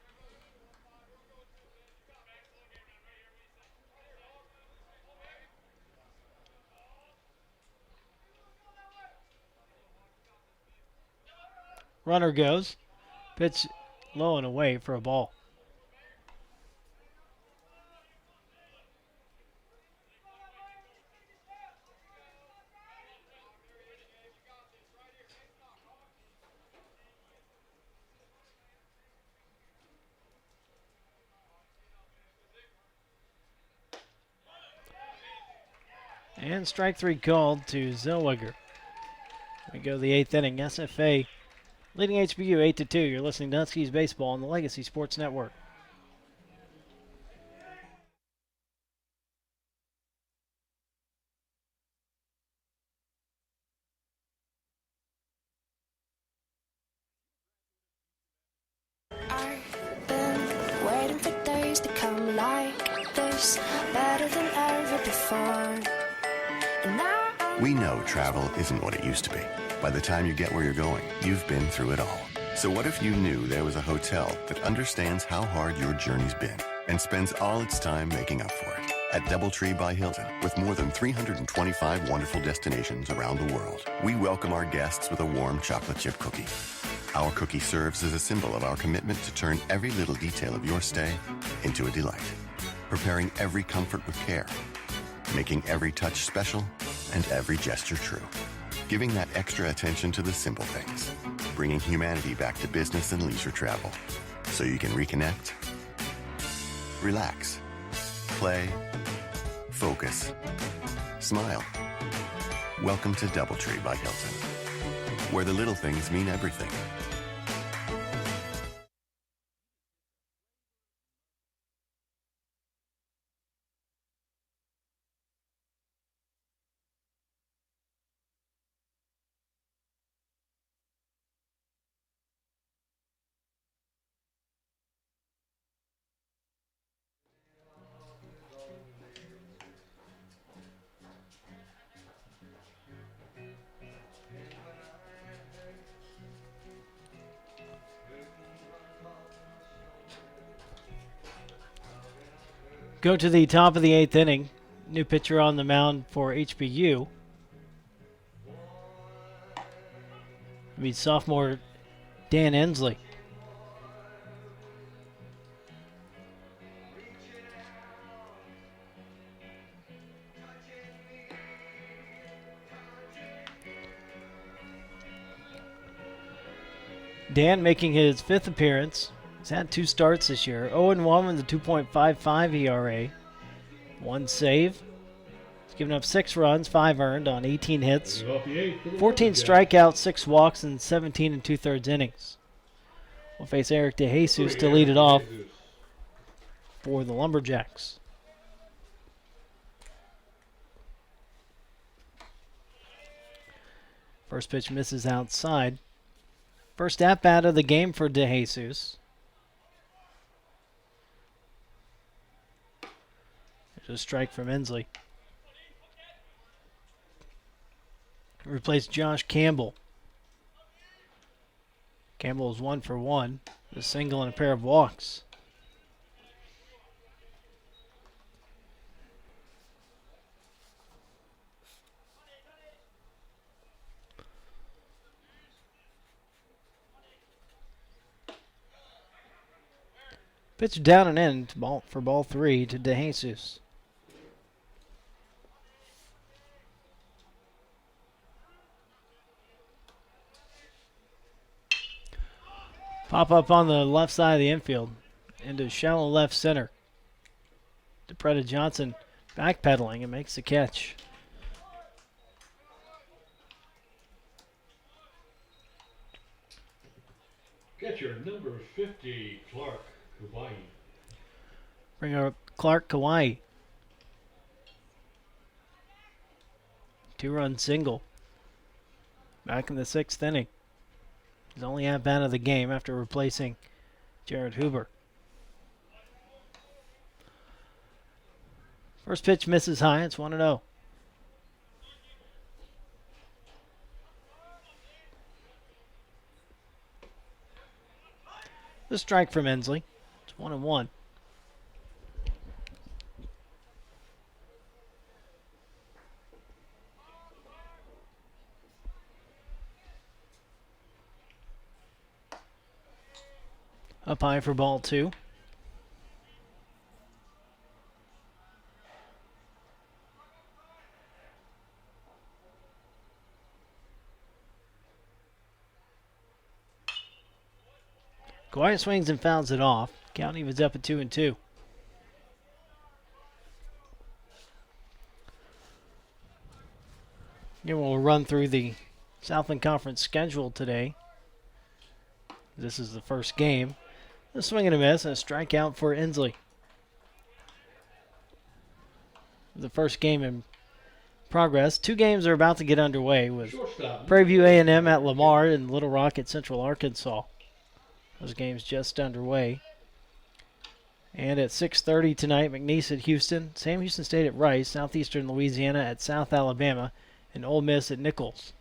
Runner goes. Pitch low and away for a ball. And strike 3 called to Zellweger. We go to the 8th inning. SFA leading HBU 8-2. You're listening to Huskies Baseball on the Legacy Sports Network.
I've been waiting for days to come like this, better than ever before. And now
We know travel isn't what it used to be. By the time you get where you're going, you've been through it all. So what if you knew there was a hotel that understands how hard your journey's been and spends all its time making up for it? At DoubleTree by Hilton, with more than 325 wonderful destinations around the world, we welcome our guests with a warm chocolate chip cookie. Our cookie serves as a symbol of our commitment to turn every little detail of your stay into a delight, preparing every comfort with care, making every touch special and every gesture true, giving that extra attention to the simple things, bringing humanity back to business and leisure travel so you can reconnect, relax, play, focus, smile. Welcome to DoubleTree by Hilton, where the little things mean everything.
Go to the top of the 8th inning. New pitcher on the mound for HBU. It'll be sophomore Dan Ensley. Dan making his 5th appearance. He's had 2 starts this year. 0-1 with a 2.55 ERA. 1 save. He's given up 6 runs, 5 earned on 18 hits. 14 strikeouts, 6 walks, and 17 2/3 innings. We'll face Eric DeJesus to lead it off for the Lumberjacks. First pitch misses outside. First at-bat of the game for DeJesus. There's a strike from Ensley. Replaced Josh Campbell. Campbell is 1 for 1. A single and a pair of walks. Pitch down and in for ball 3 to DeJesus. Pop up on the left side of the infield into shallow left center. DePreda Johnson backpedaling and makes the catch.
Catcher number 50, Clark Kubai.
Bring up Clark Kawhi. 2-run single. Back in the 6th inning. He's only at bat of the game after replacing Jared Huber. First pitch misses high. It's 1-0. The strike from Inslee. It's 1-1. Up high for ball 2. Kawhi swings and fouls it off. Count evens up at 2-2. Again, we'll run through the Southland Conference schedule today. This is the first game. A swing and a miss and a strikeout for Inslee. The first game in progress. 2 games are about to get underway with Prairie View A&M at Lamar and Little Rock at Central Arkansas. Those games just underway. And at 6:30 tonight, McNeese at Houston, Sam Houston State at Rice, Southeastern Louisiana at South Alabama, and Ole Miss at Nichols.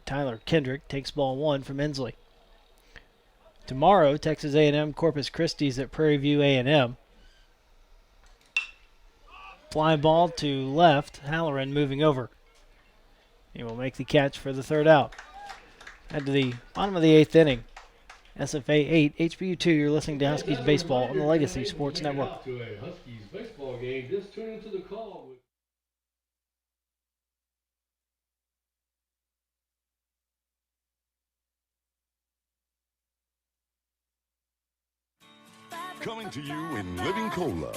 Tyler Kendrick takes ball 1 from Inslee. Tomorrow, Texas A&M Corpus Christi's at Prairie View A&M. Fly ball to left, Halloran moving over. He will make the catch for the 3rd out. Head to the bottom of the 8th inning. SFA 8, HBU 2. You're listening to Huskies Baseball on the Legacy Sports Network.
To a Huskies baseball game just turned into the call with
coming to you in Living Cola.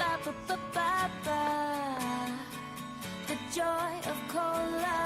The joy of cola.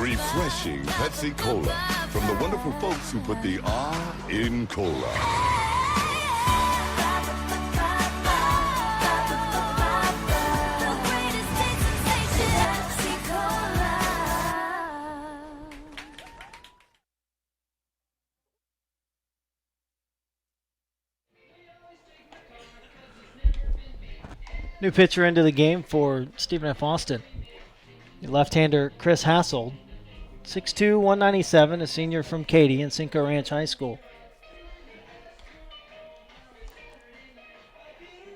Refreshing Pepsi Cola from the wonderful folks who put the R in cola.
New pitcher into the game for Stephen F. Austin. Left-hander Chris Hassold. 6'2", 197, a senior from Katy and Cinco Ranch High School.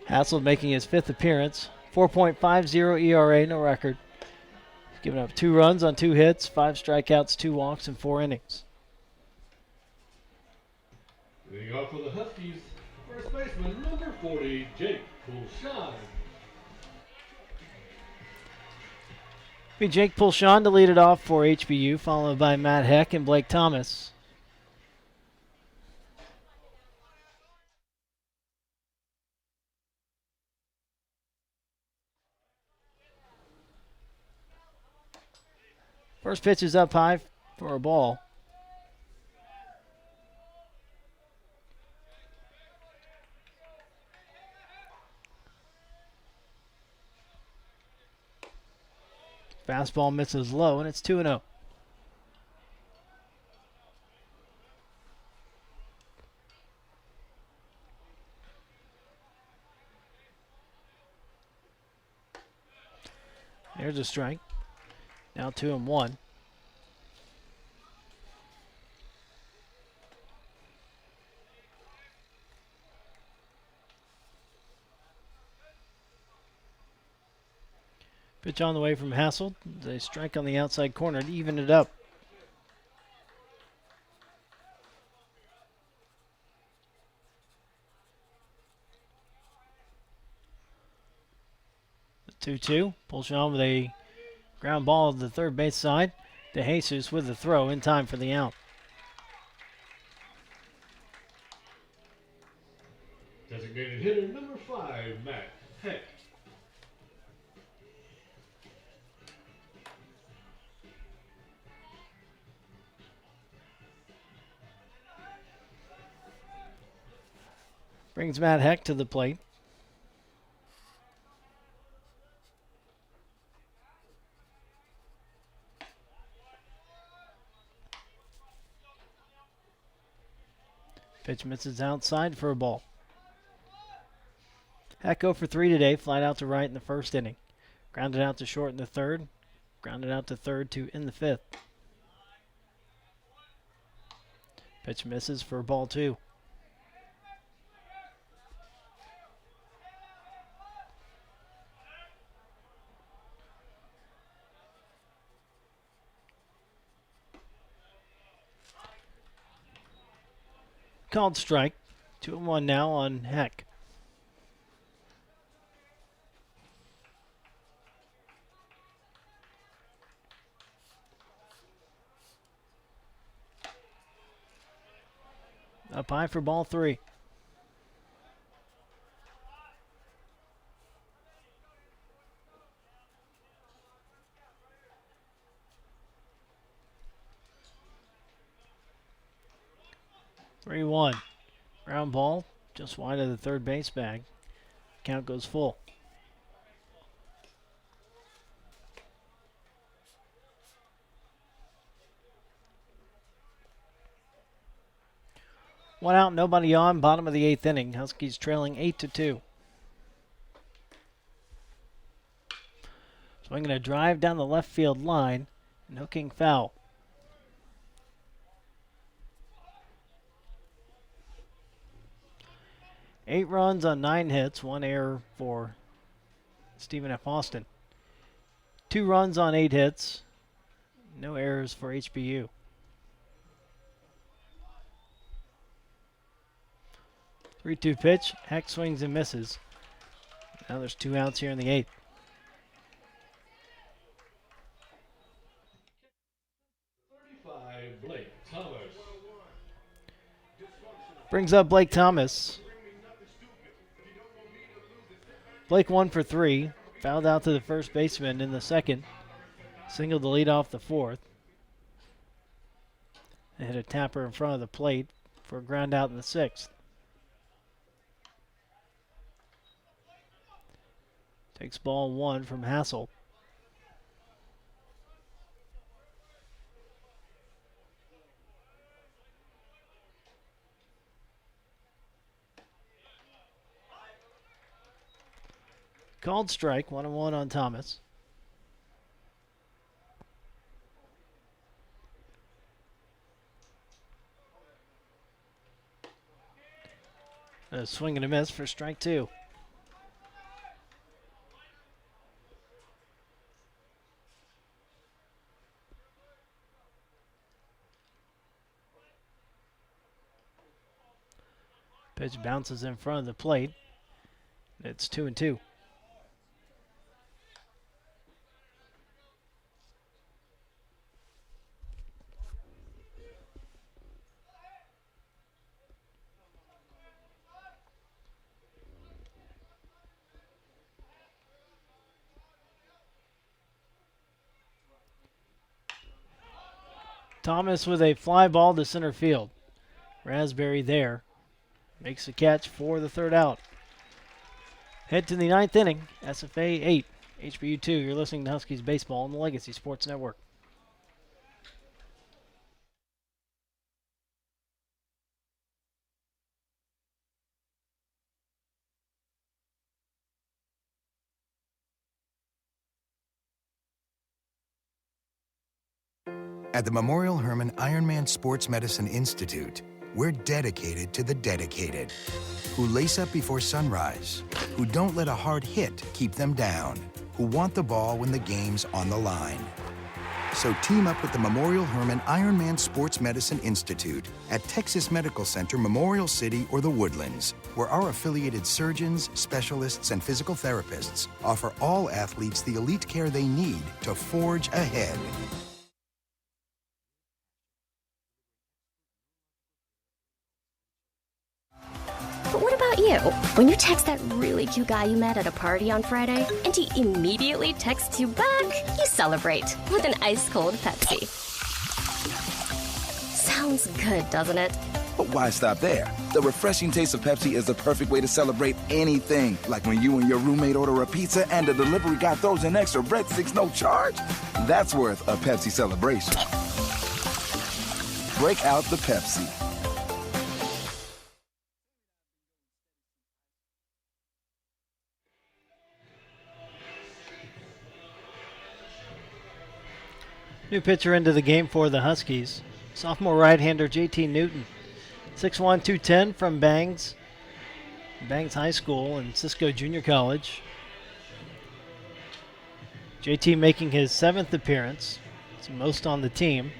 Hassold making his 5th appearance. 4.50 ERA, no record. He's given up 2 runs on 2 hits, 5 strikeouts, 2 walks, and 4 innings.
leading off for the Huskies, first baseman number 40, Jake Pulshine.
Be Jake Pulshon to lead it off for HBU, followed by Matt Heck and Blake Thomas. First pitch is up high for a ball. Fastball misses low, and it's 2-0. There's a strike. Now 2-1. Pitch on the way from Hasselt. They strike on the outside corner to even it up. 2-2. Pulshaw with a ground ball to the third base side. DeJesus with the throw in time for the out.
Designated hitter number 5, Matt Heck.
Brings Matt Heck to the plate. Pitch misses outside for a ball. Heck 0 for 3 today, flied out to right in the first inning. Grounded out to short in the third. Grounded out to third to in the fifth. Pitch misses for ball 2. Called strike. 2-1 now on Heck. Up high for ball 3. Three-one. Ground ball just wide of the third base bag. Count goes full. One out, nobody on. Bottom of the 8th inning. Huskies trailing 8-2. Swinging a drive down the left field line. And hooking foul. Eight runs on 9 hits. 1 error for Stephen F. Austin. 2 runs on 8 hits. No errors for HBU. 3-2 pitch. Heck swings and misses. Now there's 2 outs here in the 8th.
Blake Thomas.
Brings up Blake Thomas. Blake 1 for 3. Fouled out to the first baseman in the second. Singled the lead off the fourth. And hit a tapper in front of the plate for a ground out in the 6th. Takes ball 1 from Hassel. Called strike, 1-1 on Thomas. A swing and a miss for strike 2. Pitch bounces in front of the plate. It's 2-2. Thomas with a fly ball to center field. Raspberry there. Makes the catch for the third out. Head to the 9th inning. SFA 8, HBU 2. You're listening to Huskies Baseball on the Legacy Sports Network.
At the Memorial Hermann Ironman Sports Medicine Institute, we're dedicated to the dedicated, who lace up before sunrise, who don't let a hard hit keep them down, who want the ball when the game's on the line. So team up with the Memorial Hermann Ironman Sports Medicine Institute at Texas Medical Center, Memorial City, or the Woodlands, where our affiliated surgeons, specialists, and physical therapists offer all athletes the elite care they need to forge ahead.
But what about you? When you text that really cute guy you met at a party on Friday, and he immediately texts you back, you celebrate with an ice-cold Pepsi. Sounds good, doesn't it?
But why stop there? The refreshing taste of Pepsi is the perfect way to celebrate anything. Like when you and your roommate order a pizza and the delivery guy throws in extra breadsticks, no charge. That's worth a Pepsi celebration. Break out the Pepsi.
New pitcher into the game for the Huskies. Sophomore right-hander JT Newton. 6'1", 210 from Bangs High School and Cisco Junior College. JT making his 7th appearance. It's the most on the team.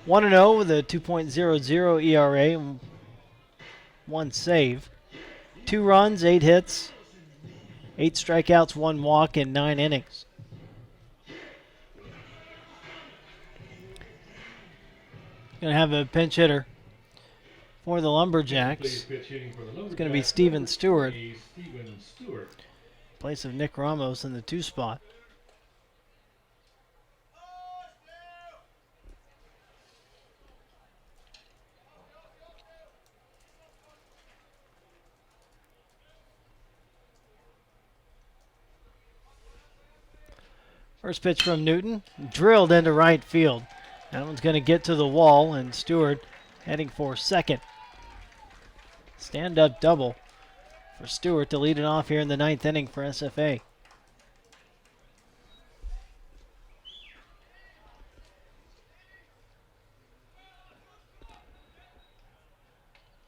1-0 with a 2.00 ERA and 1 save. 2 runs, 8 hits, 8 strikeouts, 1 walk in 9 innings. Going to have a pinch hitter for the Lumberjacks. It's going to be Steven Stewart. Place of Nick Ramos in the 2 spot. First pitch from Newton, drilled into right field. That one's going to get to the wall, and Stewart heading for second. Stand-up double for Stewart to lead it off here in the 9th inning for SFA.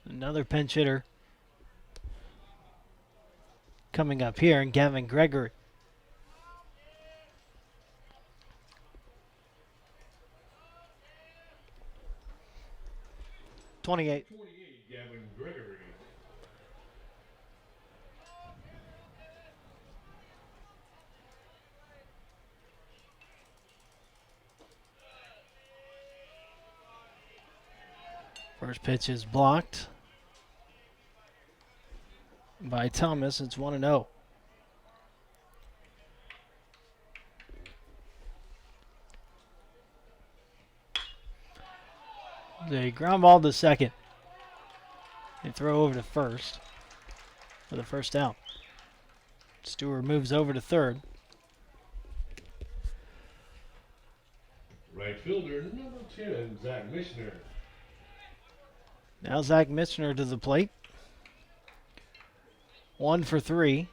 Another pinch hitter coming up here, and Gavin Gregory. '28.
Gavin Gregory.
First pitch is blocked by Thomas. It's 1-0. They ground ball to second. They throw over to first for the first out. Stewart moves over to third.
Right fielder, number 10, Zach Mishner.
Now Zach Mishner to the plate. 1 for 3.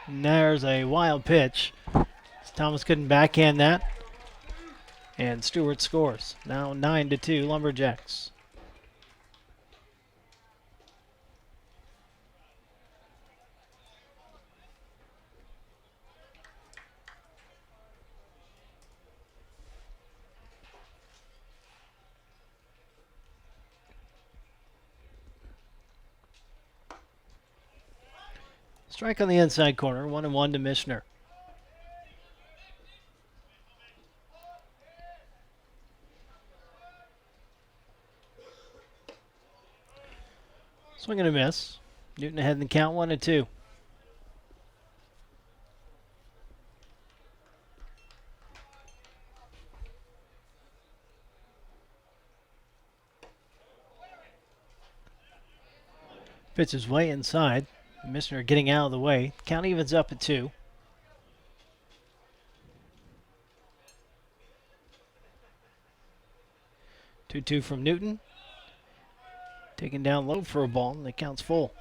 And there's a wild pitch. Thomas couldn't backhand that. And Stewart scores. Now 9-2 Lumberjacks. Strike on the inside corner. 1-1 to Mishner. Swing and a miss. Newton ahead in the count, 1-2. Pitch is way inside. Mishner getting out of the way. Count evens up at 2. Two from Newton. Taken down low for a ball, and the count's full.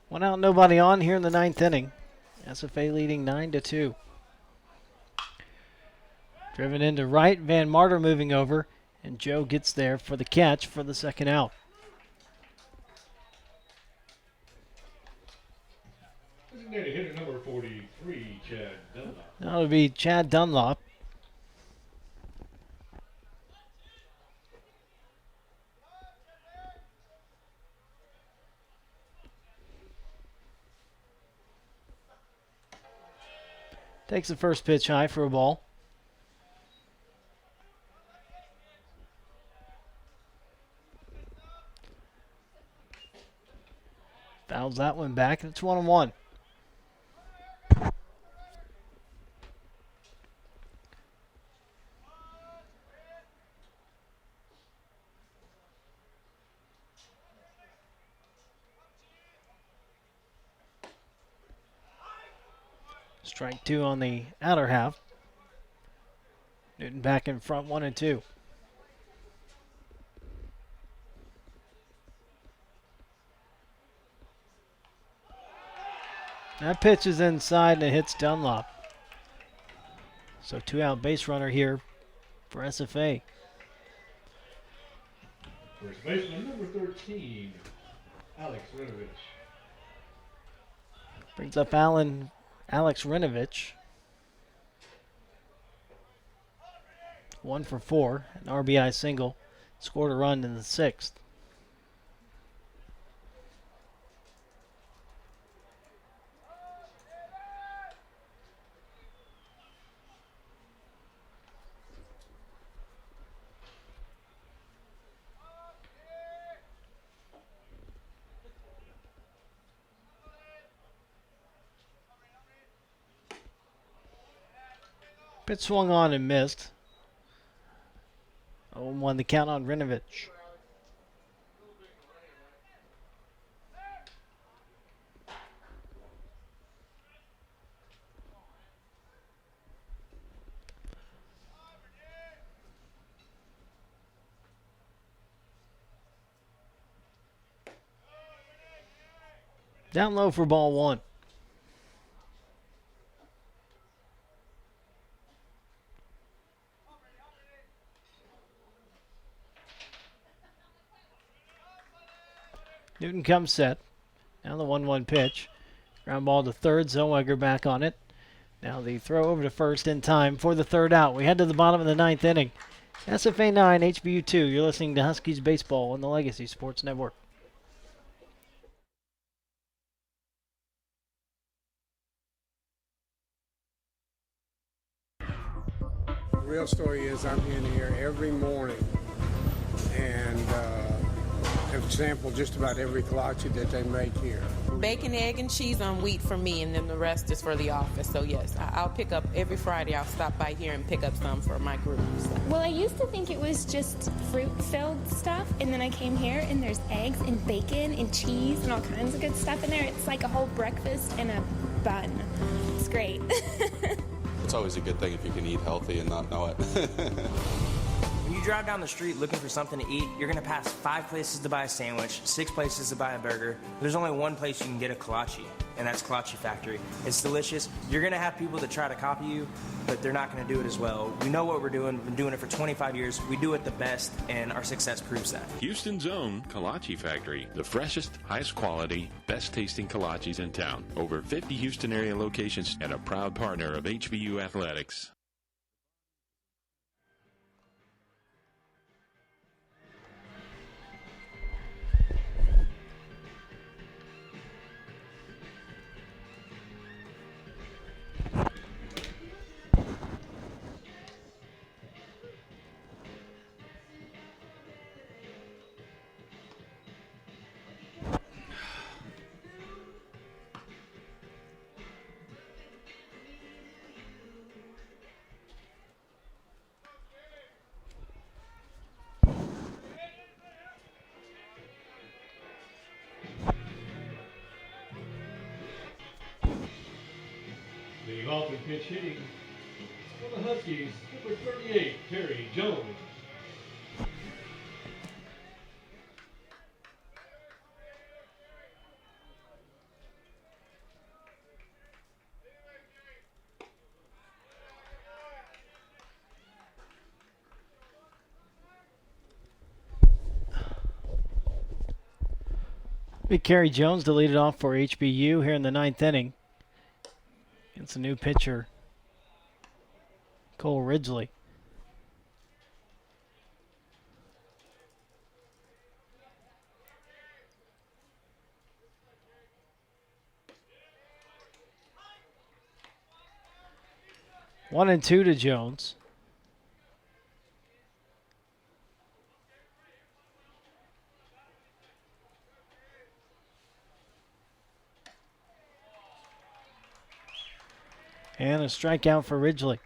One out, nobody on here in the 9th inning. SFA leading 9-2. Driven into right, Van Marter moving over, And Joe gets there for the catch for the second out.
Designated hitter number 43, Chad Dunlop.
That'll be Chad Dunlop. Takes the first pitch high for a ball. Fouls that one back, and it's 1-1. Strike two on the outer half. Newton back in front, 1-2. That pitch is inside and it hits Dunlop. So 2-out base runner here for SFA.
First baseman number 13, Alex Rinovich.
Brings up Alex Rinovich. 1 for 4, an RBI single. Scored a run in the 6th. Pitch swung on and missed. 0-1 the count on Rinovich. Down low for ball one. Newton comes set. Now the 1-1 pitch. Ground ball to third. Zellweger back on it. Now the throw over to first in time for the third out. We head to the bottom of the 9th inning. SFA 9, HBU 2. You're listening to Huskies Baseball on the Legacy Sports Network.
The real story is I'm in here every morning and have sampled just about every kolache that they make here.
Bacon, egg, and cheese on wheat for me, and then the rest is for the office. So yes, I'll pick up every Friday. I'll stop by here and pick up some for my group.
Well, I used to think it was just fruit-filled stuff, and then I came here, and there's eggs and bacon and cheese and all kinds of good stuff in there. It's like a whole breakfast and a bun. It's great.
It's always a good thing if you can eat healthy and not know it.
When you drive down the street looking for something to eat, you're gonna pass 5 places to buy a sandwich, 6 places to buy a burger. There's only one place you can get a kolache, and that's Kolache Factory. It's delicious. You're gonna have people that try to copy you, but they're not gonna do it as well. We know what we're doing. We've been doing it for 25 years. We do it the best, and our success proves that.
Houston's own Kolache Factory, the freshest, highest quality, best tasting kolaches in town. Over 50 Houston area locations and a proud partner of HBU Athletics.
The off and pitch hitting for the Huskies, number 38, Terry Jones.
Big Kerry Jones to lead it off for HBU here in the 9th inning. It's a new pitcher, Cole Ridgely. One and two to Jones. And a strikeout for Ridgely.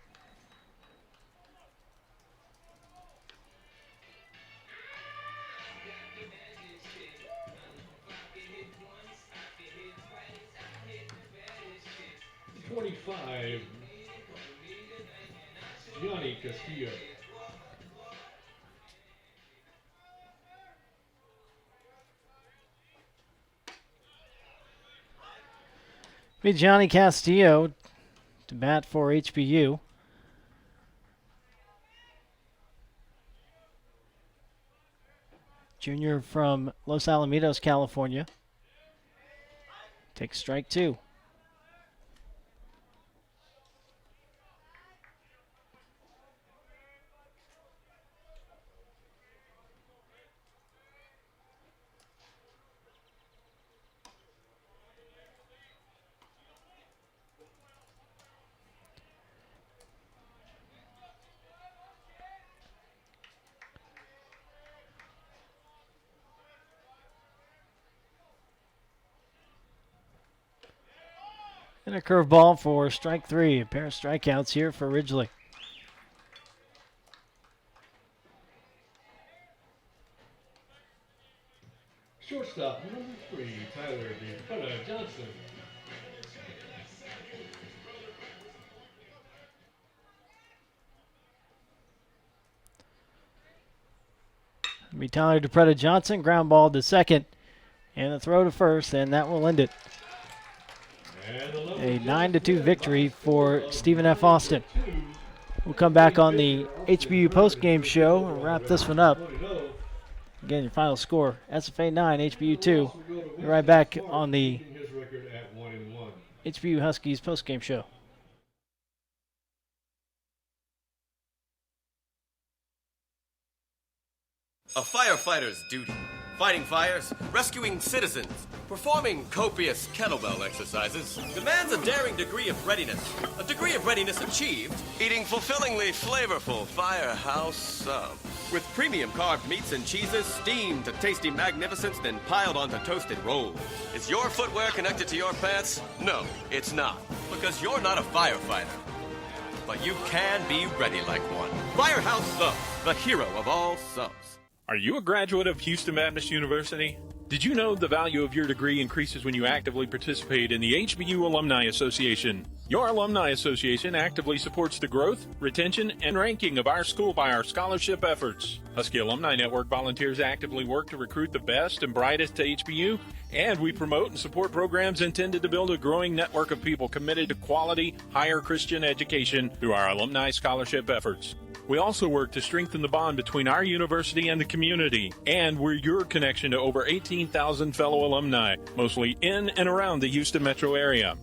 Johnny Castillo.
Be Johnny Castillo to bat for HBU. Junior from Los Alamitos, California. Takes strike two. And a curveball for strike three. A pair of strikeouts here for Ridgely.
Shortstop number 3, Tyler DePetta Johnson.
It'll be Tyler DePretta Johnson, ground ball to second, and a throw to first, and that will end it. A 9-2 victory for Stephen F. Austin. We'll come back on the HBU postgame show and wrap this one up. Again, your final score, SFA 9, HBU 2. Be right back on the HBU Huskies postgame show.
A firefighter's duty. Fighting fires, rescuing citizens, performing copious kettlebell exercises demands a daring degree of readiness. A degree of readiness achieved eating fulfillingly flavorful Firehouse subs. With premium carved meats and cheeses steamed to tasty magnificence, then piled onto toasted rolls. Is your footwear connected to your pants? No, it's not. Because you're not a firefighter. But you can be ready like one. Firehouse Subs, the hero of all subs.
Are you a graduate of Houston Baptist University? Did you know the value of your degree increases when you actively participate in the HBU Alumni Association? Your Alumni Association actively supports the growth, retention, and ranking of our school by our scholarship efforts. Husky Alumni Network volunteers actively work to recruit the best and brightest to HBU, and we promote and support programs intended to build a growing network of people committed to quality, higher Christian education through our alumni scholarship efforts. We also work to strengthen the bond between our university and the community, and we're your connection to over 18,000 fellow alumni, mostly in and around the Houston metro area.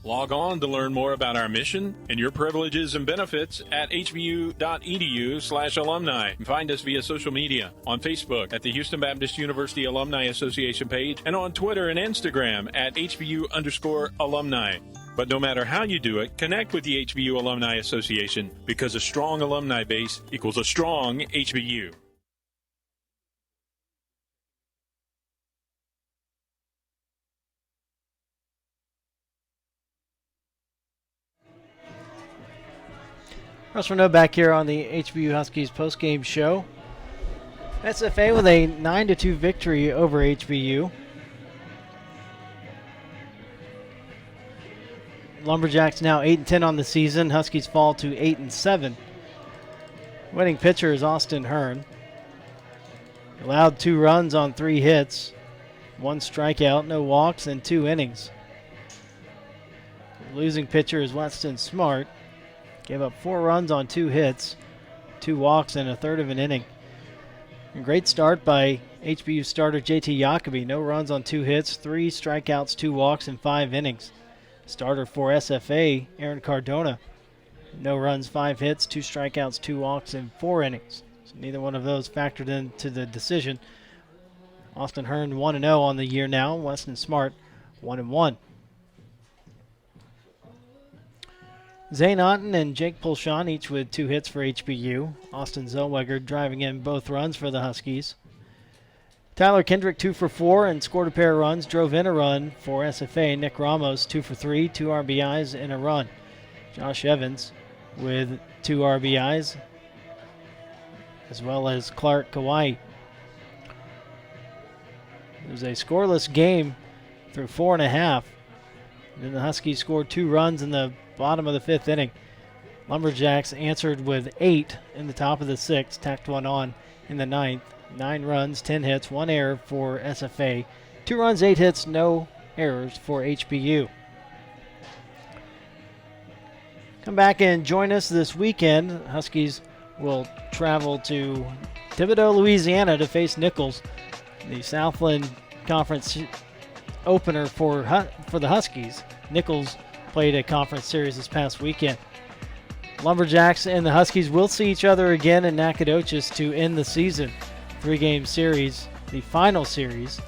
Log on to learn more about our mission and your privileges and benefits at hbu.edu/alumni. And find us via social media on Facebook at the Houston Baptist University Alumni Association page and on Twitter and Instagram at HBU_alumni. But no matter how you do it, connect with the HBU Alumni Association because a strong alumni base equals a strong HBU.
Russ Renaud back here on the HBU Huskies postgame show. SFA with a 9-2 victory over HBU. Lumberjacks now 8-10 on the season. Huskies fall to 8-7. Winning pitcher is Austin Hearn. Allowed 2 runs on 3 hits, 1 strikeout, no walks, and 2 innings. Losing pitcher is Weston Smart. Gave up 4 runs on 2 hits, 2 walks, and a third of an inning. A great start by HBU starter JT Jacoby, no runs on 2 hits, 3 strikeouts, 2 walks in 5 innings. Starter for SFA, Aaron Cardona, no runs, 5 hits, 2 strikeouts, 2 walks in 4 innings. So neither one of those factored into the decision. Austin Hearn 1-0 on the year now. Weston Smart 1-1. Zane Otten and Jake Pulshan each with 2 hits for HBU. Austin Zellweger driving in both runs for the Huskies. Tyler Kendrick 2 for 4 and scored a pair of runs, drove in a run for SFA. Nick Ramos 2 for 3, 2 RBIs and a run. Josh Evans with 2 RBIs, as well as Clark Kawhi. It was a scoreless game through 4.5. Then the Huskies scored 2 runs in the bottom of the 5th inning. Lumberjacks answered with 8 in the top of the 6th, tacked 1 on in the 9th. 9 runs, 10 hits, 1 error for SFA. 2 runs, 8 hits, no errors for HBU. Come back and join us this weekend. Huskies will travel to Thibodaux, Louisiana to face Nichols. The Southland Conference opener for the Huskies. Nichols played a conference series this past weekend. Lumberjacks and the Huskies will see each other again in Nacogdoches to end the season. 3-game series, the final series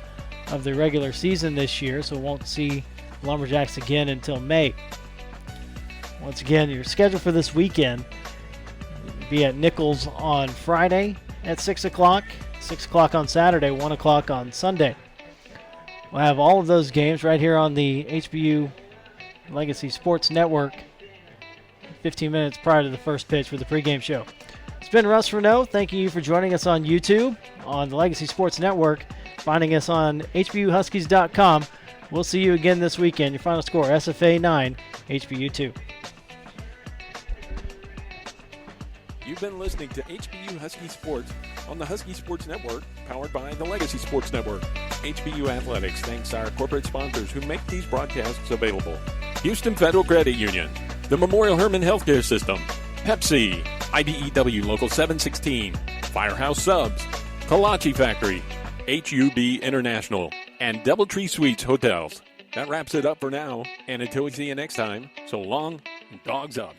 of the regular season this year, so won't see Lumberjacks again until May. Once again, your schedule for this weekend will be at Nichols on Friday at 6 o'clock, 6 o'clock on Saturday, 1 o'clock on Sunday. We'll have all of those games right here on the HBU Legacy Sports Network 15 minutes prior to the first pitch for the pregame show. It's been Russ Renault. Thanking you for joining us on YouTube, on the Legacy Sports Network, finding us on HBUHuskies.com. We'll see you again this weekend. Your final score, SFA 9, HBU 2.
You've been listening to HBU Husky Sports on the Husky Sports Network, powered by the Legacy Sports Network. HBU Athletics thanks our corporate sponsors who make these broadcasts available. Houston Federal Credit Union, the Memorial Hermann Healthcare System, Pepsi, IBEW Local 716, Firehouse Subs, Kolache Factory, HUB International, and Doubletree Suites Hotels. That wraps it up for now, and until we see you next time, so long and dogs up.